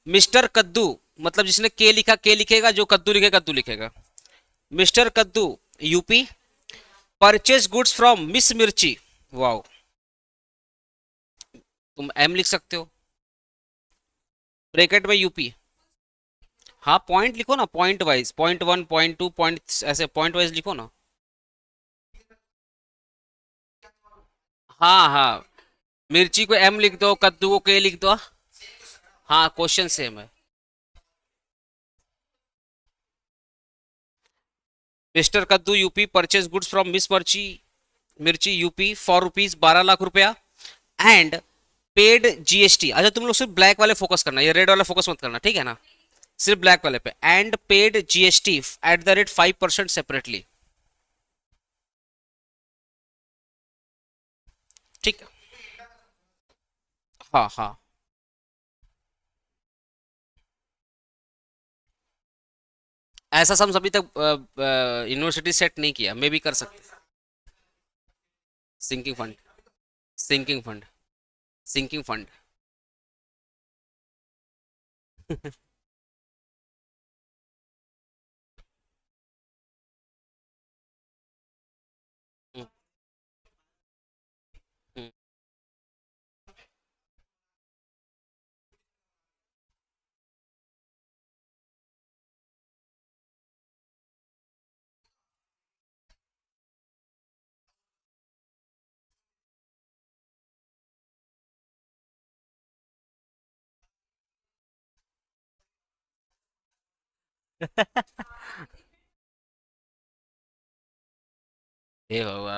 मिस्टर कद्दू, मतलब जिसने के लिखा के लिखेगा, जो कद्दू लिखेगा कद्दू लिखेगा। मिस्टर कद्दू UP purchase goods from miss मिर्ची। वाओ, तुम एम लिख सकते हो, ब्रैकेट में यूपी। हाँ पॉइंट लिखो ना, point wise, point 1 point 2 point, ऐसे पॉइंट वाइज लिखो ना। हाँ हाँ, मिर्ची को एम लिख दो, कद्दू को के लिख दो। हाँ क्वेश्चन सेम है। मिस्टर कद्दू UP purchase goods from miss मिर्ची यूपी फॉर रुपीज 12 लाख रुपया एंड पेड जीएसटी। अच्छा तुम लोग सिर्फ ब्लैक वाले फोकस करना, ये रेड वाला फोकस मत करना, ठीक है ना, सिर्फ ब्लैक वाले पे। And paid GST at the rate 5% separately, ठीक है। हाँ हाँ, ऐसा सम अभी तक यूनिवर्सिटी सेट नहीं किया, मे भी कर सकते। Sinking fund, sinking fund, sinking fund. ये होगा।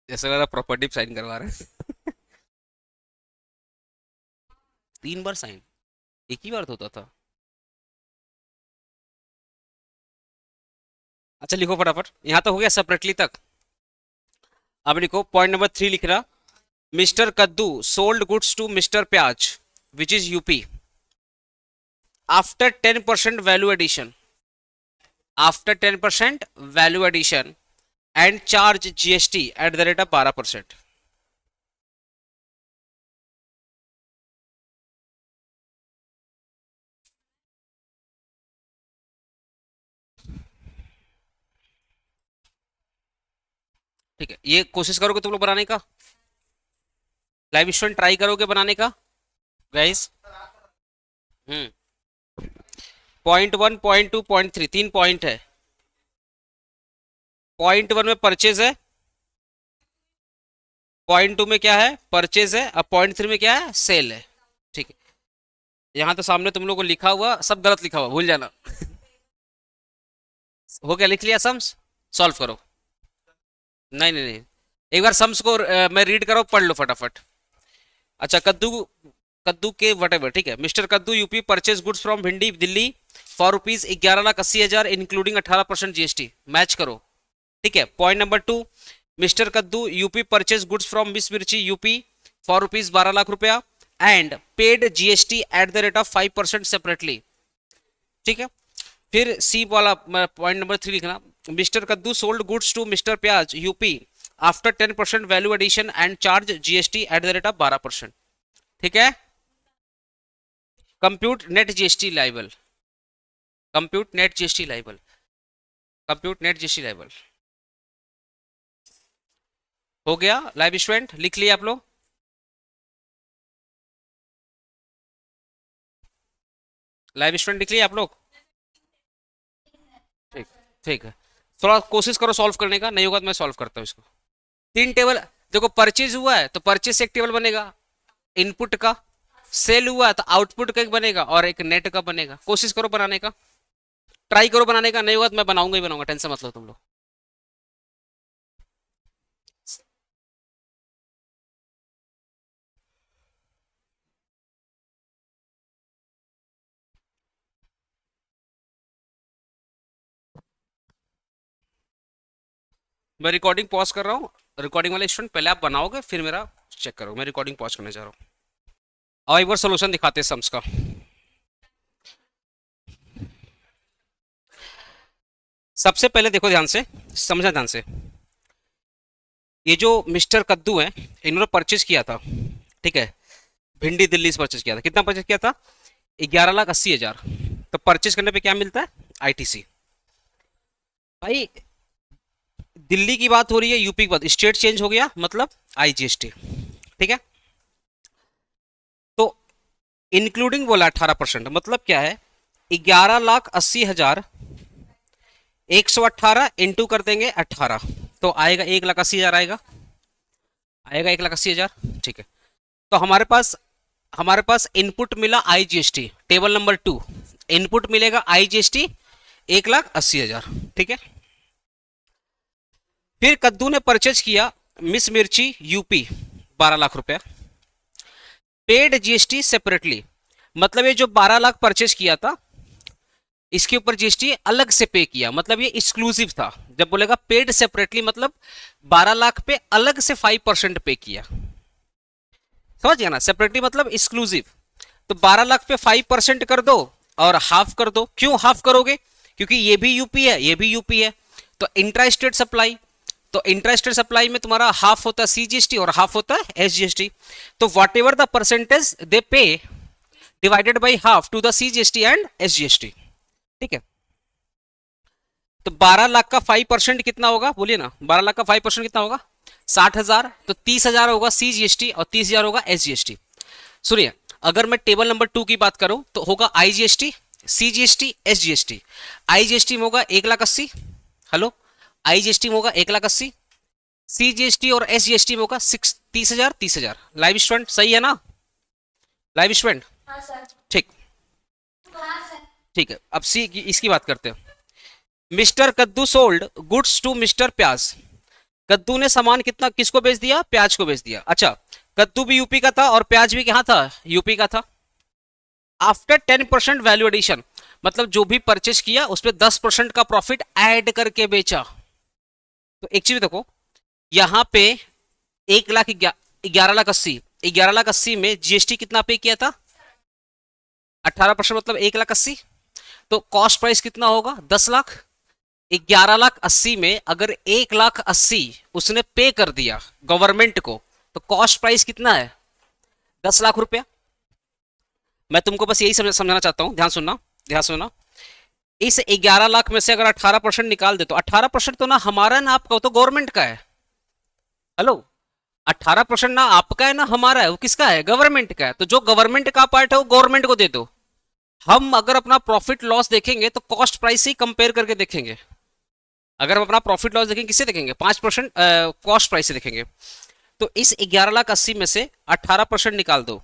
जैसे लग रहा प्रॉपर्टी साइन करवा रहे हैं। 3 बार साइन, एक ही बार तो होता था। अच्छा लिखो फटाफट, यहाँ तक हो गया सेपरेटली तक। अब लिखो पॉइंट नंबर 3 लिखना। Mister kaddu sold goods to mister pyaz which is UP after 10% value addition, after 10% value addition and charge GST at the rate of 12%। ठीक है, ये कोशिश करोगे तुम लोग बनाने का, लाइव स्टूडेंट ट्राई करोगे बनाने का गाइस। हम्म, पॉइंट 1 पॉइंट 2 पॉइंट 3, 3 पॉइंट है। पॉइंट 1 में परचेज है, पॉइंट 2 में क्या है, परचेज है, अब पॉइंट 3 में क्या है, सेल है। ठीक है, यहाँ तो सामने तुम लोगों को लिखा हुआ सब गलत लिखा हुआ, भूल जाना। हो गया, लिख लिया सम्स, सॉल्व करो। नहीं नहीं नहीं, एक बार सम्स को मैं रीड करो, पढ़ लो फटाफट। अच्छा कद्दू, कद्दू के वटेवर, ठीक है। मिस्टर कद्दू यूपी परचेज गुड्स फ्रॉम भिंडी Delhi for rupees 11,80,000 including 18% GST, match करो। ठीक है, पॉइंट नंबर 2, मिस्टर कद्दू UP purchase goods from miss मिर्ची यूपी फॉर रुपीज 12 लाख रुपया and paid GST at the rate of 5% separately. ठीक है, फिर सी वाला पॉइंट नंबर 3 लिखना। Mister kaddu sold goods to mister pyaz UP after 10% value addition and charge GST at the rate of 12%। ठीक है, compute net GST liable, compute net GST liable, compute net GST liable. हो गया लाइव स्टूडेंट, लिख लिया आप लोग। लाइव स्टूडेंट लिख लिया आप लोग। ठीक, ठीक है, थोड़ा कोशिश करो सॉल्व करने का, नहीं होगा तो मैं सॉल्व करता हूँ इसको। 3 टेबल देखो, परचेज हुआ है तो परचेज से एक टेबल बनेगा इनपुट का, सेल हुआ है तो आउटपुट का एक बनेगा और एक नेट का बनेगा। कोशिश करो बनाने का, ट्राई करो बनाने का, नहीं होगा तो मैं बनाऊंगा ही बनाऊंगा, टेंशन मत लो तुम लोग। मैं रिकॉर्डिंग पॉज कर रहा हूँ, रिकॉर्डिंग वाले स्टूडेंट पहले आप बनाओगे फिर मेरा चेक करो, मैं रिकॉर्डिंग पॉज करने जा रहा हूँ। और एक बार सोल्यूशन दिखाते हैं सम्स का। सबसे पहले देखो ध्यान से, समझना ध्यान से, ये जो मिस्टर कद्दू है इन्होंने परचेज किया था, ठीक है, भिंडी दिल्ली से परचेज किया था। कितना परचेज किया था, 11,80,000। तो परचेज करने पे क्या मिलता है, आईटीसी। भाई दिल्ली की बात हो रही है, यूपी की बात, स्टेट चेंज हो गया मतलब आईजीएसटी। ठीक है, तो इंक्लूडिंग बोला 18%, मतलब क्या है, 11,80,000 118 इंटू कर देंगे 18, तो आएगा 1,80,000 आएगा, आएगा 1,80,000। ठीक है, तो हमारे पास इनपुट मिला आईजीएसटी, टेबल नंबर 2, इनपुट मिलेगा आईजीएसटी 1,80,000। ठीक है, फिर कद्दू ने परचेज किया मिस मिर्ची यूपी 12 लाख रुपया, पेड जीएसटी सेपरेटली, मतलब ये जो 12 लाख परचेज किया था इसके ऊपर जीएसटी अलग से पे किया, मतलब ये एक्सक्लूसिव था। जब बोलेगा पेड सेपरेटली मतलब 12 लाख पे अलग से 5% पे किया, समझ गया ना, सेपरेटली मतलब एक्सक्लूसिव। तो 12 लाख पे 5% कर दो और हाफ कर दो। क्यों हाफ करोगे? क्योंकि ये भी यूपी है, ये भी यूपी है, तो इंट्रा स्टेट सप्लाई, तो इंट्रा स्टेट सप्लाई में तुम्हारा हाफ होता है सीजीएसटी और हाफ होता है एसजीएसटी। तो whatever the percentage they pay divided by half to the CGST and SGST. ठीक है, तो 12 लाख का 5% कितना होगा, बोलिए ना, 12 लाख का 5% कितना होगा? 60,000। तो 30,000 होगा सीजीएसटी और 30,000 होगा एसजीएसटी। सुनिए, अगर मैं टेबल नंबर 2 की बात करूं तो होगा आईजीएसटी, सीजीएसटी, एसजीएसटी। आईजीएसटी में होगा 1,80,000, हेलो, आईजीएसटी में होगा 1,80,000, सीजीएसटी और एसजीएसटी में होगा 30,000 30,000। लाइव स्टूडेंट सही है ना? लाइव स्टूडेंट, ठीक, ठीक है। अब सी इसकी बात करते हैं। Mister kaddu sold goods to mister प्याज, कद्दू ने सामान कितना किसको बेच दिया? प्याज को बेच दिया। अच्छा, कद्दू भी यूपी का था और प्याज भी कहाँ था? यूपी का था। आफ्टर 10% वैल्यू एडिशन, मतलब जो भी परचेज किया उस पर 10% का प्रॉफिट ऐड करके बेचा। तो एक चीज देखो, यहां पे 1,11,80,000, 11,80,000 में जीएसटी कितना पे किया था? 18%, मतलब 1,80,000। तो कॉस्ट प्राइस कितना होगा? 10 लाख। 11,80,000 में अगर 1,80,000 उसने पे कर दिया गवर्नमेंट को, तो कॉस्ट प्राइस कितना है? 10 लाख रुपया। मैं तुमको बस यही समझाना चाहता हूं, ध्यान सुनना, ध्यान सुनना। इस 11 लाख में से अगर 18% निकाल दे तो 18% तो ना हमारा ना आपका, तो गवर्नमेंट का है। हेलो, 18% ना आपका है ना हमारा है, वो किसका है? गवर्नमेंट का है। तो जो गवर्नमेंट का पार्ट है वो गवर्नमेंट को दे दो। हम अगर अपना प्रॉफिट लॉस देखेंगे तो कॉस्ट प्राइस से ही कंपेयर करके देखेंगे। अगर हम अपना प्रॉफिट लॉस देखेंगे किससे देखेंगे? 5% कॉस्ट प्राइस से देखेंगे। तो इस 11,80,000 में से 18% निकाल दो,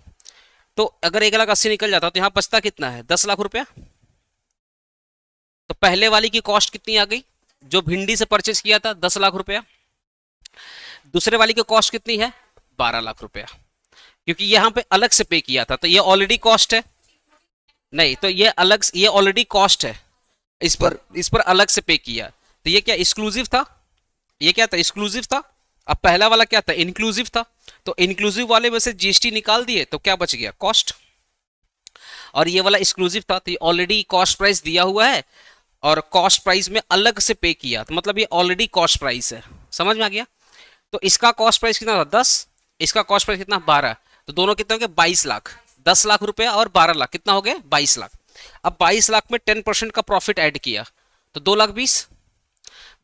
तो अगर 1,80,000 निकल जाता तो यहां बचता कितना है? 10 लाख रुपया। तो पहले वाली की कॉस्ट कितनी आ गई? जो भिंडी से परचेज किया था 10 लाख रुपया। दूसरे वाली की कॉस्ट कितनी है? 12 लाख रुपया, क्योंकि यहां पे अलग से पे किया था, तो ये ऑलरेडी कॉस्ट है। नहीं, तो ये अलग, ये ऑलरेडी कॉस्ट है, इस पर अलग से पे किया। तो ये क्या एक्सक्लूसिव था? ये क्या था? एक्सक्लूसिव था। अब पहला वाला क्या था? इंक्लूसिव था। तो इंक्लूसिव वाले में से जीएसटी निकाल दिए तो क्या बच गया? कॉस्ट। और ये वाला एक्सक्लूसिव था, तो ये ऑलरेडी कॉस्ट प्राइस दिया हुआ है और कॉस्ट प्राइस में अलग से पे किया, तो मतलब ये ऑलरेडी कॉस्ट प्राइस है। समझ में आ गया? तो इसका कॉस्ट प्राइस कितना था? 10। इसका कॉस्ट प्राइस कितना? 12। तो दोनों कितने हो गए? 22 लाख। 10 लाख रुपया और 12 लाख कितना हो गया? 22 लाख। अब 22 लाख में 10% का प्रॉफिट ऐड किया तो 2,20,000।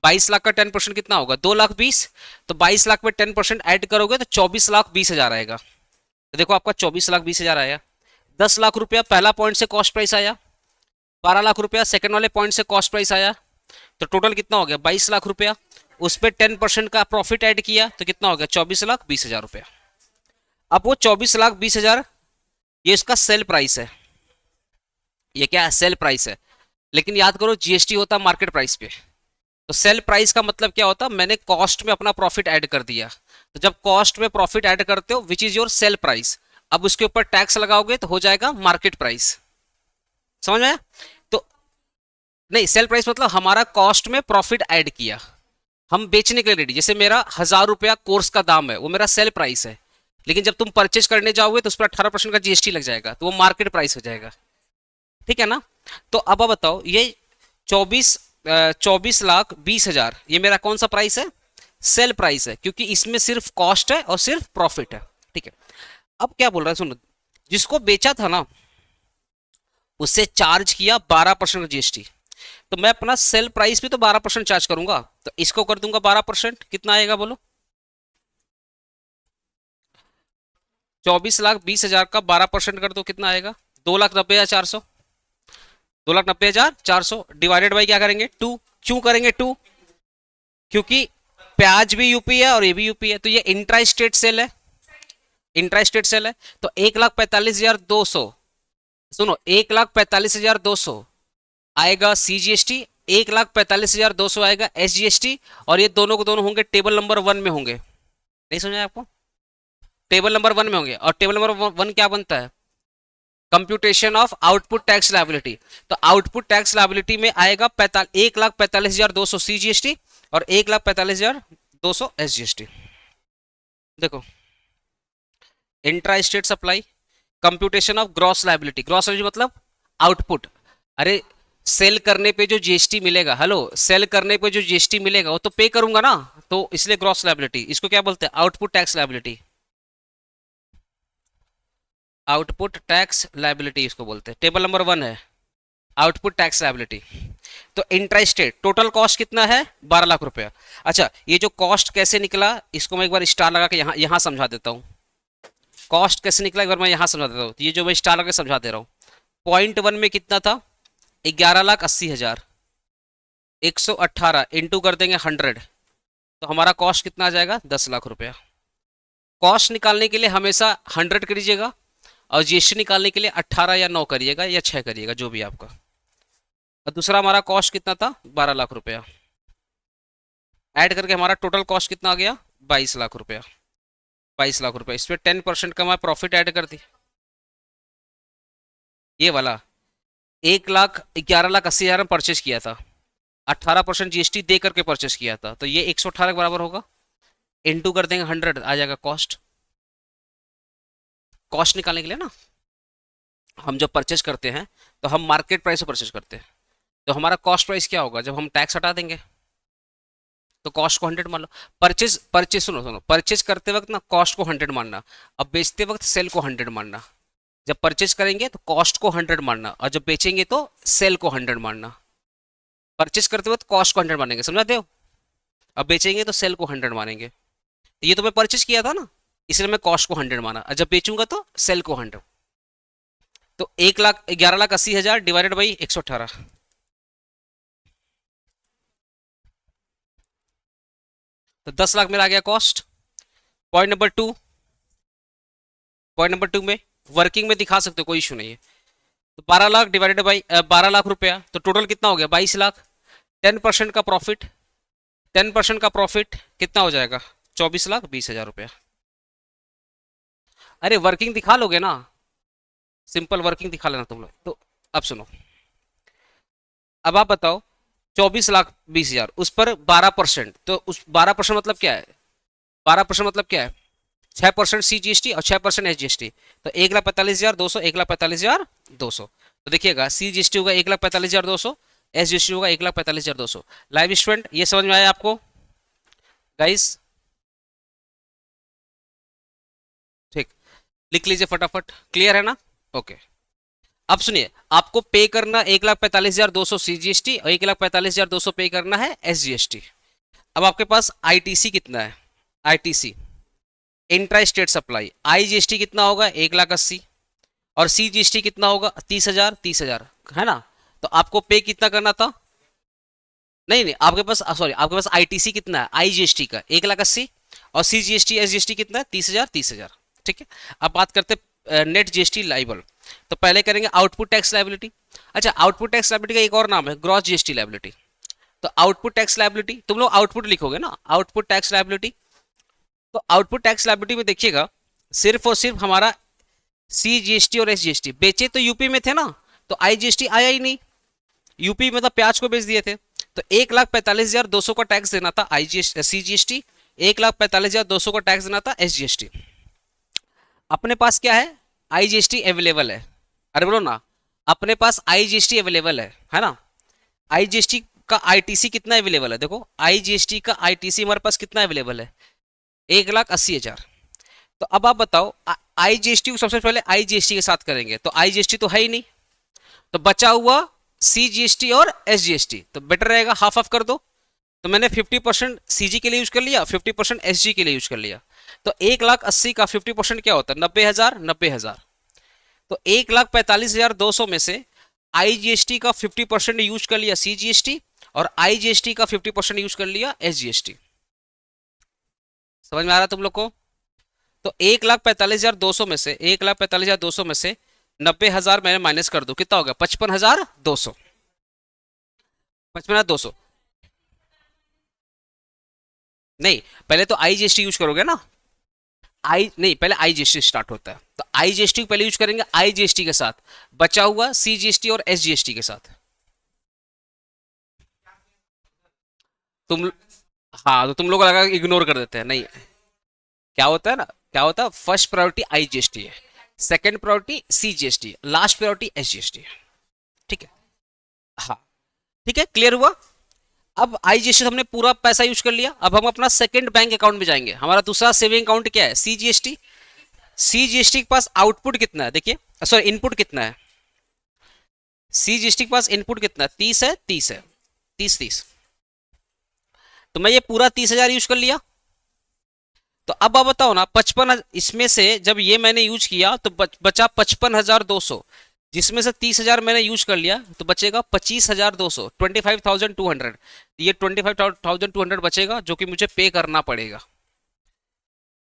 22 लाख का 10% कितना होगा? 2,20,000। तो 22 लाख में 10% ऐड करोगे तो 24,20,000 आएगा। तो देखो आपका 24,20,000 आया। 10 लाख रुपया पहला पॉइंट से कॉस्ट प्राइस आया, 12 लाख रुपया सेकंड वाले पॉइंट से कॉस्ट प्राइस आया, तो टोटल कितना हो गया? 22 लाख रुपया। उस पर 10% का प्रॉफिट ऐड किया तो कितना हो गया? 24,20,000 रुपया। अब वो 24,20,000 ये इसका सेल प्राइस है। ये क्या है? सेल प्राइस है। लेकिन याद करो जीएसटी होता है मार्केट प्राइस पे। तो सेल प्राइस का मतलब क्या होता है? मैंने कॉस्ट में अपना प्रॉफिट ऐड कर दिया। तो जब कॉस्ट में प्रॉफिट ऐड करते हो which is your sale price, अब उसके ऊपर टैक्स लगाओगे तो हो जाएगा मार्केट प्राइस। समझ में? तो नहीं, सेल प्राइस मतलब हमारा कॉस्ट में प्रॉफिट ऐड किया, हम बेचने के लिए रेडी। जैसे मेरा 1,000 रुपया कोर्स का दाम है, वो मेरा सेल प्राइस है, लेकिन जब तुम परचेज करने जाओगे तो उस पर 18% का जीएसटी लग जाएगा, तो वो मार्केट प्राइस हो जाएगा। ठीक है ना? तो अब आप बताओ, ये 24,20,000 ये मेरा कौन सा प्राइस है? सेल प्राइस है, क्योंकि इसमें सिर्फ कॉस्ट है और सिर्फ प्रॉफिट है। ठीक है, अब क्या बोल रहा है सुनो, जिसको बेचा था ना उससे चार्ज किया 12% का जीएसटी, तो मैं अपना सेल प्राइस भी तो 12% चार्ज करूंगा, तो इसको कर दूंगा 12%। कितना आएगा बोलो? 24,20,000 का 12% कर दो, कितना आएगा? 2,90,400। 2,90,400 डिवाइडेड बाई क्या करेंगे? 2। क्यों करेंगे 2? क्योंकि प्याज भी यूपी है और ये भी यूपी है, तो ये इंट्रा स्टेट सेल है, इंट्रा स्टेट सेल है। तो 1,45,200, सुनो 1,45,200 आएगा CGST, 1,45,200 आएगा SGST, और ये दोनों को दोनों होंगे टेबल नंबर 1 में होंगे। नहीं समझा आपको? टेबल नंबर 1 में होंगे, और टेबल नंबर 1 क्या बनता है? Computation of output tax liability. तो आउटपुट टैक्स लायबिलिटी में आएगा 1,45,200 CGST और 1,45,200 SGST। देखो intra state supply, computation of gross liability, gross liability मतलब आउटपुट। अरे सेल करने पे जो जीएसटी मिलेगा, हेलो सेल करने पे जो जीएसटी मिलेगा वो तो पे करूंगा ना, तो इसलिए ग्रॉस लायबिलिटी। इसको क्या बोलते हैं? Output tax liability, output tax liability इसको बोलते हैं। टेबल नंबर 1 है आउटपुट टैक्स लायबिलिटी। तो इंट्रा स्टेट टोटल कॉस्ट कितना है? 12 लाख रुपया। अच्छा ये जो कॉस्ट कैसे निकला, इसको मैं एक बार स्टार लगा के यहाँ समझा देता हूँ। कॉस्ट कैसे निकला एक बार मैं यहाँ समझा देता हूँ। ये जो मैं स्टार लगा के समझा दे रहा हूँ, पॉइंट 1 में कितना था? 11,80,000, 118 इंटू कर देंगे 100, तो हमारा कॉस्ट कितना आ जाएगा? 10 लाख रुपया। कॉस्ट निकालने के लिए हमेशा 100 करिएगा, और जीएसटी निकालने के लिए 18 या 9 करिएगा या 6 करिएगा, जो भी आपका। और दूसरा हमारा कॉस्ट कितना था? 12 लाख रुपया। ऐड करके हमारा टोटल कॉस्ट कितना आ गया? 22 लाख रुपया। 22 लाख रुपया, इस पर 10% का मैं प्रॉफिट ऐड कर दी, ये वाला 1,11,80,000 में परचेज किया था, 18% जीएसटी दे करके परचेज किया था, तो ये 118 के बराबर होगा। इनटू कर देंगे 100, आ जाएगा कॉस्ट। कॉस्ट निकालने के लिए ना हम जब परचेज करते हैं तो हम मार्केट प्राइस से परचेज करते हैं, तो हमारा कॉस्ट प्राइस क्या होगा? जब हम टैक्स हटा देंगे तो कॉस्ट को 100 मान लो। परचेज परचेज सुनो परचेज करते वक्त ना कॉस्ट को 100 मानना, अब बेचते वक्त सेल को 100 मानना। जब परचेज करेंगे तो कॉस्ट को 100 मानना, और जब बेचेंगे तो सेल को 100 मानना। परचेज करते वक्त कॉस्ट को 100 मानेंगे, समझाते हो? अब बेचेंगे तो सेल को 100 मानेंगे। ये तो मैं परचेज किया था ना, इसलिए मैं कॉस्ट को 100 माना, और जब बेचूंगा तो सेल को 100। तो 1,11,80,000 डिवाइडेड बाई 118, तो 10 लाख मेरा आ गया cost. Point number 2, point number 2 में वर्किंग में दिखा सकते हो, कोई इशू नहीं है। तो 12 लाख डिवाइडेड बाई 12 लाख रुपया, तो टोटल कितना हो गया? 22 लाख। 10% का प्रॉफिट, 10% का प्रॉफिट कितना हो जाएगा? 24,20,000 रुपया। अरे वर्किंग दिखा लोगे ना, सिंपल वर्किंग दिखा लेना तुम लोग। तो अब सुनो, अब आप बताओ 24,20,000 उस पर 12%, तो उस 12% मतलब क्या है? 12% मतलब क्या है? 6% CGST और 6% SGST, तो 1,45,200, 1,45,200। तो देखिएगा CGST होगा 1,45,200, SGST होगा 1,45,200। लाइव स्टूडेंट ये समझ में आया आपको गाइस? ठीक, लिख लीजिए फटाफट, क्लियर है ना? ओके अब सुनिए, आपको पे करना 1,45,200 CGST और 1,45,200 पे करना है SGST। अब आपके पास ITC कितना है? ITC intra state supply, IGST कितना होगा? 1,80,000, और CGST कितना होगा? 30,000, 30,000 है ना? तो आपको पे कितना करना था? नहीं नहीं, आपके पास सॉरी, आपके पास ITC कितना है? IGST का 1,80,000, और CGST SGST कितना है? 30,000, 30,000। ठीक है, अब बात करते नेट GST लाइबल। तो पहले करेंगे आउटपुट टैक्स लायबिलिटी। अच्छा आउटपुट टैक्स लायबिलिटी का एक और नाम है ग्रॉस GST लायबिलिटी। तो आउटपुट टैक्स लायबिलिटी, तुम लोग आउटपुट लिखोगे ना, आउटपुट टैक्स लायबिलिटी। तो आउटपुट टैक्स लायबिलिटी में देखिएगा सिर्फ और सिर्फ हमारा CGST और SGST, बेचे तो यूपी में थे ना, तो IGST आया ही नहीं, यूपी में तो प्याज को बेच दिए थे। तो 1,45,200 का टैक्स देना था CGST, 1,45,200 का टैक्स देना था SGST। अपने पास क्या है? IGST अवेलेबल है। अरे बोलो ना, अपने पास IGST अवेलेबल है ना? IGST का ITC कितना अवेलेबल है? देखो IGST का ITC हमारे पास कितना अवेलेबल है? 1,80,000। तो अब आप बताओ IGST को सबसे पहले IGST के साथ करेंगे, तो IGST तो है ही नहीं, तो बचा हुआ CGST और SGST, तो बेटर रहेगा हाफ हाफ कर दो। तो मैंने 50% CG के लिए यूज कर लिया, 50% SG के लिए यूज कर लिया। तो 1,80,000 का 50% क्या होता है? 90,000, 90,000। तो 1,45,200 में से IGST का 50% यूज कर लिया CGST, और IGST का 50% यूज कर लिया SGST। समझ में आ रहा है तुम लोग को? तो 1,45,200 में से 1,45,200 में से 90,000 मैंने माइनस कर दूं, कितना हो गया? 55,200। 55,200 नहीं, पहले तो आईजीएसटी यूज करोगे ना। आई नहीं, पहले आईजीएसटी स्टार्ट होता है, तो आईजीएसटी पहले यूज करेंगे आईजीएसटी के साथ, बचा हुआ सीजीएसटी और एसजीएसटी के साथ। तुम हाँ, तो तुम लोग लगा इग्नोर कर देते हैं, नहीं। क्या होता है ना, क्या होता है, फर्स्ट प्रायोरिटी आईजीएसटी है, second priority CGST, last priority SGST है। ठीक है। हाँ, ठीक है, क्लियर हुआ? अब आईजीएसटी हमने पूरा पैसा यूज कर लिया, अब हम अपना सेकंड बैंक अकाउंट में जाएंगे। हमारा दूसरा सेविंग अकाउंट क्या है? सीजीएसटी। सीजीएसटी के पास आउटपुट कितना है देखिए, सॉरी इनपुट कितना है? सीजीएसटी के पास इनपुट कितना है? 30 है, 30 है, 30 30। तो मैं ये पूरा 30,000 यूज कर लिया। तो अब आप बताओ ना, 55, इसमें से जब ये मैंने यूज किया तो बचा 55,200, जिसमें से 30,000 मैंने यूज कर लिया, तो बचेगा 25,200, 25,200। ये 25,200 बचेगा जो कि मुझे पे करना पड़ेगा,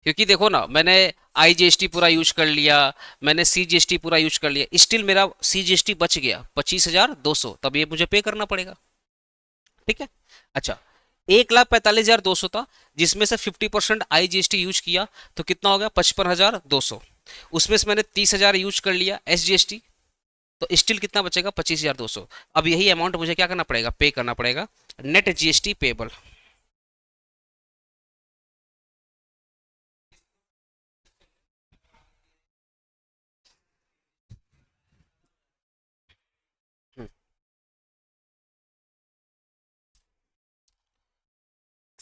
क्योंकि देखो ना, मैंने आईजीएसटी पूरा यूज कर लिया, मैंने सीजीएसटी पूरा यूज कर लिया, स्टिल मेरा सीजीएसटी बच गया 25,200, तब ये मुझे पे करना पड़ेगा। ठीक है। अच्छा, 1,45,200 था, जिसमें से 50% आईजीएसटी यूज किया, तो कितना हो गया? 55,200। उसमें से मैंने 30,000 यूज कर लिया एसजीएसटी, तो स्टिल कितना बचेगा? 25,200। अब यही अमाउंट मुझे क्या करना पड़ेगा? पे करना पड़ेगा, नेट जीएसटी पेबल।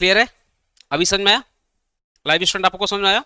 क्लियर है? अभी समझ में आया? लाइव स्टूडेंट आपको समझ में आया?